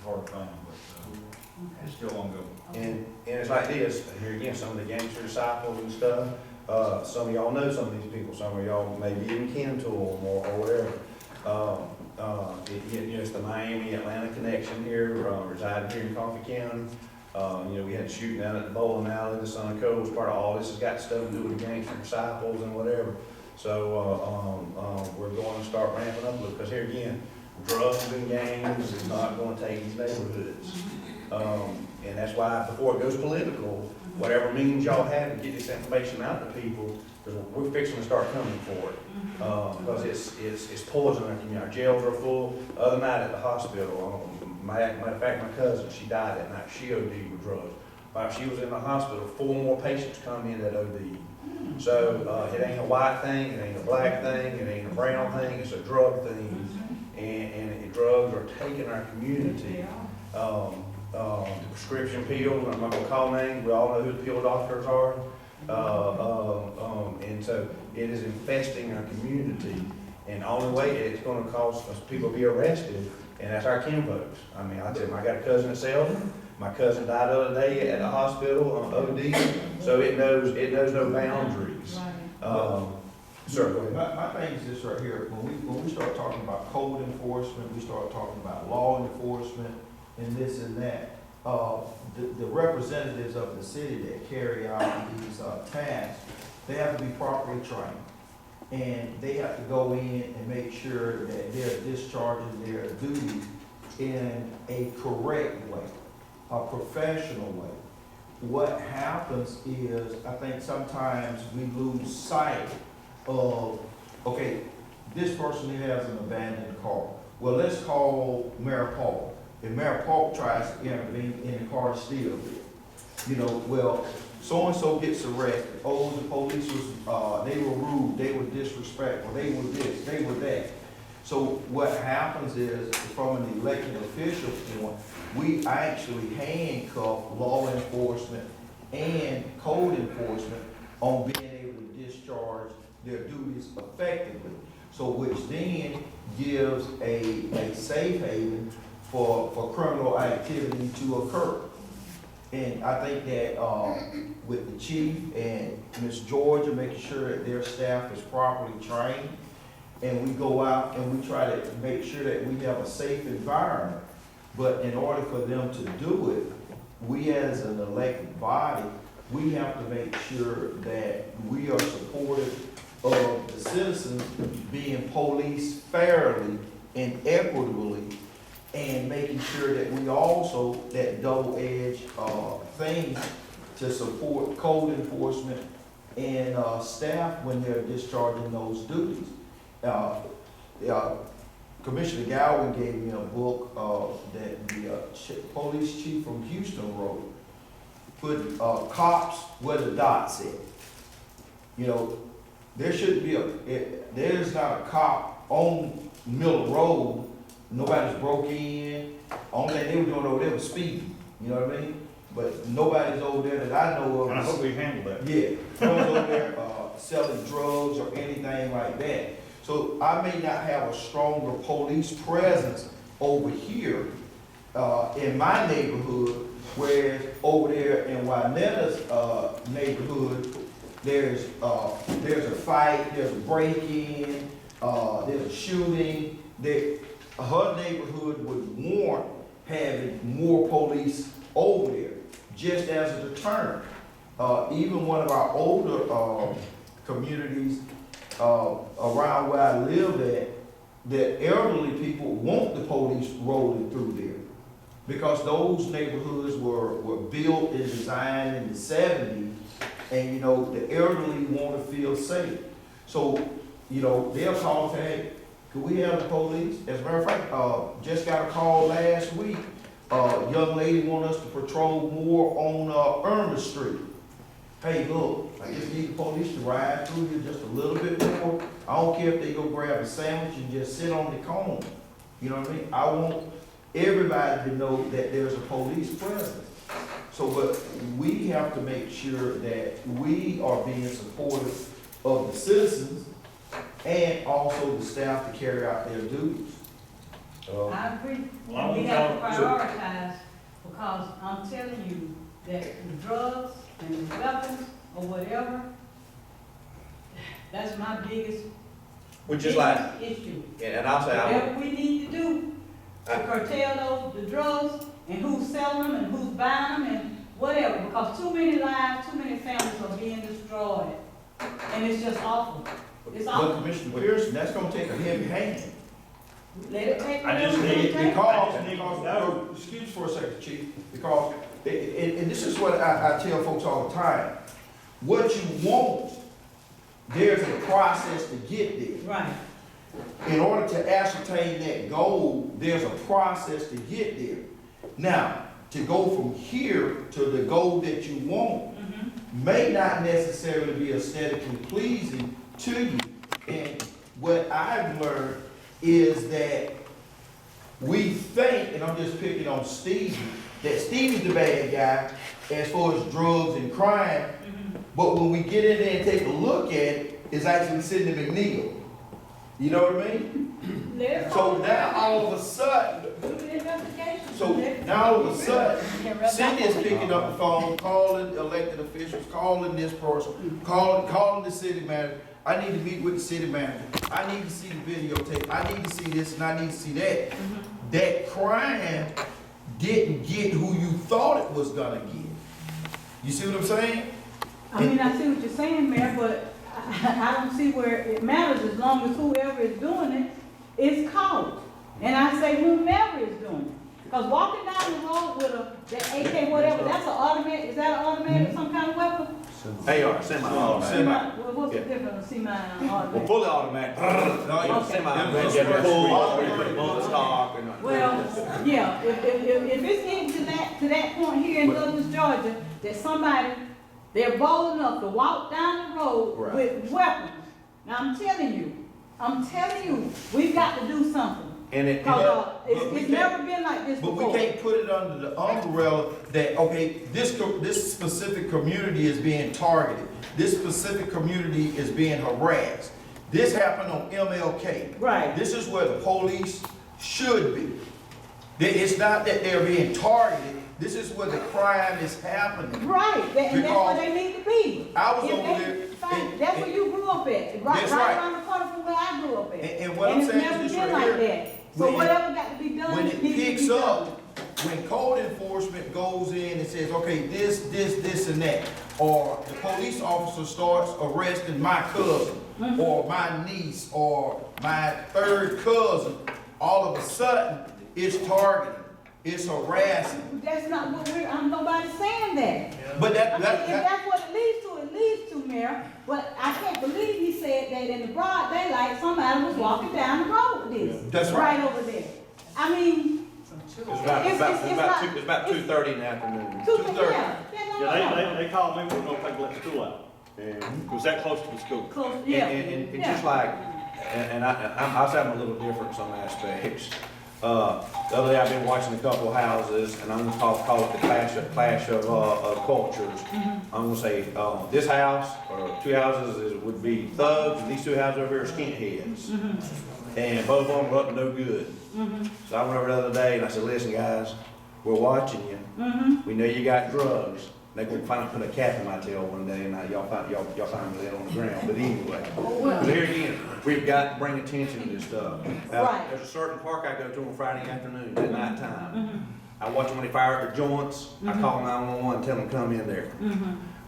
hard to find, but it's still ongoing. and it's like this, here again, some of the gangster disciples and stuff, some of y'all know some of these people, some of y'all maybe even kin to them or whatever. It's the Miami, Atlanta connection here, residing here in Coffee County. We had a shooting down at the bowling alley, the Sunco was part of all this, has got stuff to do with gangster disciples and whatever. So, we're going to start ramping up a little, because here again, drugs and gangs is not gonna take these neighborhoods. And that's why, before it goes political, whatever means y'all have to get this information out to people, because we're fixing to start coming for it. Because it's poison in our community. Our jails are full. Other night at the hospital, matter of fact, my cousin, she died that night. She OD'd with drugs. While she was in the hospital, 4 more patients come in that OD'd. So, it ain't a white thing, it ain't a black thing, it ain't a brown thing, it's a drug thing. And drugs are taking our community. The prescription pills, I'm not gonna call names, we all know who the pill doctors are. And so it is infesting our community. And the only way it's gonna cause us people to be arrested, and that's our kinfolks. I mean, I tell you, I got a cousin in Selma. My cousin died the other day at the hospital on OD, so it knows no boundaries. Sir, go ahead. My thing is this right here, when we start talking about code enforcement, we start talking about law enforcement and this and that, the representatives of the city that carry out these tasks, they have to be properly trained. And they have to go in and make sure that they're discharging their duties in a correct way, a professional way. What happens is, I think sometimes we lose sight of, okay, this person has an abandoned car. Well, let's call Mayor Paul. If Mayor Paul tries to intervene in the car, steal it. Well, so-and-so gets arrested. Oh, the police was, they were rude, they were disrespectful, they were this, they were that. So what happens is, from an elected official point, we actually handcuff law enforcement and code enforcement on being able to discharge their duties effectively. So which then gives a safe haven for criminal activity to occur. And I think that with the chief and Ms. Georgia, making sure that their staff is properly trained, and we go out and we try to make sure that we have a safe environment. But in order for them to do it, we as an elected body, we have to make sure that we are supportive of the citizens being policed fairly and equitably, and making sure that we also, that double-edged thing to support code enforcement and staff when they're discharging those duties. Commissioner Gowan gave me a book, that the, police chief from Houston wrote. Put, cops where the dots at. You know, there shouldn't be there's not a cop on Miller Road, nobody's broke in, only thing they were doing over there was speeding, you know what I mean? But nobody's over there that I know of. And I hope we handle that. Yeah, no one's over there, selling drugs or anything like that. So I may not have a stronger police presence over here, in my neighborhood, whereas over there in Wynetta's, neighborhood, there's a fight, there's a break-in, there's a shooting. Her neighborhood would warrant having more police over there, just as a deterrent. Even one of our older communities around where I live at, that elderly people want the police rolling through there. Because those neighborhoods were built and designed in the 70s, and you know, the elderly want to feel safe. So, you know, they'll call and say, hey, could we have the police? As a matter of fact, just got a call last week. Young lady want us to patrol more on Irma Street. Hey, look, I just need the police to ride through here just a little bit more. I don't care if they go grab a sandwich and just sit on the corner. You know what I mean? I want everybody to know that there's a police presence. So, but we have to make sure that we are being supportive of the citizens and also the staff to carry out their duties. I agree, Well, and we have to so- prioritize, because I'm telling you that the drugs and the weapons or whatever, that's my biggest Which is like, issue. and I'll say, Whatever we need to do to curtail the drugs and who's selling them and who's buying them and whatever, because too many lives, too many families are being destroyed. And it's just awful. It's But awful. Commissioner Pearson, that's gonna take a heavy hand. Let it take I just whatever need- it takes. Because, excuse for a second, Chief, because, and this is what I tell folks all the time. What you want, there's a process to get there. Right. In order to ascertain that goal, there's a process to get there. Now, to go from here to the goal that you want may not necessarily be aesthetically pleasing to you. And what I've learned is that we think, and I'm just picking on Stevie, that Stevie's the bad guy as far as drugs and crime, but when we get in there and take a look at it, it's actually Sidney McNeil. You know what I mean? Let it So go. now all of a sudden, Do the investigation. so now all of a sudden, Cindy is picking up the phone, calling elected officials, calling this person, calling the city manager. I need to meet with the city manager. I need to see the videotape. I need to see this and I need to see that. That crime didn't get who you thought it was gonna get. You see what I'm saying? I mean, I see what you're saying, Mayor, but I don't see where it matters as long as whoever is doing it is caught. And I say whomever is doing it. Because walking down the road with that AK whatever, that's an automatic, is that an automatic, some kind of weapon? AR, semi-automatic. Well, what's the difference of semi and Well, automatic? fully automatic. No, you Okay. semi-automatic, you have to pull, or you put a bullet stock or not. Well, yeah, if it's getting to that point here in Douglas, Georgia, that somebody, they're bold enough to walk down the road Right. with weapons. Now, I'm telling you, we've got to do something. And it, Because But we it's can't- never been like this But we before. can't put it under the umbrella that, okay, this specific community is being targeted. This specific community is being harassed. This happened on MLK. Right. This is where the police should be. It's not that they're being targeted, this is where the crime is happening. Right, and that's Because where they need to be. I was If over they there, find- and- That's where you grew up at, right That's right. around the corner from where I grew up at. And what I'm saying is it's this never been right like here. that. So When- whatever got to be done, When needs it to be picks done. up, when code enforcement goes in and says, okay, this and that, or the police officer starts arresting my cousin, or my niece, or my third cousin, all of a sudden, it's targeting, it's harassing. That's not what nobody's saying that. But I mean, if that's what it leads to Mayor, but I can't believe he said that in the broad daylight, somebody was walking down the road with this. That's right. Right over there. I mean, It's about 2:30 in the afternoon. 2:30. Yeah, they called me, we're gonna take let school out. And it was that close to the school. Close, yeah. And Yeah. just like, and I was having a little different in some aspects. The other day I've been watching a couple of houses, and I'm gonna call it the clash of cultures. I'm gonna say, this house, or two houses would be thugs, and these two houses over here are skinheads. And both of them were up to no good. So I went over the other day and I said, listen guys, we're watching you. We know you got drugs. They're gonna finally put a cap in my tail one day, and y'all find me dead on the ground. But anyway, but here again, we've got to bring attention to this stuff. Right. There's a certain park I go to on Friday afternoon at night time. I watch them when they fire up their joints. I call 911 and tell them to come in there.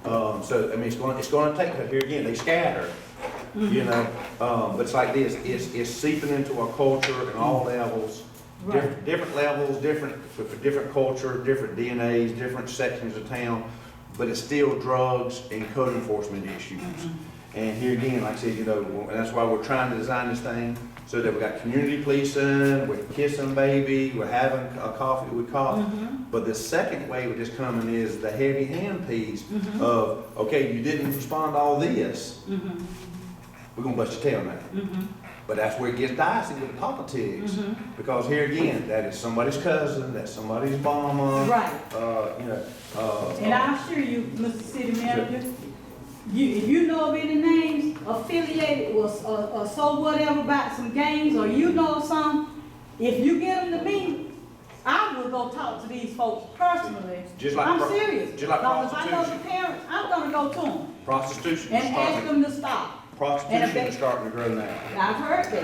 So I mean, it's gonna take. Here again, they scatter. You know, but it's like this. It's seeping into our culture at all levels. Right. Different levels, for different culture, different DNAs, different sections of town, but it's still drugs and code enforcement issues. And here again, like I said, you know, and that's why we're trying to design this thing so that we got community policing, we're kissing baby, we're having a coffee with cop. But the second wave of this coming is the heavy hand piece of, okay, you didn't respond to all this, we're gonna bust your tail now. But that's where it gets dicey with the politics, because here again, that is somebody's cousin, that's somebody's mama. Right. You know. And I assure you, Mr. City Manager, if you know of any names affiliated or so whatever about some gangs, or you know some, if you get them to me, I will go talk to these folks personally. Just like I'm serious. just like Because if I know the prostitution. parents, I'm gonna go to them Prostitution and is ask starting, them to stop. prostitution is starting to grow now. I've heard that.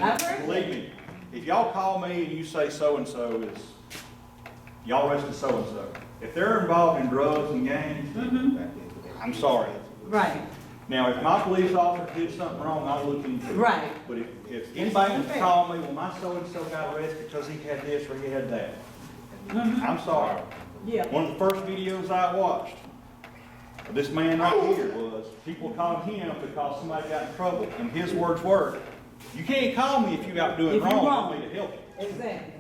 I've heard Believe that. me, if y'all call me and you say so-and-so is, y'all arrested so-and-so. If they're involved in drugs and gangs, I'm sorry. Right, Now, if my police officer did something wrong, I'll look into it. right. But if anybody wants to call me, well, my so-and-so got arrested because he had this or he had that, I'm sorry. Yeah. One of the first videos I watched of this man right here was people called him because somebody got in trouble, and his words were, "You can't call me if you out doing If you wrong, I wrong. want me to help you." Exactly.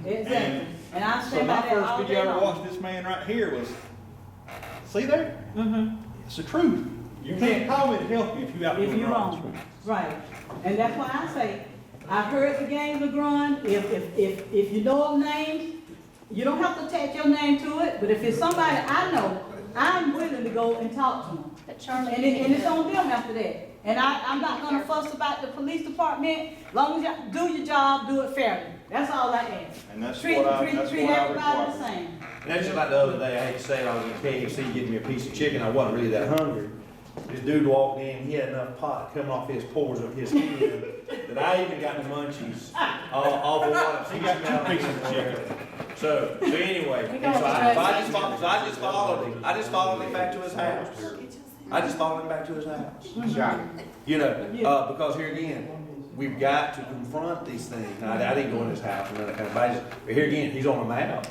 Exactly. And I So stand my by that first all video day I ever long. watched this man right here was, see there? It's the truth. You can't call me to help you if you out If doing you wrong. wrong, right. And that's why I say, I've heard the gangs are growing. If you know of names, you don't have to attach your name to it, but if it's somebody I know, I'm willing to go and talk to them. But Charlie. And it's on them after that. And I'm not gonna fuss about the police department, long as you do your job, do it fairly. That's all I ask. And that's Treat what I everybody require. the same. And that's just like the other day, I hate to say it, I was in KFC getting me a piece of chicken, I wasn't really that hungry. This dude walked in, he had enough pot coming off his pores of his skin that I even got the munchies off of what He got 2 pieces of chicken. So anyway, and so I just followed him back to his house. I just followed him back to his house. You know, because here again, we've got to confront these things. Now, I didn't go in his house and that kind of basis, but here again, he's on the map.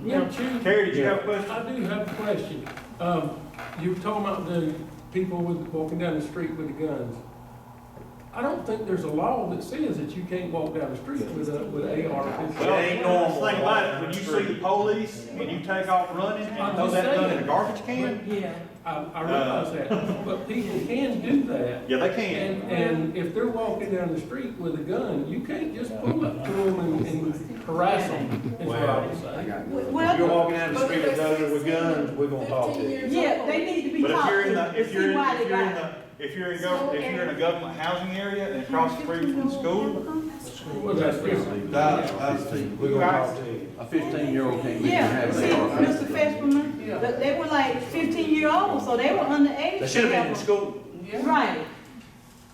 Yeah. Terry, did you have a question? I do have a question. You were talking about the people walking down the street with the guns. I don't think there's a law that says that you can't walk down the street with AR. Well, ain't normal. Think about it, when you see the police and you take off running and throw that gun in a garbage can, Yeah. I realize that, but people can do that. yeah, they can. And if they're walking down the street with a gun, you can't just pull up to them and harass them, is what I would say. Well, If you're walking down the street with those with guns, we're gonna talk to you. yeah, they need to be But if taught you're in to the, if see you're in, why if they you're in got the, if you're in a government housing area and across the street from the school, Well, that's different. We're gonna talk to you. A 15-year-old can't Yeah, see, Mr. Feshman, they were like 15-year-olds, so they were underage. They should have been in school. Right,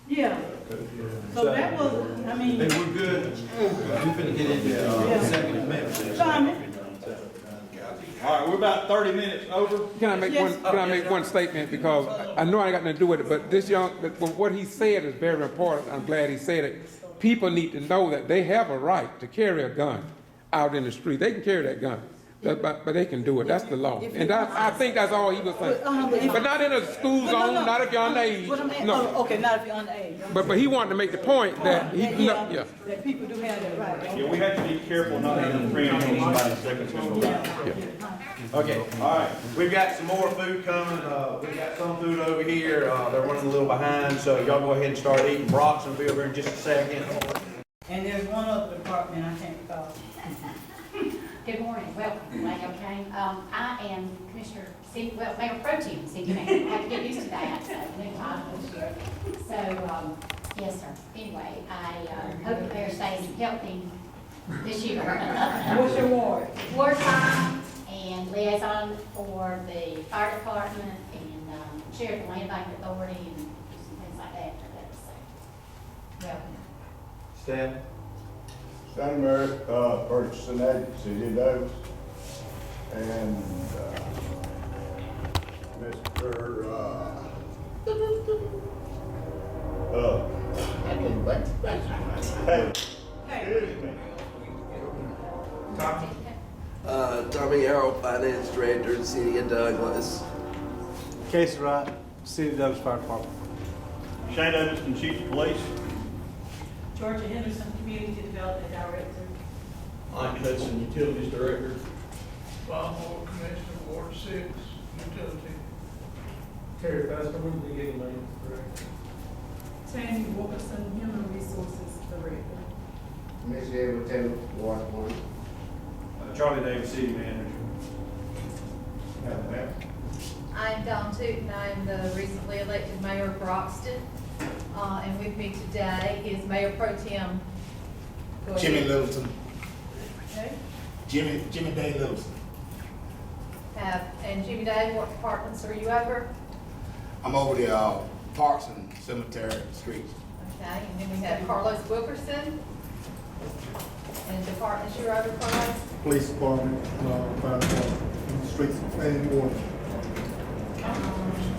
yeah. So that was, I mean, Hey, we're good. We're finna get into second amendment. Tommy, all right, we're about 30 minutes over. Can I make Yes. one, can I make one statement, because I know I got nothing to do with it, but this young, but what he said is very important. I'm glad he said it. People need to know that they have a right to carry a gun out in the street. They can carry that gun. But they can do it, that's the law. And I think that's all he was saying. But But not in a school But zone, no. not if you're underage, What I'm at, no. okay, not if you're underage. But he wanted to make the point that he, yeah. That people do have that right. Yeah, we have to be careful not having preempting somebody's second choice. Okay, all right. We've got some more food coming. We've got some food over here. They're running a little behind, so y'all go ahead and start eating. Brock's will be over in just a second. And there's one other department I can't recall. Good morning, welcome, glad y'all came. I am Commissioner, Mayor Pro Tem, Cindy Mayor, I have to get used to that, so new title this year. So, yes, sir, anyway, I hope the mayor stays healthy this year. What's your ward? Wartime and liaison for the fire department and chair of the land bank authority and some things like that for that, so, welcome. Stan? Stanley Merritt, purchasing agency, he knows. And, Mr. Hey, excuse me. Tommy Arrow, Finance Director, City of Douglas. Casey Wright, City of Douglas Fire Department. Shane Anderson, Chief of Police. Georgia Henderson, Community Development Director. Mike Hudson, Utilities Director. Bob Moore, Commissioner, Ward 6, Utility. Terry Pastor, we can get him in, correct? Tammy Wilkerson, Human Resources Director. Miss Edward Taylor, Ward 1. Charlie Davis, City Manager. I'm Dawn Tootin, I'm the recently elected mayor of Broxton. And with me today is Mayor Pro Tem. Go ahead. Jimmy Littleton. Okay. Jimmy Day Littleton. And Jimmy Day, what departments are you over? I'm over the Parks and Cemetery Streets. Okay, and then we have Carlos Wilkerson. And departments you're over, Carlos? Police Department, Fire Department, Streets and Water.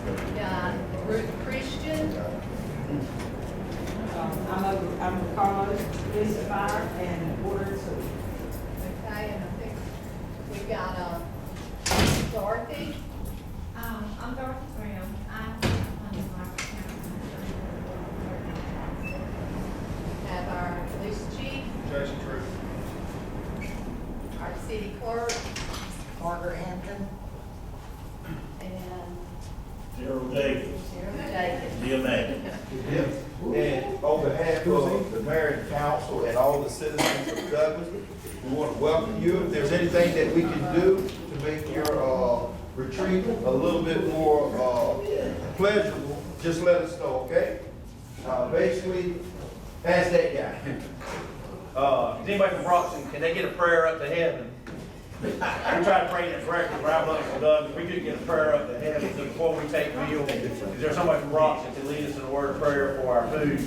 We got Ruth Christian. I'm Carlos, police, fire, and water and sewer. Okay, and I think we've got Dorothy. I'm Dorothy Brown. I'm Have our police chief, Jason True. our city clerk, Margaret Hampton. and Gerald Davis. Sheriff Jenkins. DMA. And on behalf of the mayor and council and all the citizens of Douglas, we want to welcome you. If there's anything that we can do to make your retreat a little bit more pleasurable, just let us know, okay? Basically, that's that guy. Is anybody from Broxton, can they get a prayer up to heaven? We try to pray that prayer for our brothers and Doug. We could get a prayer up to heaven before we take meal. Is there somebody from Broxton that can lead us in a word of prayer for our food?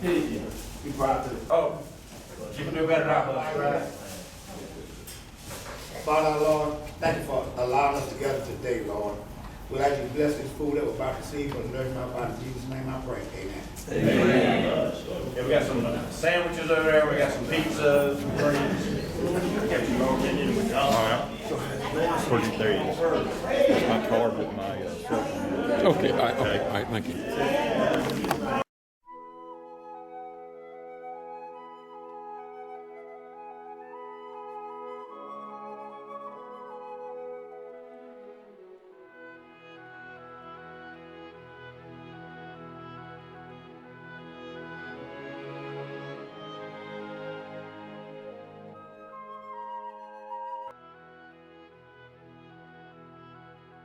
You brought the Oh, you can do better than I was, right? Father, Lord, thank you for allowing us to gather today, Lord. We'd like you to bless this food that we're about to receive for the nourishment of our body. In Jesus' name I pray. Amen. Amen. Yeah, we got some sandwiches over there, we got some pizza, some drinks. Pretty there is. My card with my cell phone. Okay, all right, thank you.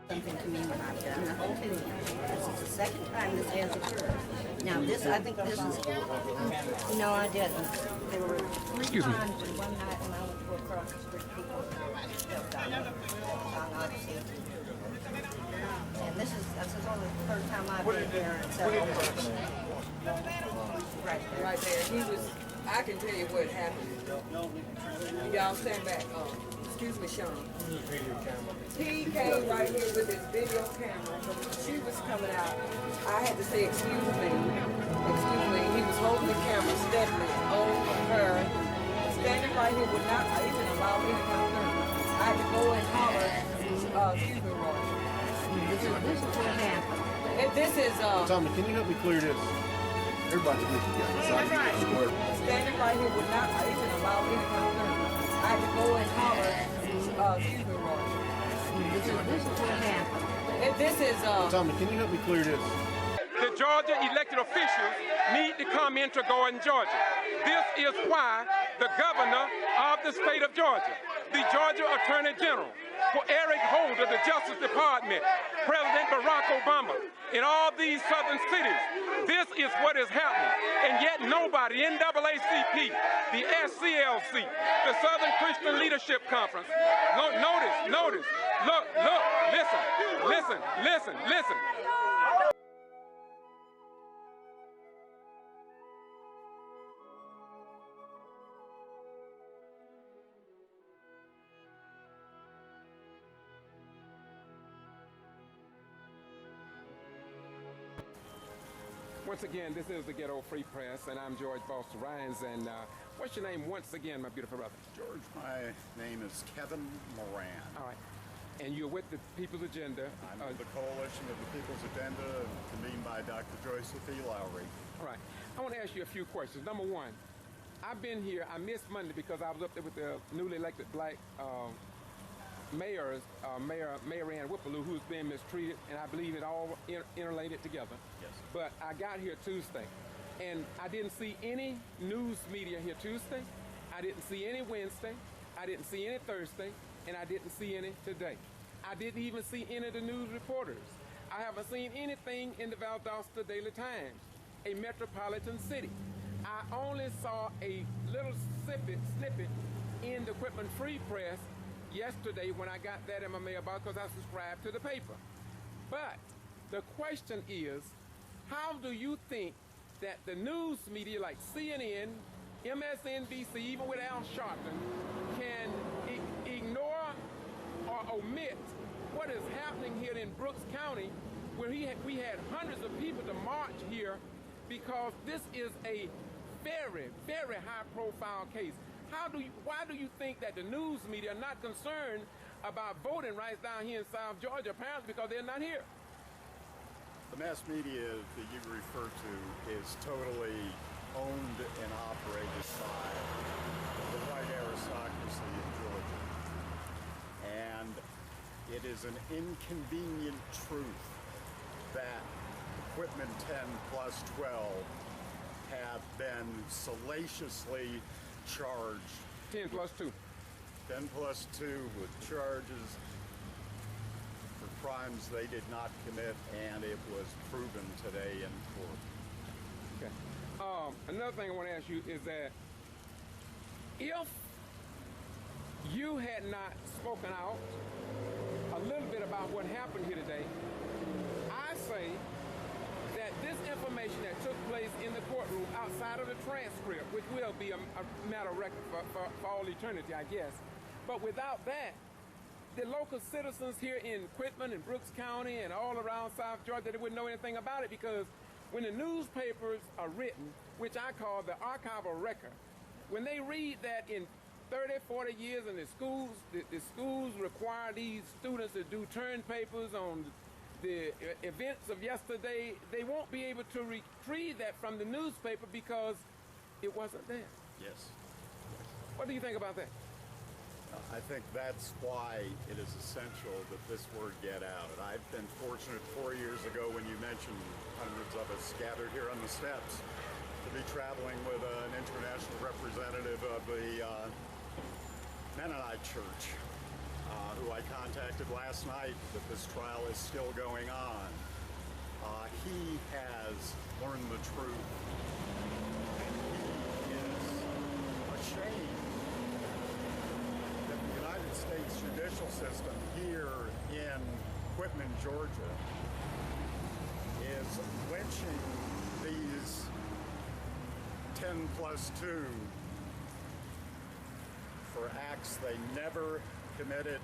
Something to me when I've done the whole 2 years. This is the second time this has occurred. Now this, I think this is, no, I didn't. There were 3 times in one night when I went to go across the street, people stepped on me. And this is only the third time I've been there in several months. Right there. Right there. He was, I can tell you what happened. Y'all stand back. Excuse me, Sean. He came right here with his video camera. She was coming out. I had to say, excuse me. Excuse me. He was holding the camera steadily on her. Standing right here would not even allow me to come through. I had to go and holler, excuse me, Roy. This is what happened. This is, Tommy, can you help me clear this? Everybody get together. So I can get this word. standing right here would not even allow any concern. I had to go and holler, excuse me, Roy. This is what happened. This is, Tommy, can you help me clear this? The Georgia elected officials need to come into Gordon, Georgia. This is why the governor of the state of Georgia, the Georgia Attorney General, for Eric Holder, the Justice Department, President Barack Obama, in all these southern cities, this is what is happening. And yet nobody, NAACP, the SCLC, the Southern Christian Leadership Conference, notice, look, listen. Once again, this is the Getto Free Press, and I'm George Foster Ryans. And what's your name once again, my beautiful brother? George, my name is Kevin Moran. All right. And you're with the People's Agenda. I'm with the Coalition of the People's Agenda, convened by Dr. Joyce E. Lowry. All right. I want to ask you a few questions. Number one, I've been here. I missed Monday because I was up there with the newly elected black Mayor Ann Whippleloo, who's been mistreated, and I believe it all interrelated together. Yes. But I got here Tuesday, and I didn't see any news media here Tuesday. I didn't see any Wednesday. I didn't see any Thursday, and I didn't see any today. I didn't even see any of the news reporters. I haven't seen anything in the Valdosta Daily Times, a metropolitan city. I only saw a little snippet in the Equipment Free Press yesterday when I got that in my mailbox because I subscribed to the paper. But the question is, how do you think that the news media like CNN, MSNBC, even with Al Sharpton, can ignore or omit what is happening here in Brooks County, where we had hundreds of people to march here because this is a very, very high-profile case. Why do you think that the news media are not concerned about voting rights down here in South Georgia? Apparently because they're not here. The mass media that you refer to is totally owned and operated by the white aristocracy in Georgia. And it is an inconvenient truth that Equipment 10 plus 12 have been salaciously charged. 10 plus 2. 10 plus 2 with charges for crimes they did not commit, and it was proven today in court. Okay. Another thing I want to ask you is that if you had not spoken out a little bit about what happened here today, I say that this information that took place in the courtroom outside of the transcript, which will be a matter of record for all eternity, I guess, but without that, the local citizens here in Quitman and Brooks County and all around South Georgia, they wouldn't know anything about it, because when the newspapers are written, which I call the archival record, when they read that in 30, 40 years in the schools require these students to do turn papers on the events of yesterday, they won't be able to retrieve that from the newspaper because it wasn't there. Yes. What do you think about that? I think that's why it is essential that this word get out. And I've been fortunate 4 years ago when you mentioned hundreds of us gathered here on the steps to be traveling with an international representative of the Mennonite Church, who I contacted last night that this trial is still going on. He has learned the truth, and he is ashamed that the United States judicial system here in Quitman, Georgia, is lynching these 10 plus 2 for acts they never committed,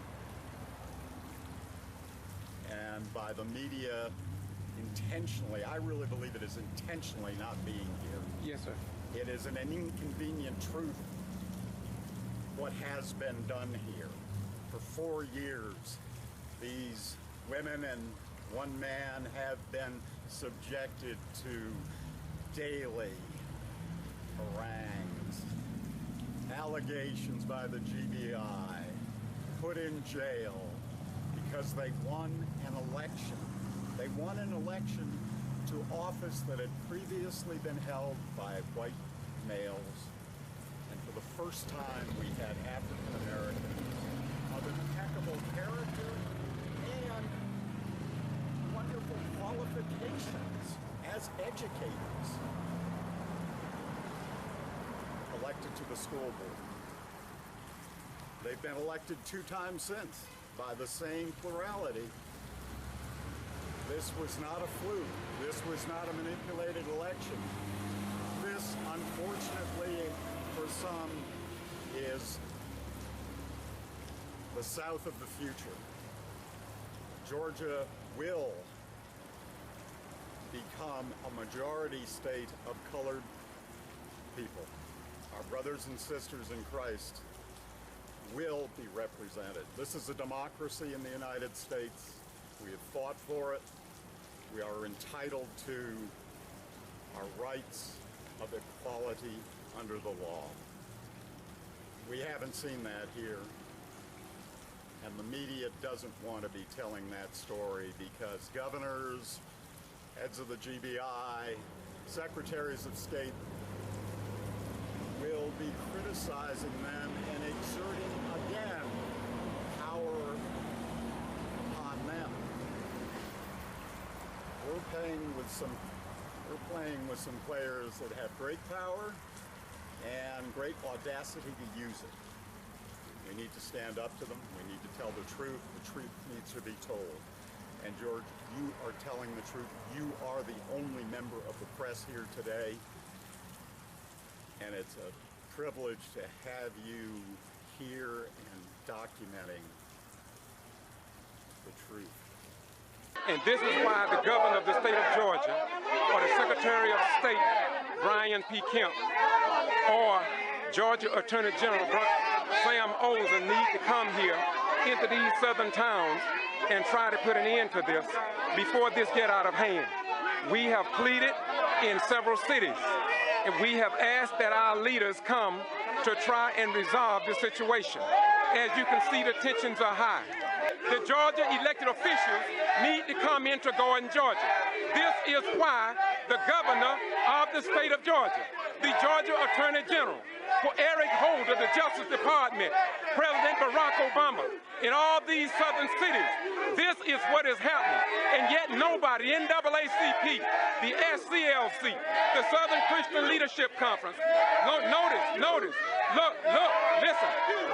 and by the media intentionally, I really believe it is intentionally not being here. Yes, sir. It is an inconvenient truth what has been done here. For 4 years, these women and one man have been subjected to daily harangues, allegations by the G.B.R, put in jail because they won an election. They won an election to office that had previously been held by white males. And for the first time, we had African Americans of impeccable character and wonderful qualifications as educators elected to the school board. They've been elected 2 times since by the same plurality. This was not a fluke. This was not a manipulated election. This, unfortunately, for some, is the South of the future. Georgia will become a majority state of colored people. Our brothers and sisters in Christ will be represented. This is a democracy in the United States. We have fought for it. We are entitled to our rights of equality under the law. We haven't seen that here, and the media doesn't want to be telling that story because governors, heads of the G.B.R, secretaries of state will be criticizing them and exerting again power upon them. We're playing with some players that have great power and great audacity to use it. We need to stand up to them. We need to tell the truth. The truth needs to be told. And George, you are telling the truth. You are the only member of the press here today. And it's a privilege to have you here and documenting the truth. And this is why the governor of the state of Georgia, or the Secretary of State, Brian P. Kemp, or Georgia Attorney General Sam Olsen need to come here into these southern towns and try to put an end to this before this get out of hand. We have pleaded in several cities, and we have asked that our leaders come to try and resolve the situation. As you can see, the tensions are high. The Georgia elected officials need to come into Gordon, Georgia. This is why the governor of the state of Georgia, the Georgia Attorney General, Eric Holder, the Justice Department, President Barack Obama, in all these southern cities, this is what is happening. And yet nobody, NAACP, the SCLC, the Southern Christian Leadership Conference, notice, look, listen.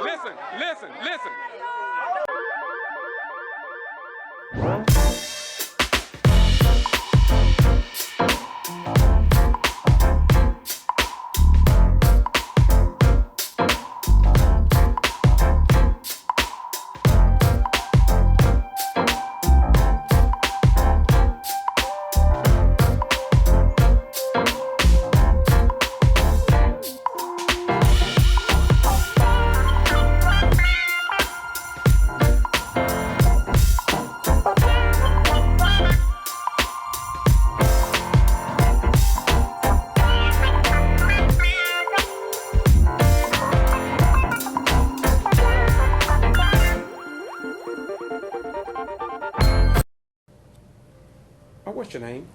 What's your name?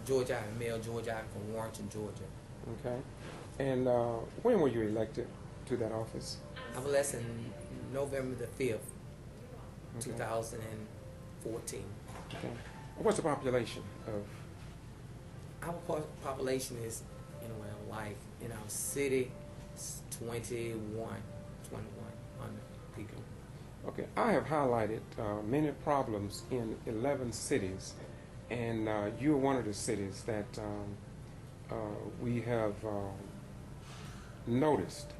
Georgia, I'm Mel Georgia, I'm from Warrenton, Georgia. Okay. And when were you elected to that office? I was elected November the 5th, 2014. Okay. What's the population of? Our population is, in our city, 2100 people. Okay. I have highlighted many problems in 11 cities. And you're one of the cities that we have noticed.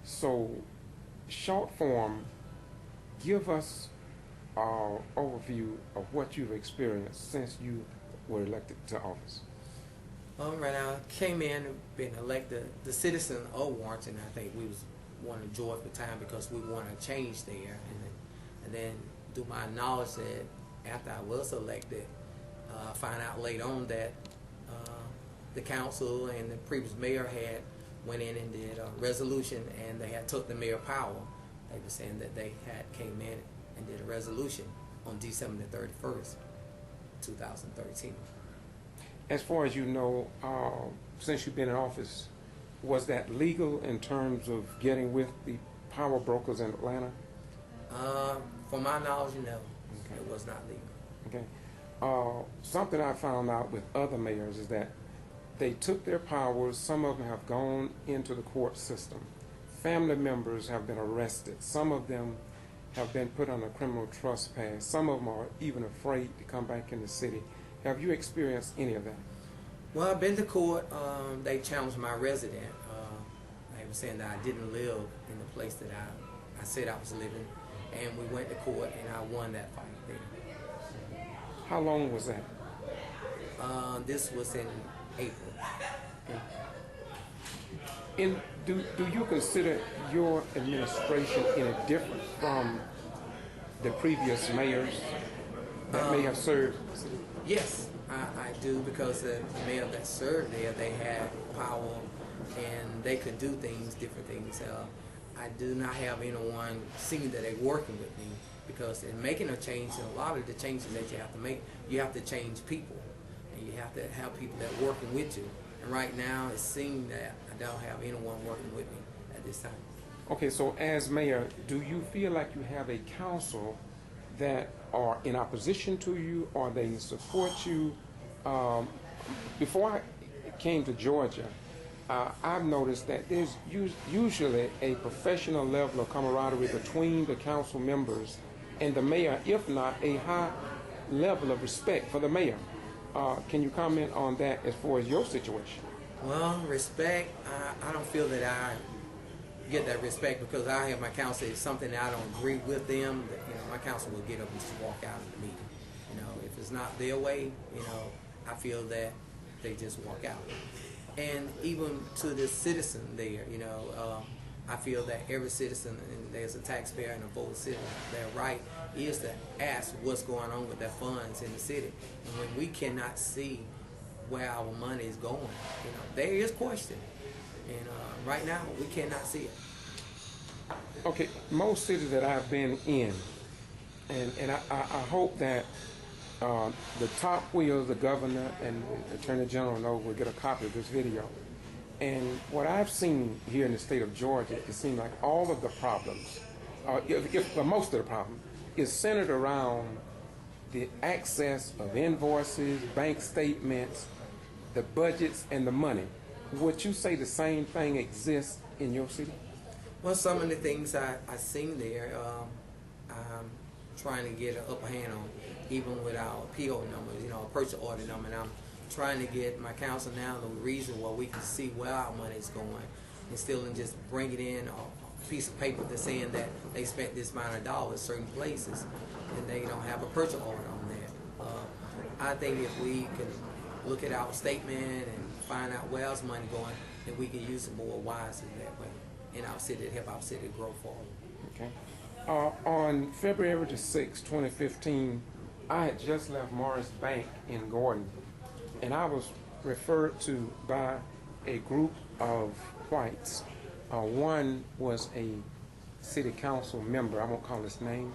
So, short form, give us an overview of what you've experienced since you were elected to office. Right now, I came in and been elected the citizen of Warrenton. I think we was wanted George for time because we want to change there. And then through my knowledge that after I was elected, I find out later on that the council and the previous mayor had went in and did a resolution, and they had took the mayor power. They were saying that they had came in and did a resolution on December the 31st, 2013. As far as you know, since you've been in office, was that legal in terms of getting with the power brokers in Atlanta? From my knowledge, no. Okay. It was not legal. Okay. Something I found out with other mayors is that they took their powers. Some of them have gone into the court system. Family members have been arrested. Some of them have been put on a criminal trespass. Some of them are even afraid to come back in the city. Have you experienced any of that? Well, I've been to court. They challenged my resident. They were saying that I didn't live in the place that I said I was living. And we went to court, and I won that fight there. How long was that? This was in April. Do you consider your administration any different from the previous mayors that may have served? Yes, I do, because the mayor that served there, they had power and they could do things, different things. I do not have anyone seeing that they're working with me, because in making a change, and a lot of the changes that you have to make, you have to change people, and you have to have people that are working with you. And right now, it seems that I don't have anyone working with me at this time. Okay, so as mayor, do you feel like you have a council that are in opposition to you, or they support you? Before I came to Georgia, I've noticed that there's usually a professional level of camaraderie between the council members and the mayor, if not a high level of respect for the mayor. Can you comment on that as far as your situation? Well, respect, I don't feel that I get that respect, because I have my council. If something that I don't agree with them, my council will get up and just walk out of the meeting. If it's not their way, I feel that they just walk out. And even to the citizen there, I feel that every citizen, and there's a taxpayer and a voting citizen, their right is to ask what's going on with their funds in the city. And when we cannot see where our money is going, there is question. And right now, we cannot see it. Okay, most cities that I've been in, and I hope that the top wheels, the governor and the attorney general will get a copy of this video. And what I've seen here in the state of Georgia, it seems like all of the problems, most of the problem, is centered around the access of invoices, bank statements, the budgets, and the money. Would you say the same thing exists in your city? Well, some of the things I seen there, I'm trying to get an upper hand on, even with our PO numbers, purchase order number. And I'm trying to get my council now the reason why we can see where our money is going, instead of just bring it in a piece of paper that's saying that they spent this amount of dollars certain places, and they don't have a purchase order on there. I think if we can look at our statement and find out where our money going, then we can use it more wisely that way in our city to help our city grow forward. Okay. On February the 6th, 2015, I had just left Morris Bank in Gordon, and I was referred to by a group of whites. One was a city council member, I won't call his name,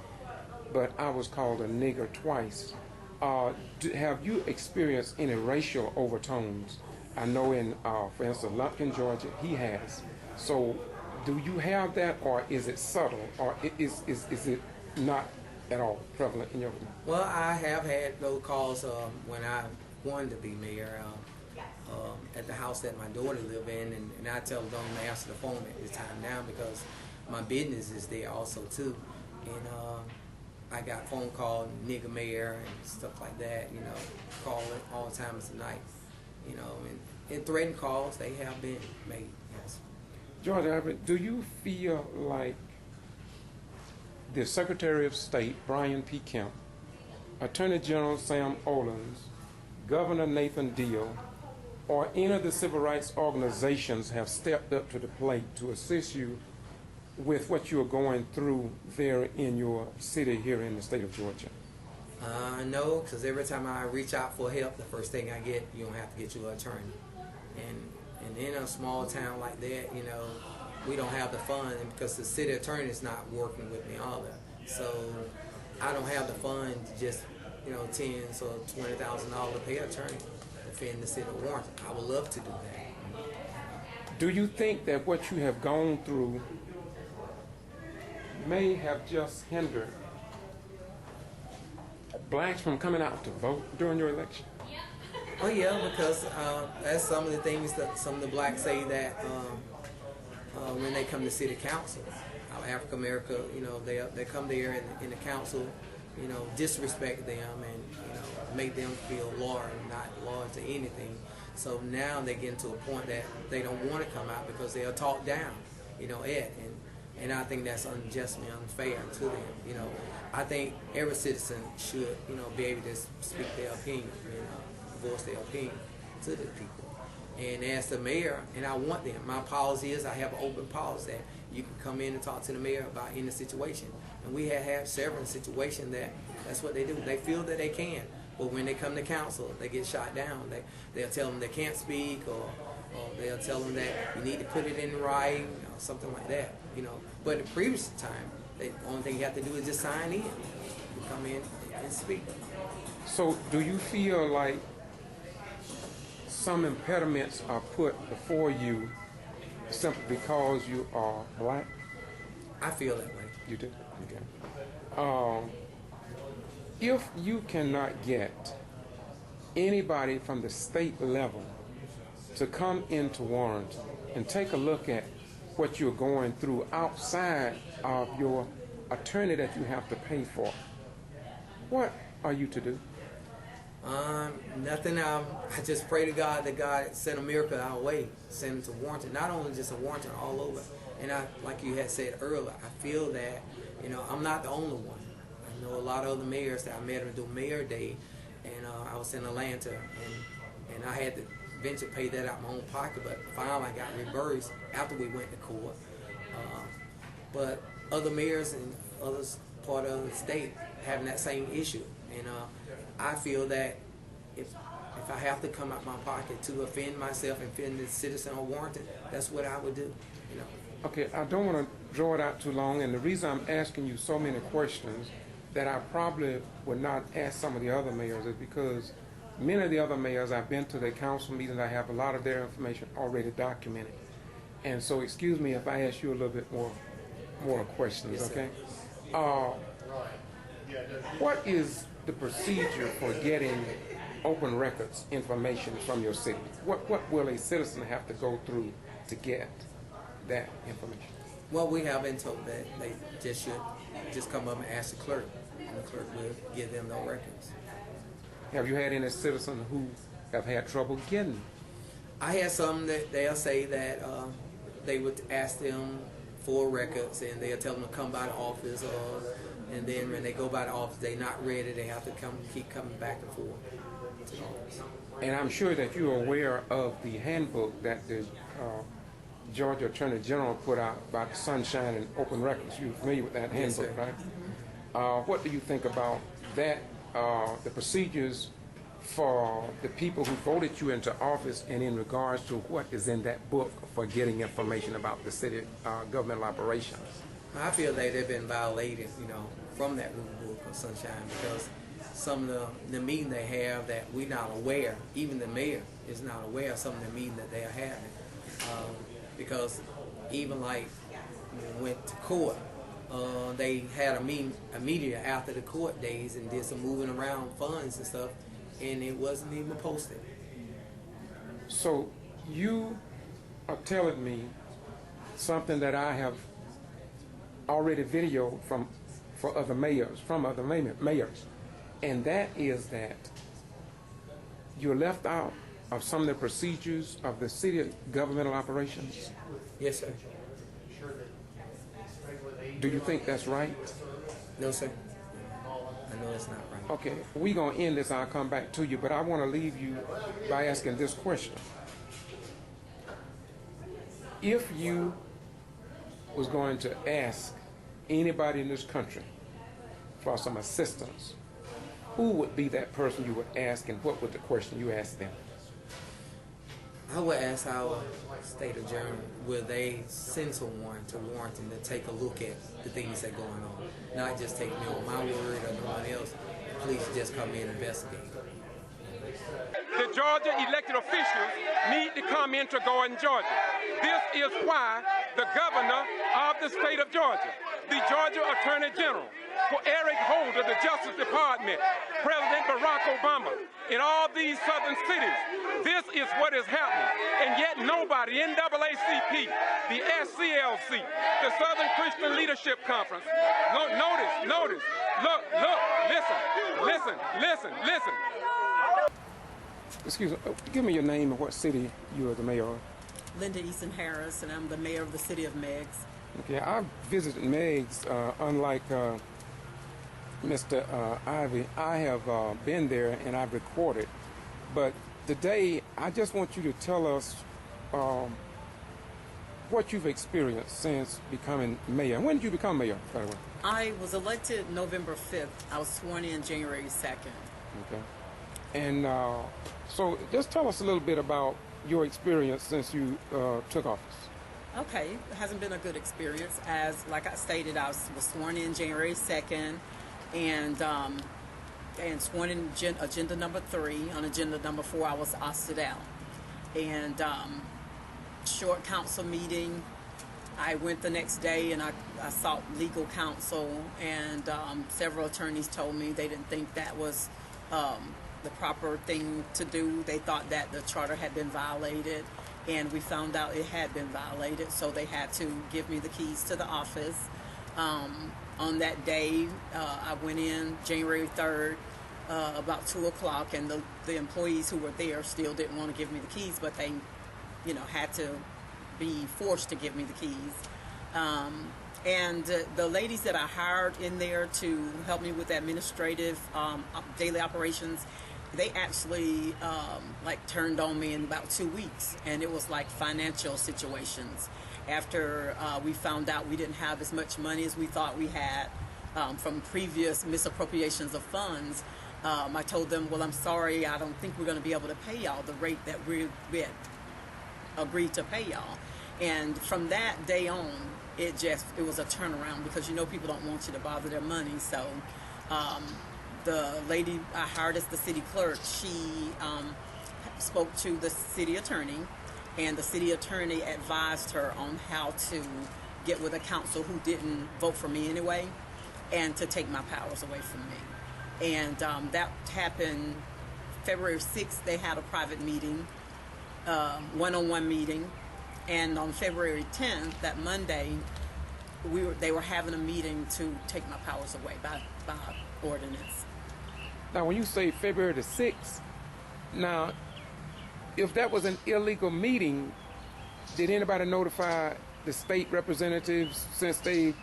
but I was called a nigger twice. Have you experienced any racial overtones? I know in, for instance, Lumpkin, Georgia, he has. So do you have that, or is it subtle, or is it not at all prevalent in your opinion? Well, I have had those calls when I wanted to be mayor at the house that my daughter lived in, and I tell them don't even answer the phone at this time now, because my business is there also too. And I got phone call, nigger mayor and stuff like that, calling all the time tonight, and threatened calls, they have been made, yes. George Abbott, do you feel like the Secretary of State, Brian P. Kemp, Attorney General Sam Olens, Governor Nathan Deal, or any of the civil rights organizations have stepped up to the plate to assist you with what you're going through there in your city here in the state of Georgia? No, because every time I reach out for help, the first thing I get, you don't have to get you an attorney. And in a small town like that, you know, we don't have the funds because the city attorney is not working with me either. So I don't have the funds to just, you know, $10,000 or $20,000 to pay an attorney to defend the city of Warrenton. I would love to do that. Do you think that what you have gone through may have just hindered blacks from coming out to vote during your election? Oh yeah, because that's some of the things that some of the blacks say that when they come to city council, African America, you know, they come there in the council, you know, disrespect them and, you know, make them feel loyal, not loyal to anything. So now they get to a point that they don't want to come out because they are talked down, you know, and I think that's unjustly unfair to them. You know, I think every citizen should, you know, be able to speak their opinion, you know, voice their opinion to the people. And as the mayor, and I want them, my policy is I have an open policy that you can come in and talk to the mayor about any situation. And we have had several situations that's what they do. They feel that they can, but when they come to council, they get shot down. They'll tell them they can't speak, or they'll tell them that you need to put it in writing, or something like that. You know, but the previous time, the only thing you have to do is just sign in. You come in and speak. So do you feel like some impediments are put before you simply because you are black? I feel that way. You do? Okay. If you cannot get anybody from the state level to come into Warrenton and take a look at what you're going through outside of your attorney that you have to pay for, what are you to do? Nothing. I just pray to God that God send a miracle our way, send it to Warrenton, not only just to Warrenton, all over. And like you had said earlier, I feel that, you know, I'm not the only one. I know a lot of other mayors that I met them do Mayor Day, and I was in Atlanta, and I had to eventually pay that out of my own pocket, but finally I got reimbursed after we went to court. But other mayors and others part of the state having that same issue, and I feel that if I have to come out my pocket to offend myself and offend the citizen of Warrenton, that's what I would do. You know. Okay, I don't want to draw it out too long, and the reason I'm asking you so many questions that I probably would not ask some of the other mayors is because many of the other mayors, I've been to their council meetings, I have a lot of their information already documented. And so excuse me if I ask you a little bit more questions, Yes, okay? What is the procedure for getting open records information from your city? What will a citizen have to go through to get that information? Well, we have been told that they just should just come up and ask the clerk, and the clerk will give them no records. Have you had any citizens who have had trouble getting? I had some that they'll say that they would ask them for records, and they'll tell them to come by the office, and then when they go by the office, they're not ready. They have to keep coming back and forth to the office. And I'm sure that you're aware of the handbook that the Georgia Attorney General put out about sunshine and open records. You're familiar with that handbook, yes, right? What do you think about that, the procedures for the people who voted you into office and in regards to what is in that book for getting information about the city governmental operations? I feel that they've been violated, you know, from that rule book of sunshine, because some of the meeting they have that we're not aware, even the mayor is not aware of some of the meeting that they are having. Because even like when we went to court, they had a meeting after the court days and did some moving around funds and stuff, and it wasn't even posted. So you are telling me something that I have already videoed from other mayors, and that is that you're left out of some of the procedures of the city governmental operations? Yes, sir. Do you think that's right? No, sir. I know it's not right. Okay, we're going to end this. I'll come back to you, but I want to leave you by asking this question. If you was going to ask anybody in this country for some assistance, who would be that person you would ask, and what would the question you ask them? I would ask our state attorney, will they send someone to Warrenton to take a look at the things that are going on? Not just take me on my word or no one else. Please just come in and investigate. The Georgia elected officials need to come into Gordon, Georgia. This is why the governor of the state of Georgia, the Georgia Attorney General, for Eric Holder, the Justice Department, President Barack Obama, in all these southern cities, this is what is happening. And yet nobody, NAACP, the SCLC, the Southern Christian Leadership Conference, notice, look, listen. Excuse me, give me your name and what city you are the mayor of. Linda Easton Harris, and I'm the mayor of the city of Meigs. Okay, I visited Meigs, unlike Mr. Ivy. I have been there and I've recorded. But today, I just want you to tell us what you've experienced since becoming mayor. When did you become mayor, by the way? I was elected November 5th. I was sworn in January 2nd. Okay. And so just tell us a little bit about your experience since you took office. Okay, it hasn't been a good experience. As like I stated, I was sworn in January 2nd, and sworn in agenda number 3. On agenda number 4, I was ousted out. And short council meeting, I went the next day and I sought legal counsel, and several attorneys told me they didn't think that was the proper thing to do. They thought that the charter had been violated, and we found out it had been violated, so they had to give me the keys to the office. On that day, I went in January 3rd, about 2 o'clock, and the employees who were there still didn't want to give me the keys, but they, had to be forced to give me the keys. And the ladies that I hired in there to help me with administrative daily operations, they actually turned on me in about 2 weeks, and it was like financial situations. After we found out we didn't have as much money as we thought we had from previous misappropriations of funds, I told them, well, I'm sorry, I don't think we're going to be able to pay y'all the rate that we had agreed to pay y'all. And from that day on, it was a turnaround, because people don't want you to bother their money. So the lady I hired as the city clerk, she spoke to the city attorney, and the city attorney advised her on how to get with a council who didn't vote for me anyway, and to take my powers away from me. And that happened February 6th. They had a private meeting, one-on-one meeting. And on February 10th, that Monday, they were having a meeting to take my powers away by ordinance. Now, when you say February the 6th, now, if that was an illegal meeting, did anybody notify the state representatives, since they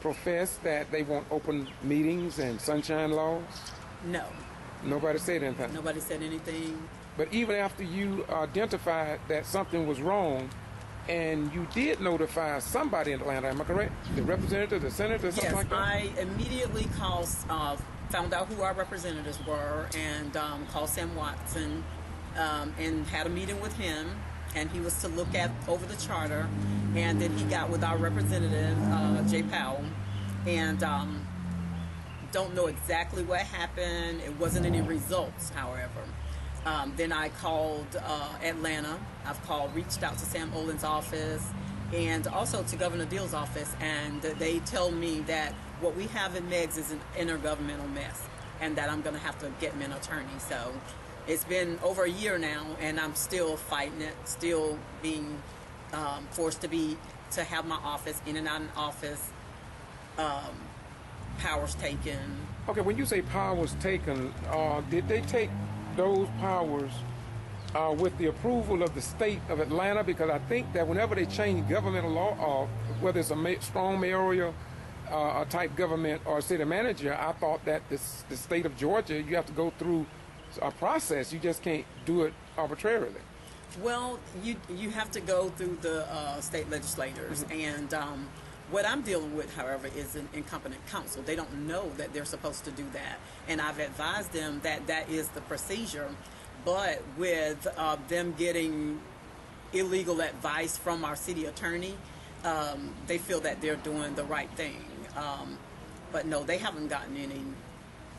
profess that they want open meetings and sunshine laws? No. Nobody said anything? Nobody said anything. But even after you identified that something was wrong, and you did notify somebody in Atlanta, am I correct? The representative, the senator, something like that? Yes, I immediately found out who our representatives were, and called Sam Watson, and had a meeting with him, and he was to look over the charter, and then he got with our representative, Jay Powell, and don't know exactly what happened. It wasn't any results, however. Then I called Atlanta. Reached out to Sam Olin's office, and also to Governor Deal's office, and they told me that what we have in Meigs is an intergovernmental mess, and that I'm going to have to get me an attorney. So it's been over a year now, and I'm still fighting it, still being forced to have my office, in and out of office, powers taken. Okay, when you say powers taken, did they take those powers with the approval of the state of Atlanta? Because I think that whenever they change governmental law, whether it's a strong mayoral type government or city manager, I thought that the state of Georgia, you have to go through a process. You just can't do it arbitrarily. Well, you have to go through the state legislators, and What I'm dealing with, however, is an incompetent council. They don't know that they're supposed to do that. And I've advised them that that is the procedure. But with them getting illegal advice from our city attorney, they feel that they're doing the right thing. But no, they haven't gotten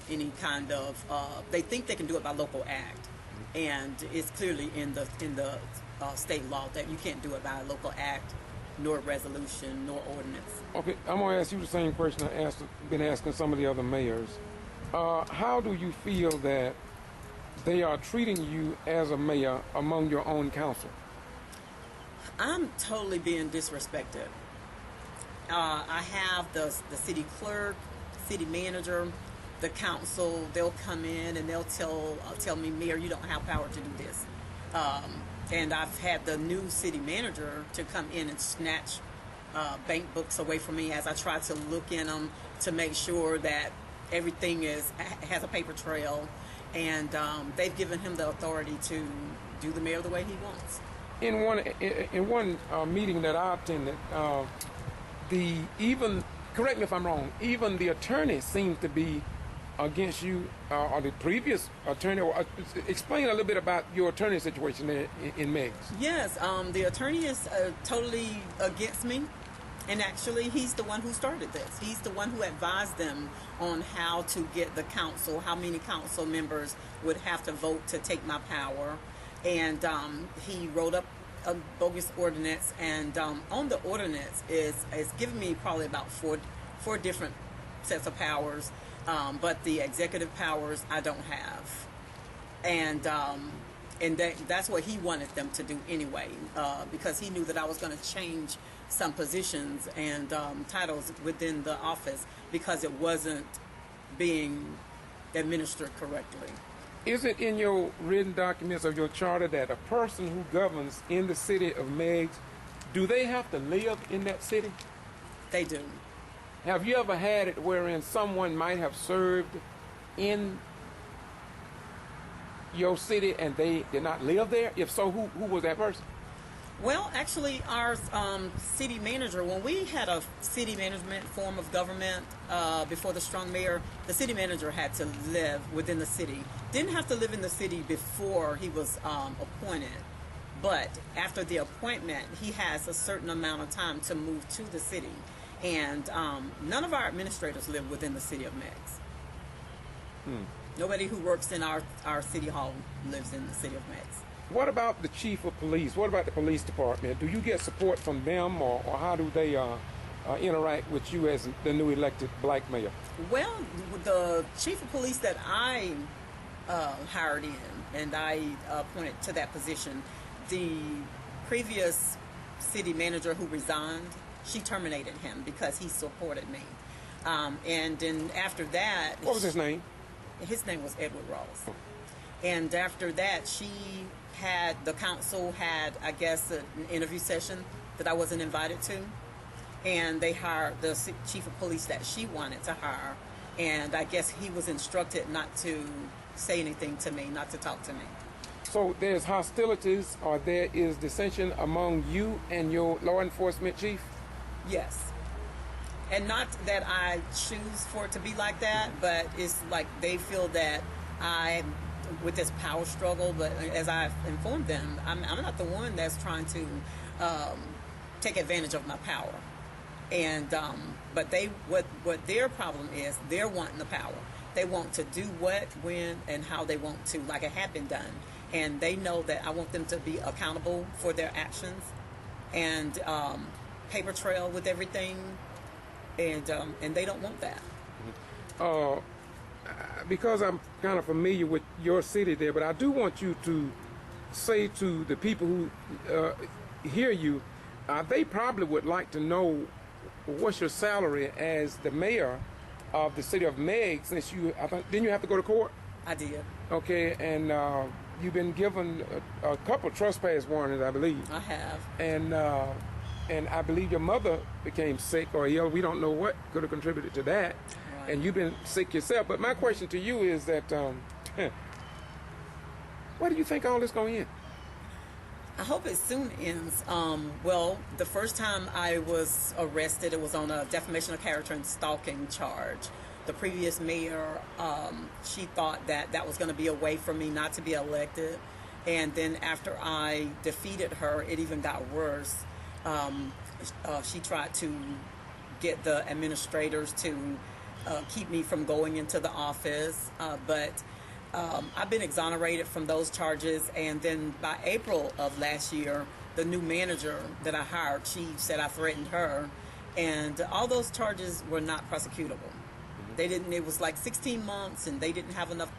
any kind of, they think they can do it by local act. And it's clearly in the state law that you can't do it by a local act, nor resolution, nor ordinance. Okay, I'm going to ask you the same question been asking some of the other mayors. How do you feel that they are treating you as a mayor among your own council? I'm totally being disrespected. I have the city clerk, city manager, the council. They'll come in and they'll tell me, Mayor, you don't have power to do this. And I've had the new city manager to come in and snatch bank books away from me as I try to look in them to make sure that everything has a paper trail. And they've given him the authority to do the mayor the way he wants. In one meeting that I attended, correct me if I'm wrong, even the attorney seemed to be against you, or the previous attorney. Explain a little bit about your attorney situation there in Meigs. Yes, the attorney is totally against me. And actually, he's the one who started this. He's the one who advised them on how to get the council, how many council members would have to vote to take my power. And he wrote up a bogus ordinance. And on the ordinance is giving me probably about four different sets of powers. But the executive powers I don't have. And that's what he wanted them to do anyway, because he knew that I was going to change some positions and titles within the office because it wasn't being administered correctly. Is it in your written documents of your charter that a person who governs in the city of Meigs, do they have to live in that city? They do. Have you ever had it wherein someone might have served in your city and they did not live there? If so, who was that person? Well, actually, our city manager, when we had a city management form of government before the strong mayor, the city manager had to live within the city. Didn't have to live in the city before he was appointed. But after the appointment, he has a certain amount of time to move to the city. And none of our administrators live within the city of Meigs. Nobody who works in our city hall lives in the city of Meigs. What about the chief of police? What about the police department? Do you get support from them, or how do they interact with you as the new elected black mayor? Well, the chief of police that I hired in and I appointed to that position, the previous city manager who resigned, she terminated him because he supported me. And then after that... What was his name? His name was Edward Ross. And after that, the council had, I guess, an interview session that I wasn't invited to. And they hired the chief of police that she wanted to hire. And I guess he was instructed not to say anything to me, not to talk to me. So there's hostilities, or there is dissension among you and your law enforcement chief? Yes. And not that I choose for it to be like that, but it's like they feel that with this power struggle, but as I've informed them, I'm not the one that's trying to take advantage of my power. And but what their problem is, they're wanting the power. They want to do what, when, and how they want to, like it had been done. And they know that I want them to be accountable for their actions and paper trail with everything. And they don't want that. Because I'm kind of familiar with your city there, but I do want you to say to the people who hear you, they probably would like to know what's your salary as the mayor of the city of Meigs, since didn't you have to go to court? I did. Okay, and you've been given a couple trespass warnings, I believe. I have. And I believe your mother became sick or ill. We don't know what could have contributed to that. Right. And you've been sick yourself. But my question to you is that, where do you think all this going to end? I hope it soon ends. Well, the first time I was arrested, it was on a defamation of character and stalking charge. The previous mayor, she thought that that was going to be a way for me not to be elected. And then after I defeated her, it even got worse. She tried to get the administrators to keep me from going into the office, but I've been exonerated from those charges. And then by April of last year, the new manager that I hired, she said I threatened her, and all those charges were not prosecutable. They didn't. It was like 16 months, and they didn't have enough.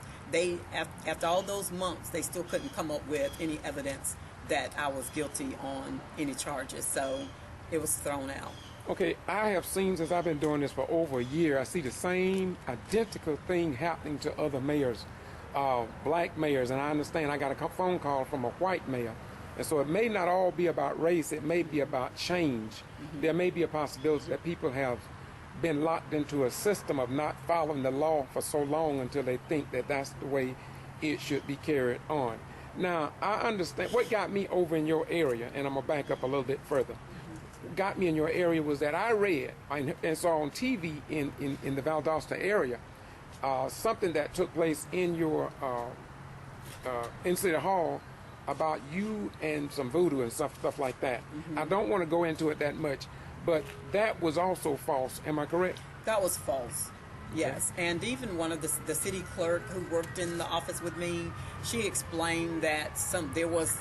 After all those months, they still couldn't come up with any evidence that I was guilty on any charges. So it was thrown out. Okay, I have seen, since I've been doing this for over a year, I see the same identical thing happening to other mayors, black mayors, and I understand I got a phone call from a white mayor. And so it may not all be about race, it may be about change. There may be a possibility that people have been locked into a system of not following the law for so long until they think that that's the way it should be carried on. Now, I understand what got me over in your area, and I'm going to back up a little bit further. What got me in your area was that I read and saw on TV in the Valdosta area something that took place in your in City Hall about you and some voodoo and stuff like that. I don't want to go into it that much, but that was also false. Am I correct? That was false. Yes, and even one of the city clerk who worked in the office with me, she explained that there was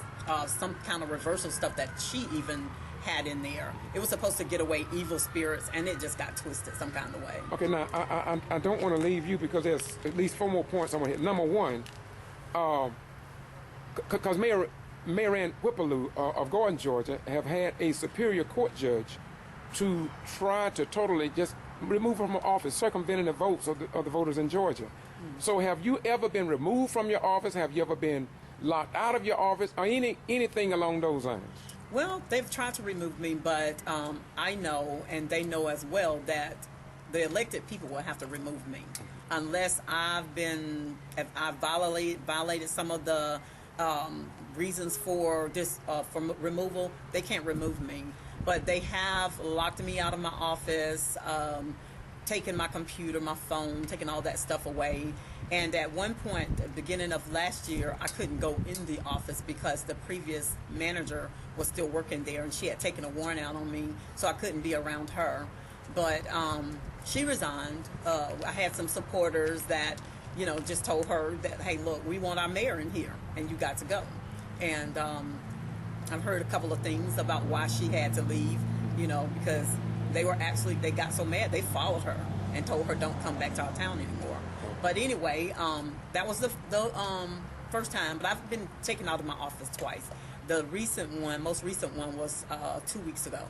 some kind of reversal stuff that she even had in there. It was supposed to get away evil spirits, and it just got twisted some kind of way. Okay, now I don't want to leave you because there's at least 4 more points I want to hit. Number one, because Mayor Ann Whippaloo of Gordon, Georgia, have had a Superior Court judge to try to totally just remove her from office, circumventing the votes of the voters in Georgia. So have you ever been removed from your office? Have you ever been locked out of your office or anything along those lines? Well, they've tried to remove me, but I know, and they know as well, that the elected people will have to remove me unless I've violated some of the reasons for this for removal. They can't remove me, but they have locked me out of my office, taken my computer, my phone, taken all that stuff away. And at one point, at the beginning of last year, I couldn't go in the office because the previous manager was still working there, and she had taken a warrant out on me, so I couldn't be around her. But she resigned. I had some supporters that, just told her that, hey, look, we want our mayor in here, and you got to go. And I've heard a couple of things about why she had to leave, because they got so mad, they followed her and told her don't come back to our town anymore. But anyway, that was the first time, but I've been taken out of my office twice. The most recent one was 2 weeks ago.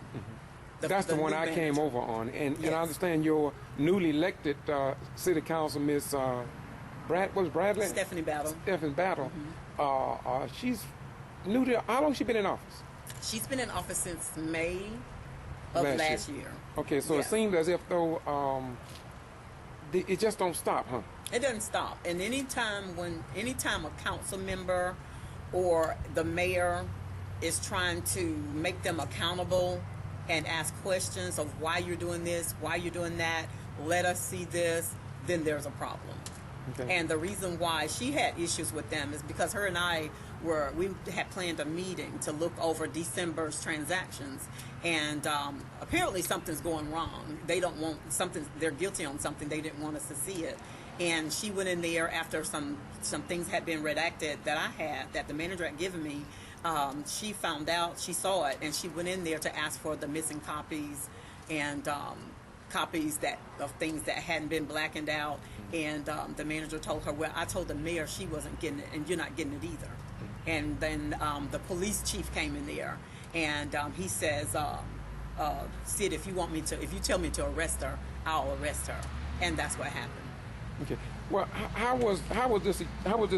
That's the one I came over on. And I understand your newly elected city council, Miss Bradley? Stephanie Battle. Stephanie Battle. She's new to, how long has she been in office? She's been in office since May of last year. Okay, so it seems as if though it just don't stop, huh? It doesn't stop. And anytime a council member or the mayor is trying to make them accountable and ask questions of why you're doing this, why you're doing that, let us see this, then there's a problem. Okay. And the reason why she had issues with them is because her and I we had planned a meeting to look over December's transactions, and apparently something's going wrong. They don't want something, they're guilty on something, they didn't want us to see it. And she went in there after some things had been redacted that the manager had given me. She found out, she saw it, and she went in there to ask for the missing copies and copies of things that hadn't been blackened out. And the manager told her, well, I told the mayor she wasn't getting it, and you're not getting it either. And then the police chief came in there, and he says, Sid, if you tell me to arrest her, I'll arrest her. And that's what happened. Okay. Well, how was this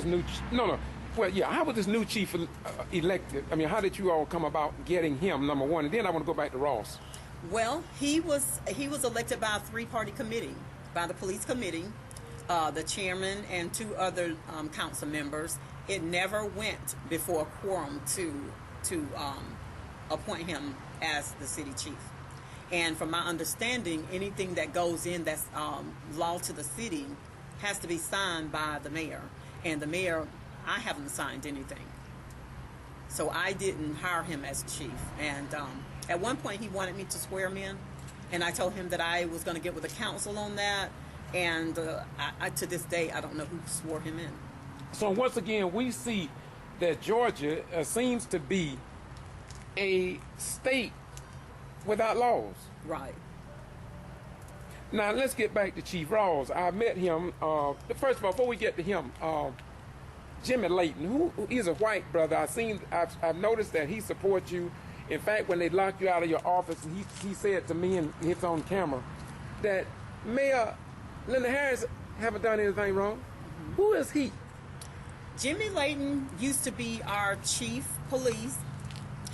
new how was this new chief elected? I mean, how did you all come about getting him, number one? And then I want to go back to Ross. Well, he was elected by a 3-party committee, by the police committee, the chairman and 2 other council members. It never went before a quorum to to appoint him as the city chief. And from my understanding, anything that goes in that's law to the city has to be signed by the mayor. And the mayor, I haven't signed anything. So I didn't hire him as chief. And at one point he wanted me to swear him in. And I told him that I was going to get with the council on that. And to this day, I don't know who swore him in. So once again, we see that Georgia seems to be a state without laws. Right. Now let's get back to Chief Rawls. I met him. First of all, before we get to him, Jimmy Layton, who is a white brother. I've noticed that he supports you. In fact, when they locked you out of your office, he said to me, and it's on camera, that Mayor Linda Harris haven't done anything wrong. Mm-hmm. Who is he? Jimmy Layton used to be our chief police.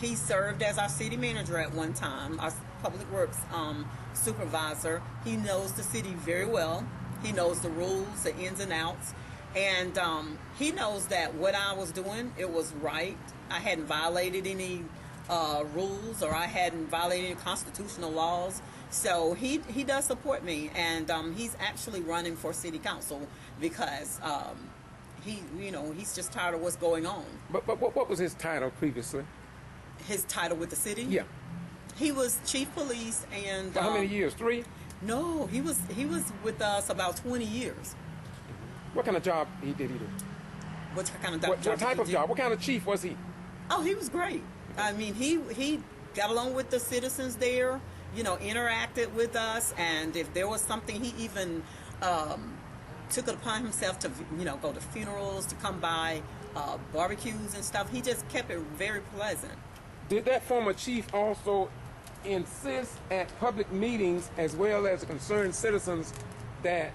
He served as our city manager at one time, our public works supervisor. He knows the city very well. He knows the rules, the ins and outs. And he knows that what I was doing, it was right. I hadn't violated any rules, or I hadn't violated any constitutional laws. So he does support me, and he's actually running for city council because he's just tired of what's going on. But what was his title previously? His title with the city? Yeah. He was chief police, and for how many years? 3? No, he was with us about 20 years. What kind of job did he do? What kind of job? What type of job? What kind of chief was he? Oh, he was great. I mean, he got along with the citizens there, interacted with us, and if there was something, he even took it upon himself to, go to funerals, to come by barbecues and stuff. He just kept it very pleasant. Did that former chief also insist at public meetings, as well as concerned citizens, that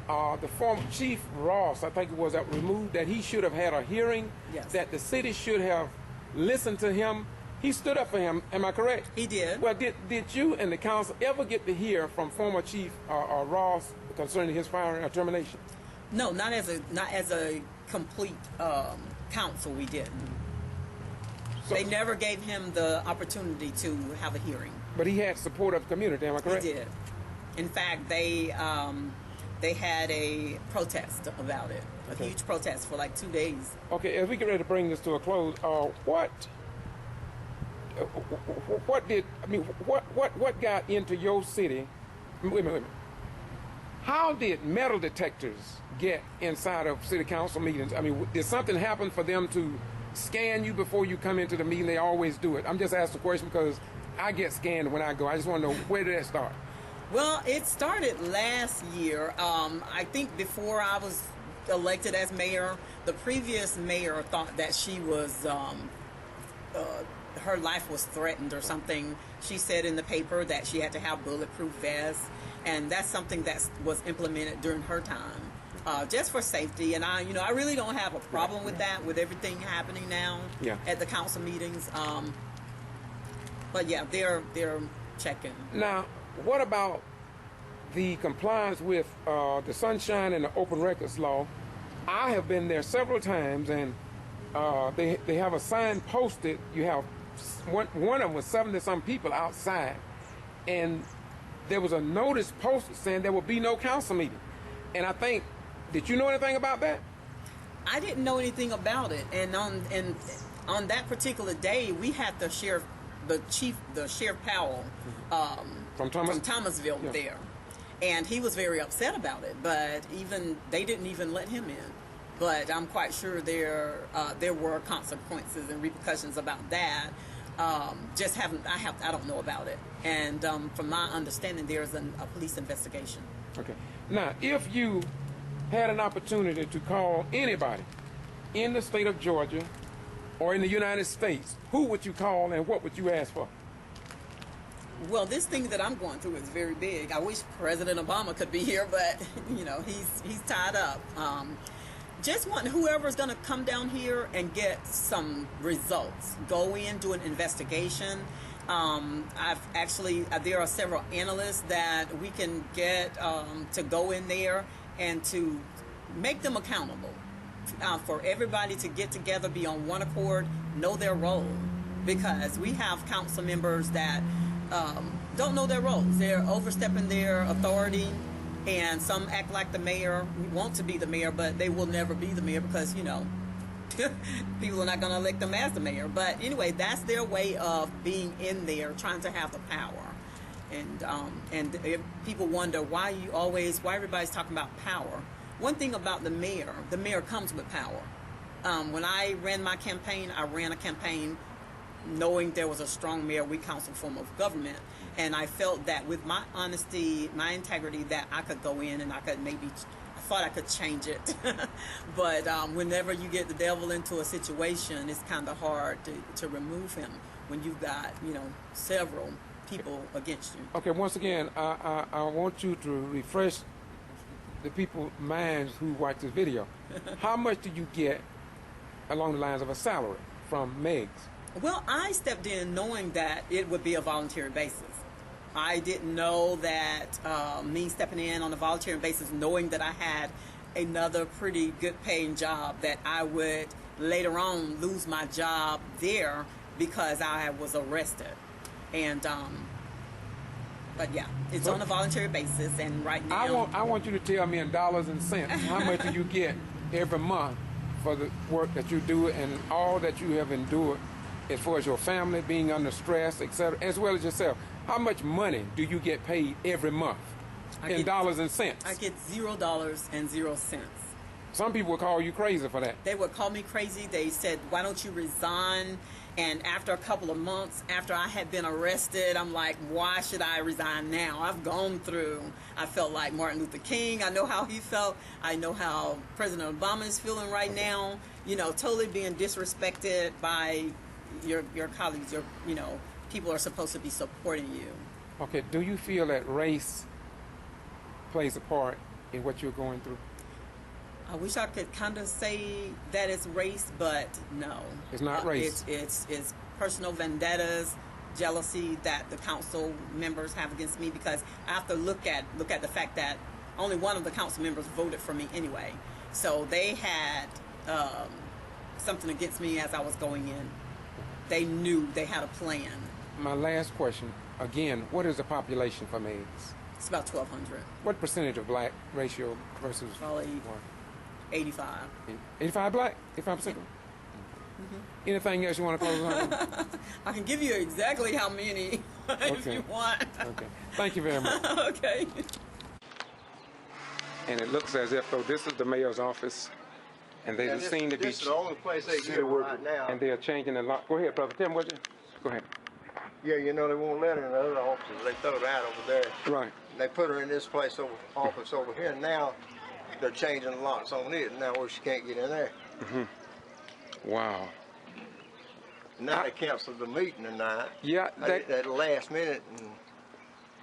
the former chief Ross, I think it was, that removed, that he should have had a hearing? Yes. That the city should have listened to him? He stood up for him, am I correct? He did. Well, did you and the council ever get to hear from former chief Ross concerning his firing or termination? No, not as a complete council, we didn't. So, they never gave him the opportunity to have a hearing. But he had support of the community, am I correct? He did. In fact, they had a protest about it, a huge protest for like 2 days. Okay, as we get ready to bring this to a close, what got into your city? Wait a minute. How did metal detectors get inside of city council meetings? I mean, did something happen for them to scan you before you come into the meeting? They always do it. I'm just asking the question because I get scanned when I go. I just want to know, where did that start? Well, it started last year. I think before I was elected as mayor, the previous mayor thought that she was, her life was threatened or something. She said in the paper that she had to have bulletproof vests, and that's something that was implemented during her time, just for safety. And I really don't have a problem with that, with everything happening now at the council meetings. But yeah, they're checking. Now, what about the compliance with the Sunshine and the Open Records Law? I have been there several times, and they have a sign posted. You have one of them was 70-some people outside, and there was a notice posted saying there will be no council meeting. And I think, did you know anything about that? I didn't know anything about it, and on that particular day, we had the sheriff Powell from Thomasville there, and he was very upset about it. But they didn't even let him in. But I'm quite sure there were consequences and repercussions about that. I don't know about it. And from my understanding, there's a police investigation. Okay. Now, if you had an opportunity to call anybody in the state of Georgia or in the United States, who would you call and what would you ask for? Well, this thing that I'm going through is very big. I wish President Obama could be here, but he's tied up. Just want whoever's going to come down here and get some results. Go in, do an investigation. There are several analysts that we can get to go in there and to make them accountable. For everybody to get together, be on one accord, know their role, because we have council members that don't know their roles. They're overstepping their authority, and some act like the mayor, want to be the mayor, but they will never be the mayor because, you know, people are not going to elect them as the mayor. But anyway, that's their way of being in there, trying to have the power. And if people wonder why everybody's talking about power. One thing about the mayor comes with power. When I ran my campaign, I ran a campaign knowing there was a strong mayor, weak council form of government. And I felt that with my honesty, my integrity, that I could go in and I thought I could change it. But whenever you get the devil into a situation, it's kind of hard to remove him when you've got, you know, several people against you. Okay, once again, I want you to refresh the people's minds who watch this video. How much do you get along the lines of a salary from Megs? Well, I stepped in knowing that it would be a voluntary basis. I didn't know that me stepping in on a voluntary basis, knowing that I had another pretty good paying job, that I would later on lose my job there because I was arrested. And but yeah, it's on a voluntary basis, and right now I want you to tell me in dollars and cents how much do you get every month for the work that you do and all that you have endured as far as your family being under stress, etc., as well as yourself. How much money do you get paid every month in dollars and cents? I get $0.00. Some people would call you crazy for that. They would call me crazy. They said, why don't you resign? And after a couple of months, after I had been arrested, I'm like, why should I resign now? I've gone through. I felt like Martin Luther King. I know how he felt. I know how President Obama is feeling right now. You know, totally being disrespected by your colleagues. You know, people are supposed to be supporting you. Okay, do you feel that race plays a part in what you're going through? I wish I could kind of say that it's race, but no. It's not race. It's personal vendettas, jealousy that the council members have against me, because I have to look at the fact that only one of the council members voted for me anyway. So they had something against me as I was going in. They knew, they had a plan. My last question, again, what is the population for Megs? It's about 1,200. What percentage of black ratio versus probably white? 85. 85 black? 85%? Mm-hmm. Anything else you want to close on? I can give you exactly how many if you want. Okay. Thank you very much. Okay. And it looks as if, though, this is the mayor's office, and they seem to be... This is the only place they get right now. And they are changing a lot. Go ahead, brother. Tell me what you... Go ahead. Yeah, you know, they won't let her in the other offices. They throw her out over there. Right. They put her in this place, office over here. Now they're changing the locks on it. Now where she can't get in there. Mm-hmm. Wow. Now they canceled the meeting tonight. Yeah. At the last minute.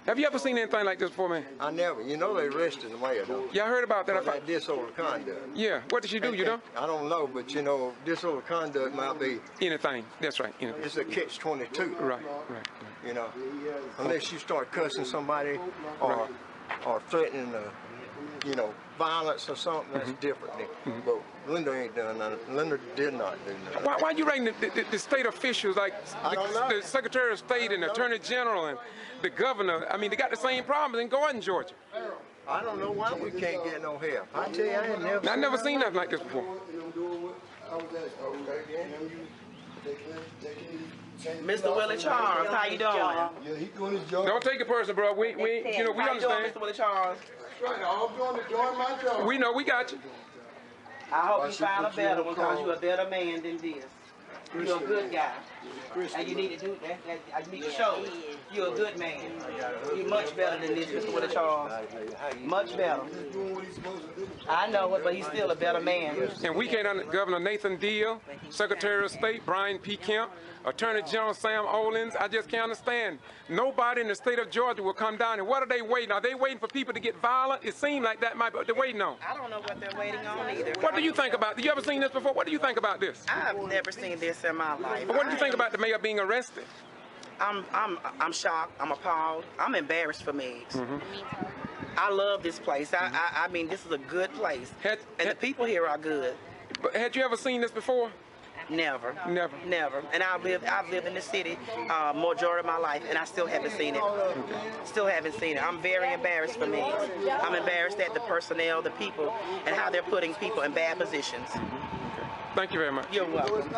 Have you ever seen anything like this before, man? I never. You know they arrested the mayor, though. Yeah, I heard about that. For that disorderly conduct. Yeah. What did she do, you know? I don't know, but you know, disorderly conduct might be... Anything. That's right. Anything. It's a catch-22. Right. You know, unless you start cussing somebody or threatening, you know, violence or something, that's different. But Linda ain't done nothing. Linda did not do nothing. Why are you rating the state officials like the Secretary of State and the Attorney General and the governor? I mean, they got the same problems in Gordon, Georgia. I don't know why we can't get no help. I tell you, I ain't never seen nothing like this before. Mr. Willie Charles, how you doing? Yeah, he doing his job. Don't take it personal, bro. We you know, we how understand. You doing, Mr. Willie Charles? That's right. I'm doing my job. We know, we got you. I hope you find a better one, because you're a better man than this. You're a good guy. And you need to do that. You need to show you're a good man. You're much better than this, Mr. Willie Charles. Much better. I know it, but he's still a better man. And we can't Governor Nathan Deal, Secretary of State Brian P. Kemp, Attorney General Sam Olens. I just can't understand. Nobody in the state of Georgia will come down. And what are they waiting? Are they waiting for people to get violent? It seems like that might be what they're waiting on. I don't know what they're waiting on either. What do you think about this? You ever seen this before? What do you think about this? I've never seen this in my life. But what do you think about the mayor being arrested? I'm shocked. I'm appalled. I'm embarrassed for Megs. I love this place. I mean, this is a good place. And the people here are good. But had you ever seen this before? Never. Never? Never. And I've lived in the city majority of my life, and I still haven't seen it. Still haven't seen it. I'm very embarrassed for me. I'm embarrassed at the personnel, the people, and how they're putting people in bad positions. Thank you very much. You're welcome.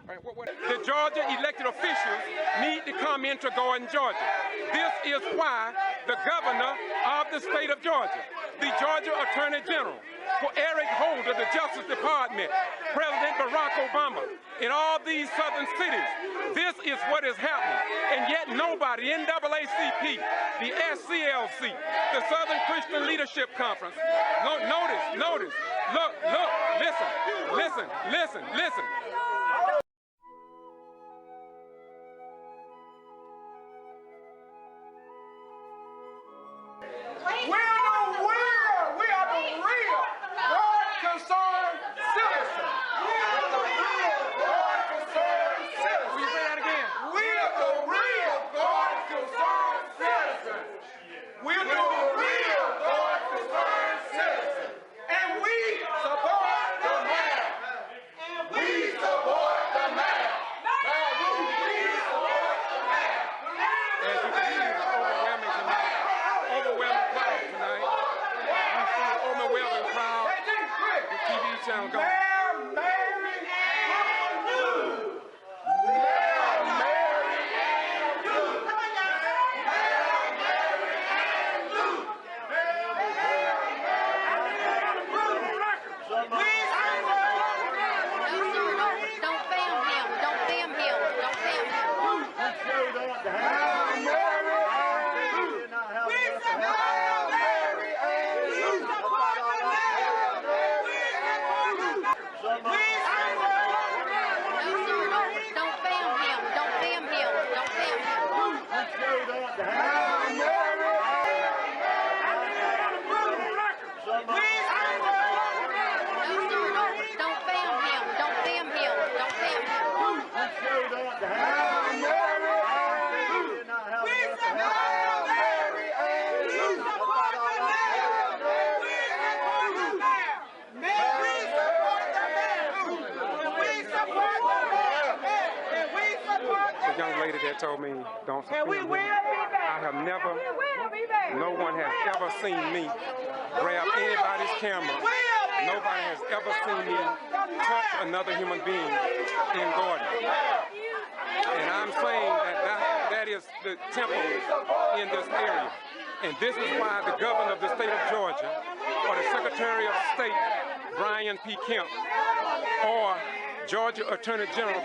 The Georgia elected officials need to come into Gordon, Georgia. This is why the governor of the state of Georgia, the Georgia Attorney General, for Eric Holder, the Justice Department, President Barack Obama, in all these southern cities, this is what is happening. And yet nobody, NAACP, the SCLC, the Southern Christian Leadership Conference, notice, look, listen. We are the real God-concerned citizens. We are the real God-concerned citizens. Will you say that again? We are the real God-concerned citizens. We are the real God-concerned citizens. And we support the man. We support the man. We support the man. As you can see, it's overwhelming tonight. Overwhelming crowd tonight. We see an overwhelming crowd. The TV channel going. The young lady that told me don't support me. I have never, no one has ever seen me grab anybody's camera. Nobody has ever seen me touch another human being in Gordon. And I'm saying that is the temple in this area. And this is why the governor of the state of Georgia, or the Secretary of State, Brian P. Kemp, or Georgia Attorney General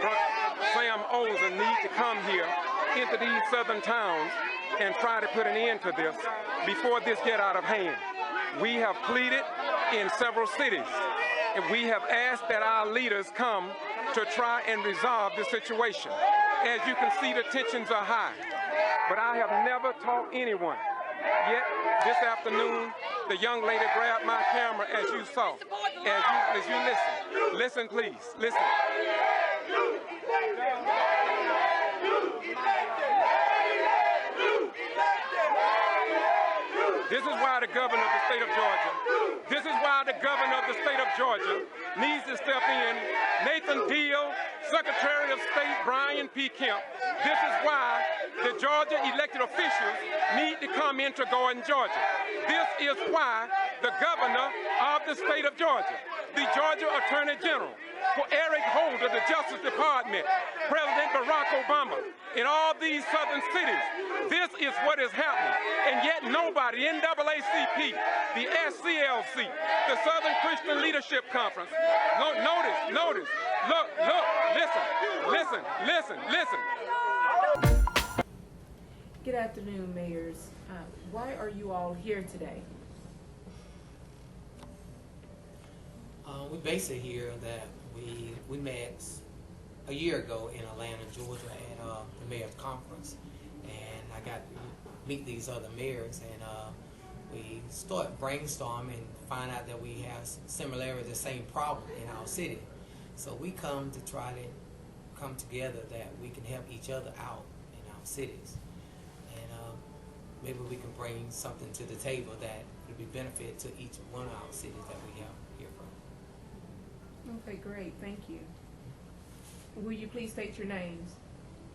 Sam Olsen need to come here into these southern towns and try to put an end to this before this get out of hand. We have pleaded in several cities, and we have asked that our leaders come to try and resolve the situation. As you can see, the tensions are high, but I have never taught anyone. Yet this afternoon, the young lady grabbed my camera, as you saw. As you listen, please, listen. This is why the governor of the state of Georgia, needs to step in. Nathan Deal, Secretary of State Brian P. Kemp. This is why the Georgia elected officials need to come into Gordon, Georgia. This is why the governor of the state of Georgia, the Georgia Attorney General, for Eric Holder, the Justice Department, President Barack Obama, in all these southern cities, this is what is happening. And yet nobody, NAACP, the SCLC, the Southern Christian Leadership Conference, notice, look, listen. Good afternoon, mayors. Why are you all here today? We basically here that we met a year ago in Atlanta, Georgia at the mayor's conference, and I got to meet these other mayors, and we start brainstorming and find out that we have similarities, the same problem in our city. So we come to try to come together that we can help each other out in our cities, and maybe we can bring something to the table that would be benefit to each one of our cities that we have here from. Okay, great, thank you. Will you please state your names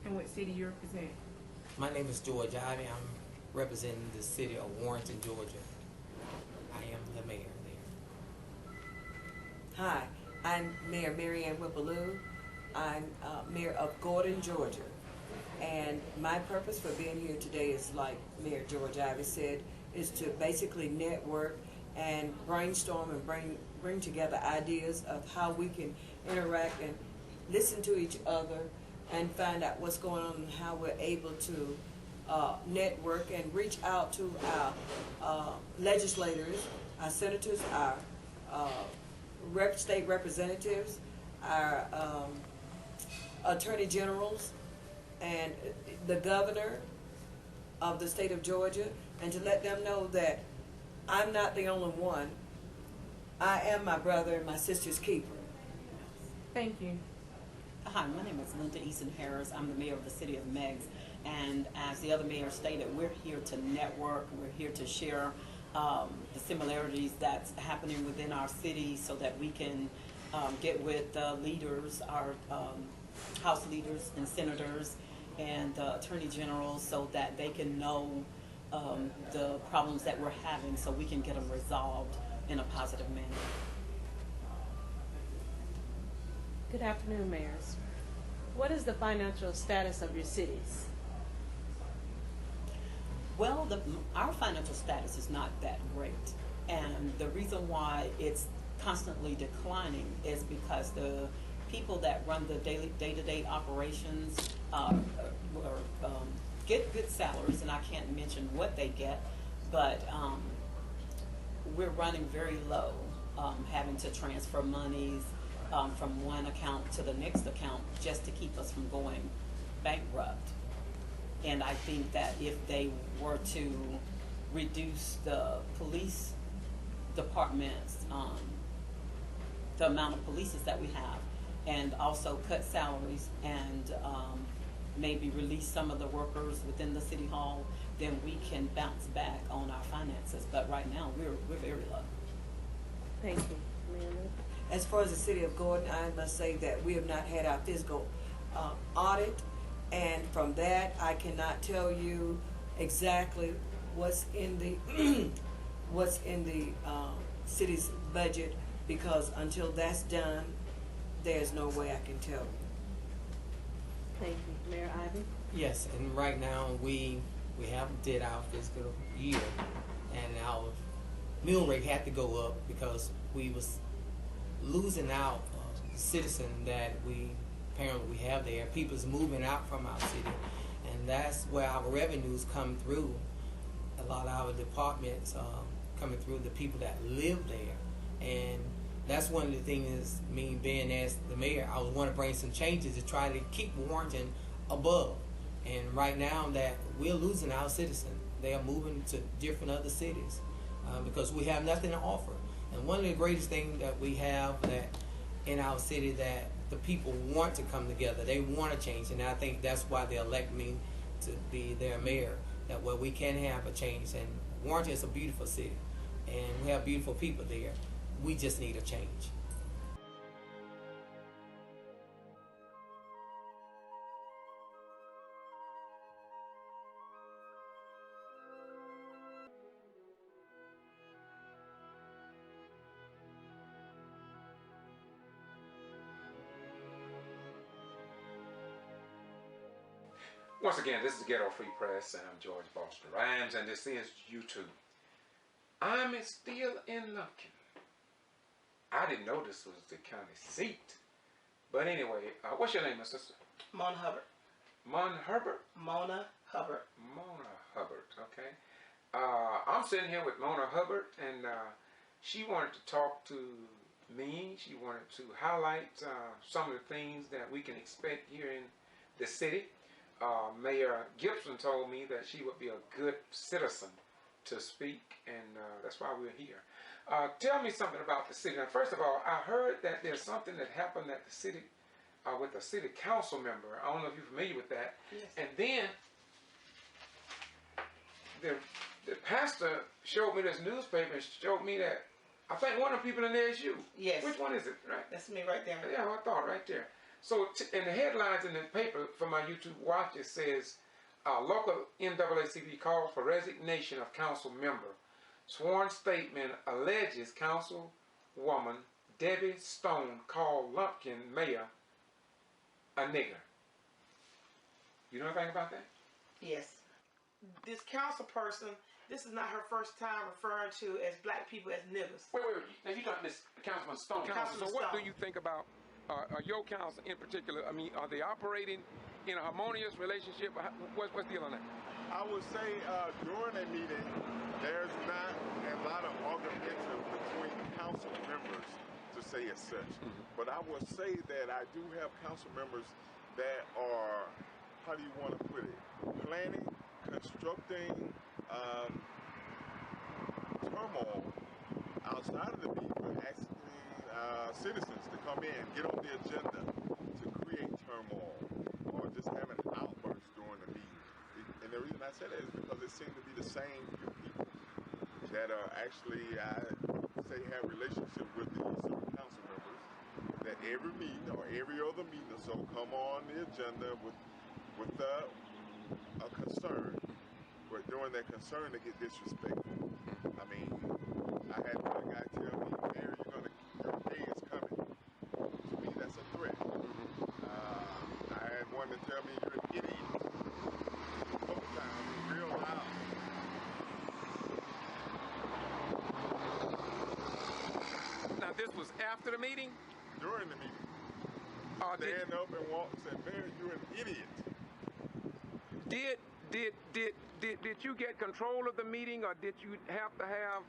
and what city you represent? My name is George Ivy. I'm representing the city of Warrenton, Georgia. I am the mayor there. Hi, I'm Mayor Mary Ann Whippaloo. I'm mayor of Gordon, Georgia. And my purpose for being here today is, like Mayor George Ivy said, is to basically network and brainstorm and bring together ideas of how we can interact and listen to each other and find out what's going on and how we're able to network and reach out to our legislators, our senators, our state representatives, our attorney generals, and the governor of the state of Georgia, and to let them know that I'm not the only one. I am my brother and my sister's keeper. Thank you. Hi, my name is Linda Easton Harris. I'm the mayor of the city of Meigs. And as the other mayor stated, we're here to network. We're here to share the similarities that's happening within our city so that we can get with leaders, our House leaders and senators and attorney generals, so that they can know the problems that we're having so we can get them resolved in a positive manner. Good afternoon, mayors. What is the financial status of your cities? Well, our financial status is not that great. And the reason why it's constantly declining is because the people that run the day-to-day operations get good salaries, and I can't mention what they get, but we're running very low, having to transfer monies from one account to the next account just to keep us from going bankrupt. And I think that if they were to reduce the police departments, the amount of polices that we have, and also cut salaries and maybe release some of the workers within the city hall, then we can bounce back on our finances. But right now, we're very low. Thank you. Amanda? As far as the city of Gordon, I must say that we have not had our physical audit, and from that, I cannot tell you exactly what's in the city's budget, because until that's done, there's no way I can tell you. Thank you. Mayor Ivy? Yes, and right now we have did our fiscal year, and our mill rate had to go up because we was losing out citizen that we apparently have there. People's moving out from our city, and that's where our revenues come through. A lot of our departments coming through the people that live there, and that's one of the things. Me being as the mayor, I was want to bring some changes to try to keep Warrenton above. And right now that we're losing our citizens, they are moving to different other cities because we have nothing to offer. And one of the greatest things that we have that in our city that the people want to come together, they want to change, and I think that's why they elect me to be their mayor. That way we can have a change. And Warrenton is a beautiful city, and we have beautiful people there. We just need a change. Once again, this is Getto Free Press, and I'm George Foster Rhymes, and this is YouTube. I'm still in Lumpkin. I didn't know this was the county seat. But anyway, what's your name, my sister? Mona Hubbard. Mona Hubbard? Mona Hubbard. Mona Hubbard, okay. I'm sitting here with Mona Hubbard, and she wanted to talk to me. She wanted to highlight some of the things that we can expect here in the city. Mayor Gibson told me that she would be a good citizen to speak, and that's why we're here. Tell me something about the city. Now, first of all, I heard that there's something that happened at the city with a city council member. I don't know if you're familiar with that. Yes. And then the pastor showed me this newspaper and showed me that I think one of the people in there is you. Yes. Which one is it? Right. That's me right there. Yeah, I thought right there. So in the headlines in the paper for my YouTube watch, it says, local NAACP calls for resignation of council member. Sworn statement alleges councilwoman Debbie Stone called Lumpkin mayor a nigger. You know anything about that? Yes. This council person, this is not her first time referring to as black people as niggers. Wait. Now you're talking Miss Councilman Stone. Councilman So what do Stone. you think about your council in particular? I mean, are they operating in a harmonious relationship? What's the deal on that? I would say during a meeting, there's not a lot of argumentation between council members to say as such. But I would say that I do have council members that are, how do you want to put it, planning, constructing turmoil outside of the meeting, but asking citizens to come in, get on the agenda to create turmoil or just have an outburst during the meeting. And the reason I say that is because it seems to be the same few people that are actually, I say, have relationship with the certain council members that every meeting or every other meeting or so come on the agenda with a concern. But during that concern, they get disrespectful. I mean, I had one guy tell me, Mayor, your day is coming. To me, that's a threat. I had one to tell me, you're an idiot. A couple times, real loud. Now this was after the meeting? During the meeting. Stand up and walk and say, Mayor, you're an idiot. Did you get control of the meeting, or did you have to have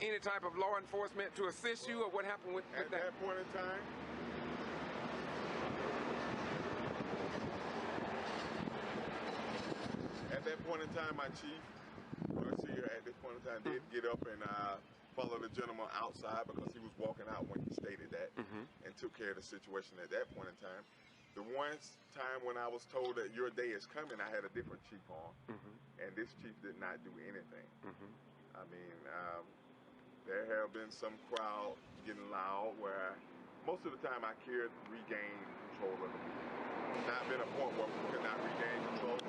any type of law enforcement to assist you, or what happened with that? At that point in time, my chief, here at this point in time, did get up and follow the gentleman outside because he was walking out when he stated that, and took care of the situation at that point in time. The one time when I was told that your day is coming, I had a different chief on, and this chief did not do anything. I mean, there have been some crowd getting loud where most of the time I could regain control of the meeting. Not been a point where we could not regain control.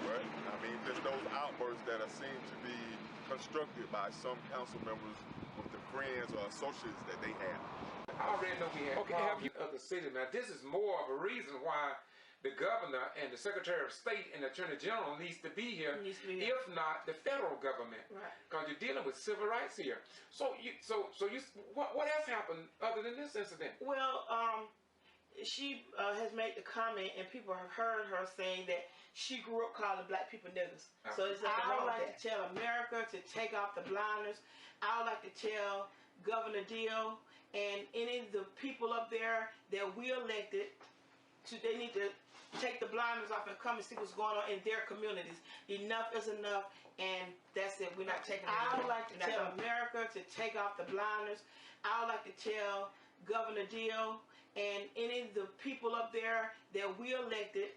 But, I mean, just those outbursts that are seen to be constructed by some council members with the friends or associates that they have. I already know we had problems in other cities. Now, this is more of a reason why the governor and the Secretary of State and the Attorney General needs to be here, if not the federal government, because you're dealing with civil rights here. So, what else happened other than this incident? Well, she has made the comment, and people have heard her saying that she grew up calling black people niggers. So it's like, I would like to tell America to take off the blinders. I would like to tell Governor Deal and any of the people up there that we elected, they need to take the blinders off and come and see what's going on in their communities. Enough is enough, and that's it. We're not taking it. I would like to tell America to take off the blinders. I would like to tell Governor Deal and any of the people up there that we elected,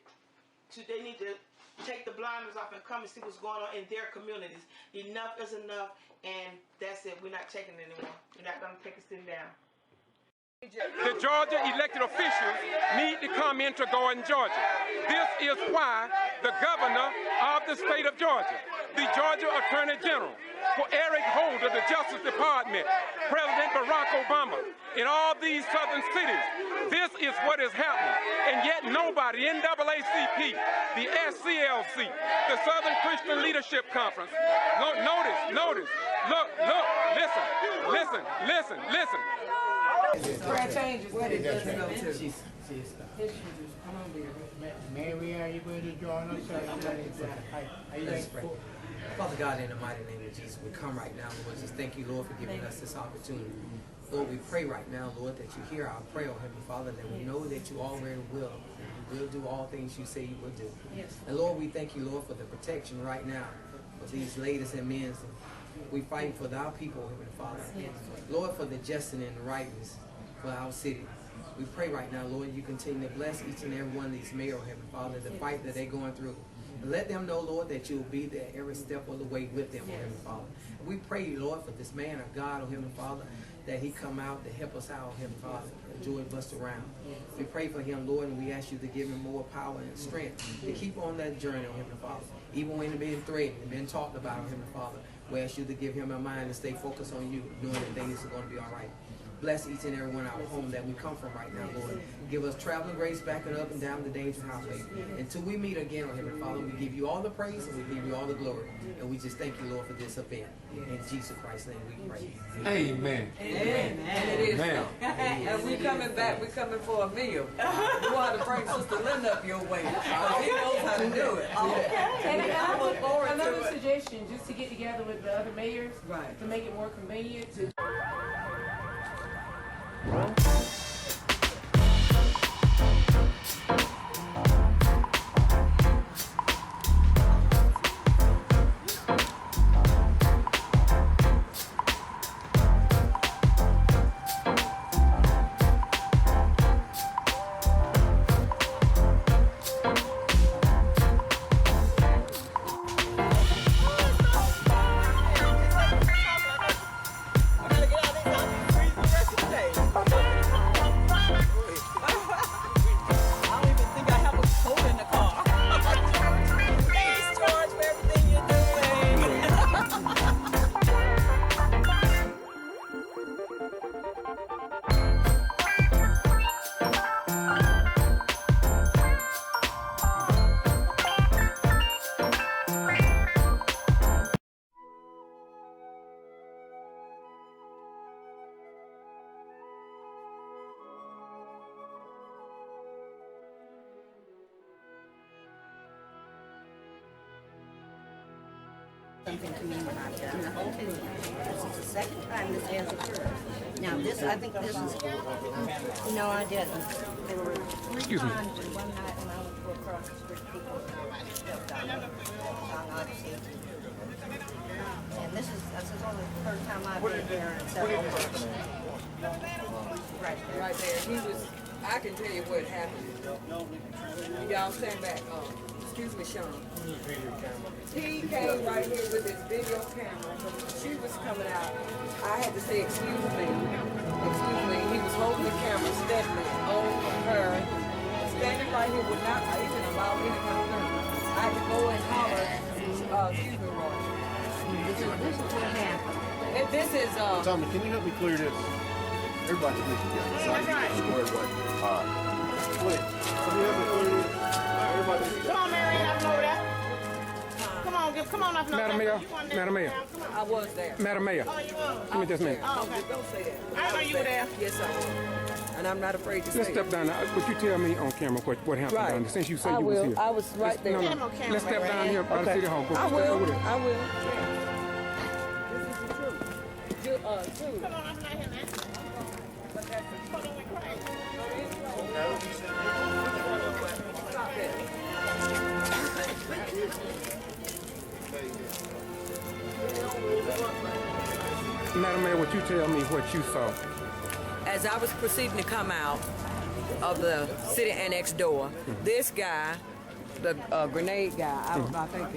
they need to take the blinders off and come and see what's going on in their communities. Enough is enough, and that's it. We're not taking it anymore. We're not going to take a sit down. The Georgia elected officials need to come into Gordon, Georgia. This is why the governor of the state of Georgia, the Georgia Attorney General, Eric Holder, the Justice Department, President Barack Obama, in all these southern cities, this is what is happening. And yet nobody, NAACP, the SCLC, the Southern Christian Leadership Conference, notice, look, listen. Prayer changes. Where did this go to? Come on, dear. Mary, are you going to join us? Let's pray. Father God, in the mighty name of Jesus, we come right now, Lord. Just thank you, Lord, for giving us this opportunity. Lord, we pray right now, Lord, that you hear our prayer, oh Heavenly Father, that we know that you already will. You will do all things you say you will do. Yes. And Lord, we thank you, Lord, for the protection right now of these ladies and men. We fight for our people, oh Heavenly Father. Yes. Lord, for the justice and the rightness for our city. We pray right now, Lord, you continue to bless each and every one of these mayors, Heavenly Father, the fight that they're going through. And let them know, Lord, that you'll be there every step of the way with them, oh Heavenly Father. And we pray, Lord, for this man of God, oh Heavenly Father, that he come out to help us out, Heavenly Father. Joy bust around. We pray for him, Lord, and we ask you to give him more power and strength to keep on that journey, Heavenly Father. Even when it's been threatened and been talked about, Heavenly Father, we ask you to give him a mind to stay focused on you, knowing that things are going to be all right. Bless each and every one of our home that we come from right now, Lord. Give us traveling grace backing up and down the dangerous highway. Until we meet again, Heavenly Father, we give you all the praise and we give you all the glory. And we just thank you, Lord, for this event. In Jesus Christ's name we pray. Amen. Amen. And it is Amen. so. And we coming back, we coming for a meal. You want to bring Sister Linda up your way. Because he knows how to do it. And I look forward to another it. suggestion, just to get together with the other mayors, to make it more convenient to. Something to me when I've done the whole 10 years. This is the second time this has occurred. Now this, I think this is, no, I didn't. There were three times in one night when I went to go across the street, people stepped on me. And this is only the third time I've been here in several months. Right there. He was, I can tell you what happened. Y'all stand back. Excuse me, Sean. He came right here with his video camera. She was coming out. I had to say, excuse me. Excuse me. He was holding the camera steadily on her. Standing right here would not even allow me to come through. I had to go and holler. Excuse me, Roy. This is what happened. This is, Tommy, can you help me clear this? Everybody can together. So I can square away. All right. Wait. Can you help me clear this? Everybody. Come on, Mary, have over there. Come on up. Madam Mayor, Madam Mayor, I was there. Madam Mayor. Oh, you were? Give me just a minute. Oh, okay. Don't say that. I know you were there. Yes, I was. And I'm not afraid to say Let's step it. down now. Would you tell me on camera what happened down there, since you said I you was will. here? I was right there. No. Let's step down here by the City Hall. Go I step will. over there. I will. This is the truth. True. Come on, I'm not here, man. Hold on, we cry. Stop it. Madam Mayor, would you tell me what you saw? As I was proceeding to come out of the city annex door, this guy, the grenade guy, I think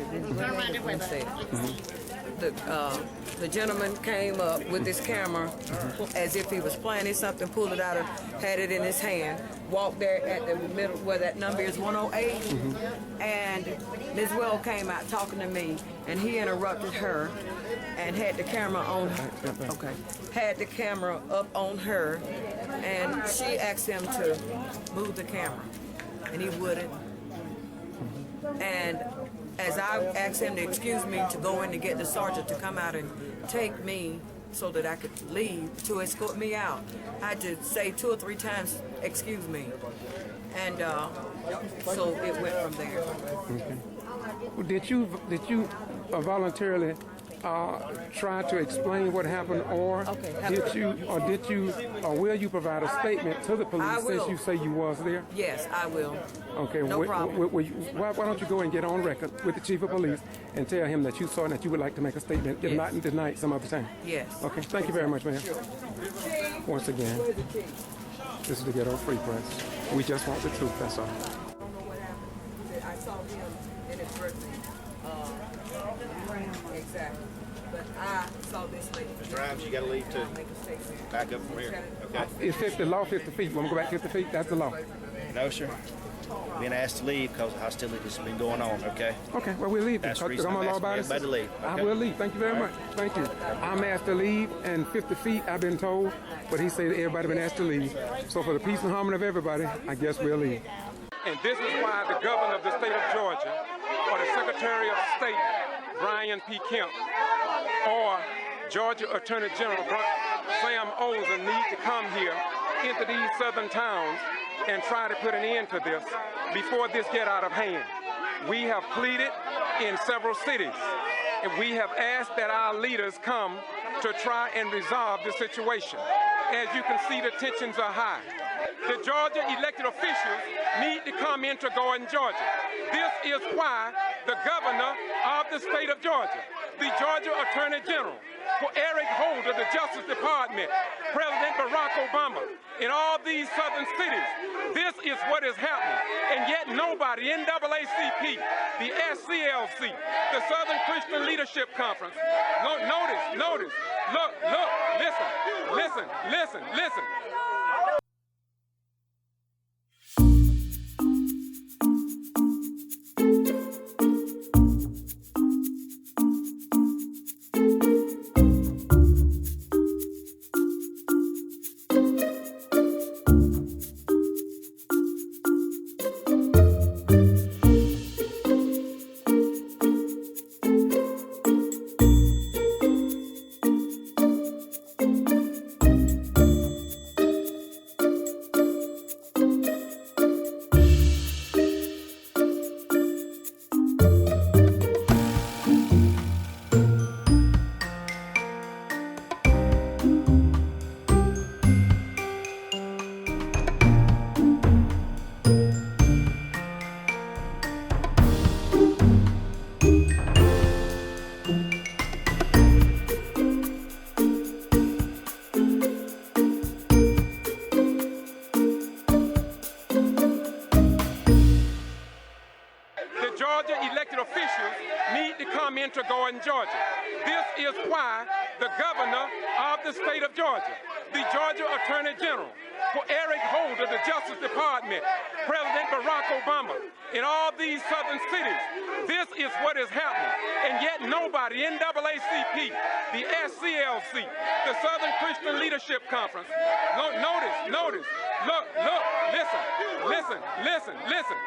the gentleman came up with this camera as if he was planning something, pulled it out, had it in his hand, walked there at the middle where that number is 108, and Ms. Well came out talking to me, and he interrupted her and had the camera on had the camera up on her, and she asked him to move the camera, and he wouldn't. And as I asked him to excuse me to go in to get the sergeant to come out and take me so that I could leave, to escort me out, I had to say 2 or 3 times, excuse me. And so it went from there. Okay. Did you voluntarily try to explain what happened, or will you provide a statement to the police since you say you was there? Yes, I will. Okay. No problem. Why don't you go and get on record with the chief of police and tell him that you saw and that you would like to make a statement, if not tonight, some other time? Yes. Okay. Thank you very much, ma'am. Sure. Once again, this is the Getto Free Press. We just want the truth. That's all. I don't know what happened. I saw him in his birthday. Exactly. but I saw this lady. Mr. Rhymes, you got to leave too. Make a statement. Back up from here. Okay. It's 50, law 50 feet. Want to go back 50 feet? That's the law. No, sir. Been asked to leave because hostility has been going on. Okay. Okay, well, we'll leave. That's the reason I'm I'm a law asking abiding everybody to leave. I Okay. will leave. Thank you very much. Thank you. I'm asked to leave, and 50 feet I've been told, but he said everybody been asked to leave. So for the peace and harmony of everybody, I guess we'll leave. And this is why the governor of the state of Georgia, or the Secretary of State, Brian P. Kemp, or Georgia Attorney General Sam Olsen need to come here into these southern towns and try to put an end to this before this get out of hand. We have pleaded in several cities, and we have asked that our leaders come to try and resolve the situation. As you can see, the tensions are high. The Georgia elected officials need to come into Gordon, Georgia. This is why the governor of the state of Georgia, the Georgia Attorney General, Eric Holder, the Justice Department, President Barack Obama, in all these southern cities, this is what is happening. And yet nobody, NAACP, the SCLC, the Southern Christian Leadership Conference, notice, look, listen. Georgia elected officials need to come into Gordon, Georgia. This is why the governor of the state of Georgia, the Georgia Attorney General, Eric Holder, the Justice Department, President Barack Obama, in all these southern cities, this is what is happening. And yet nobody, NAACP, the SCLC, the Southern Christian Leadership Conference, notice, look, listen.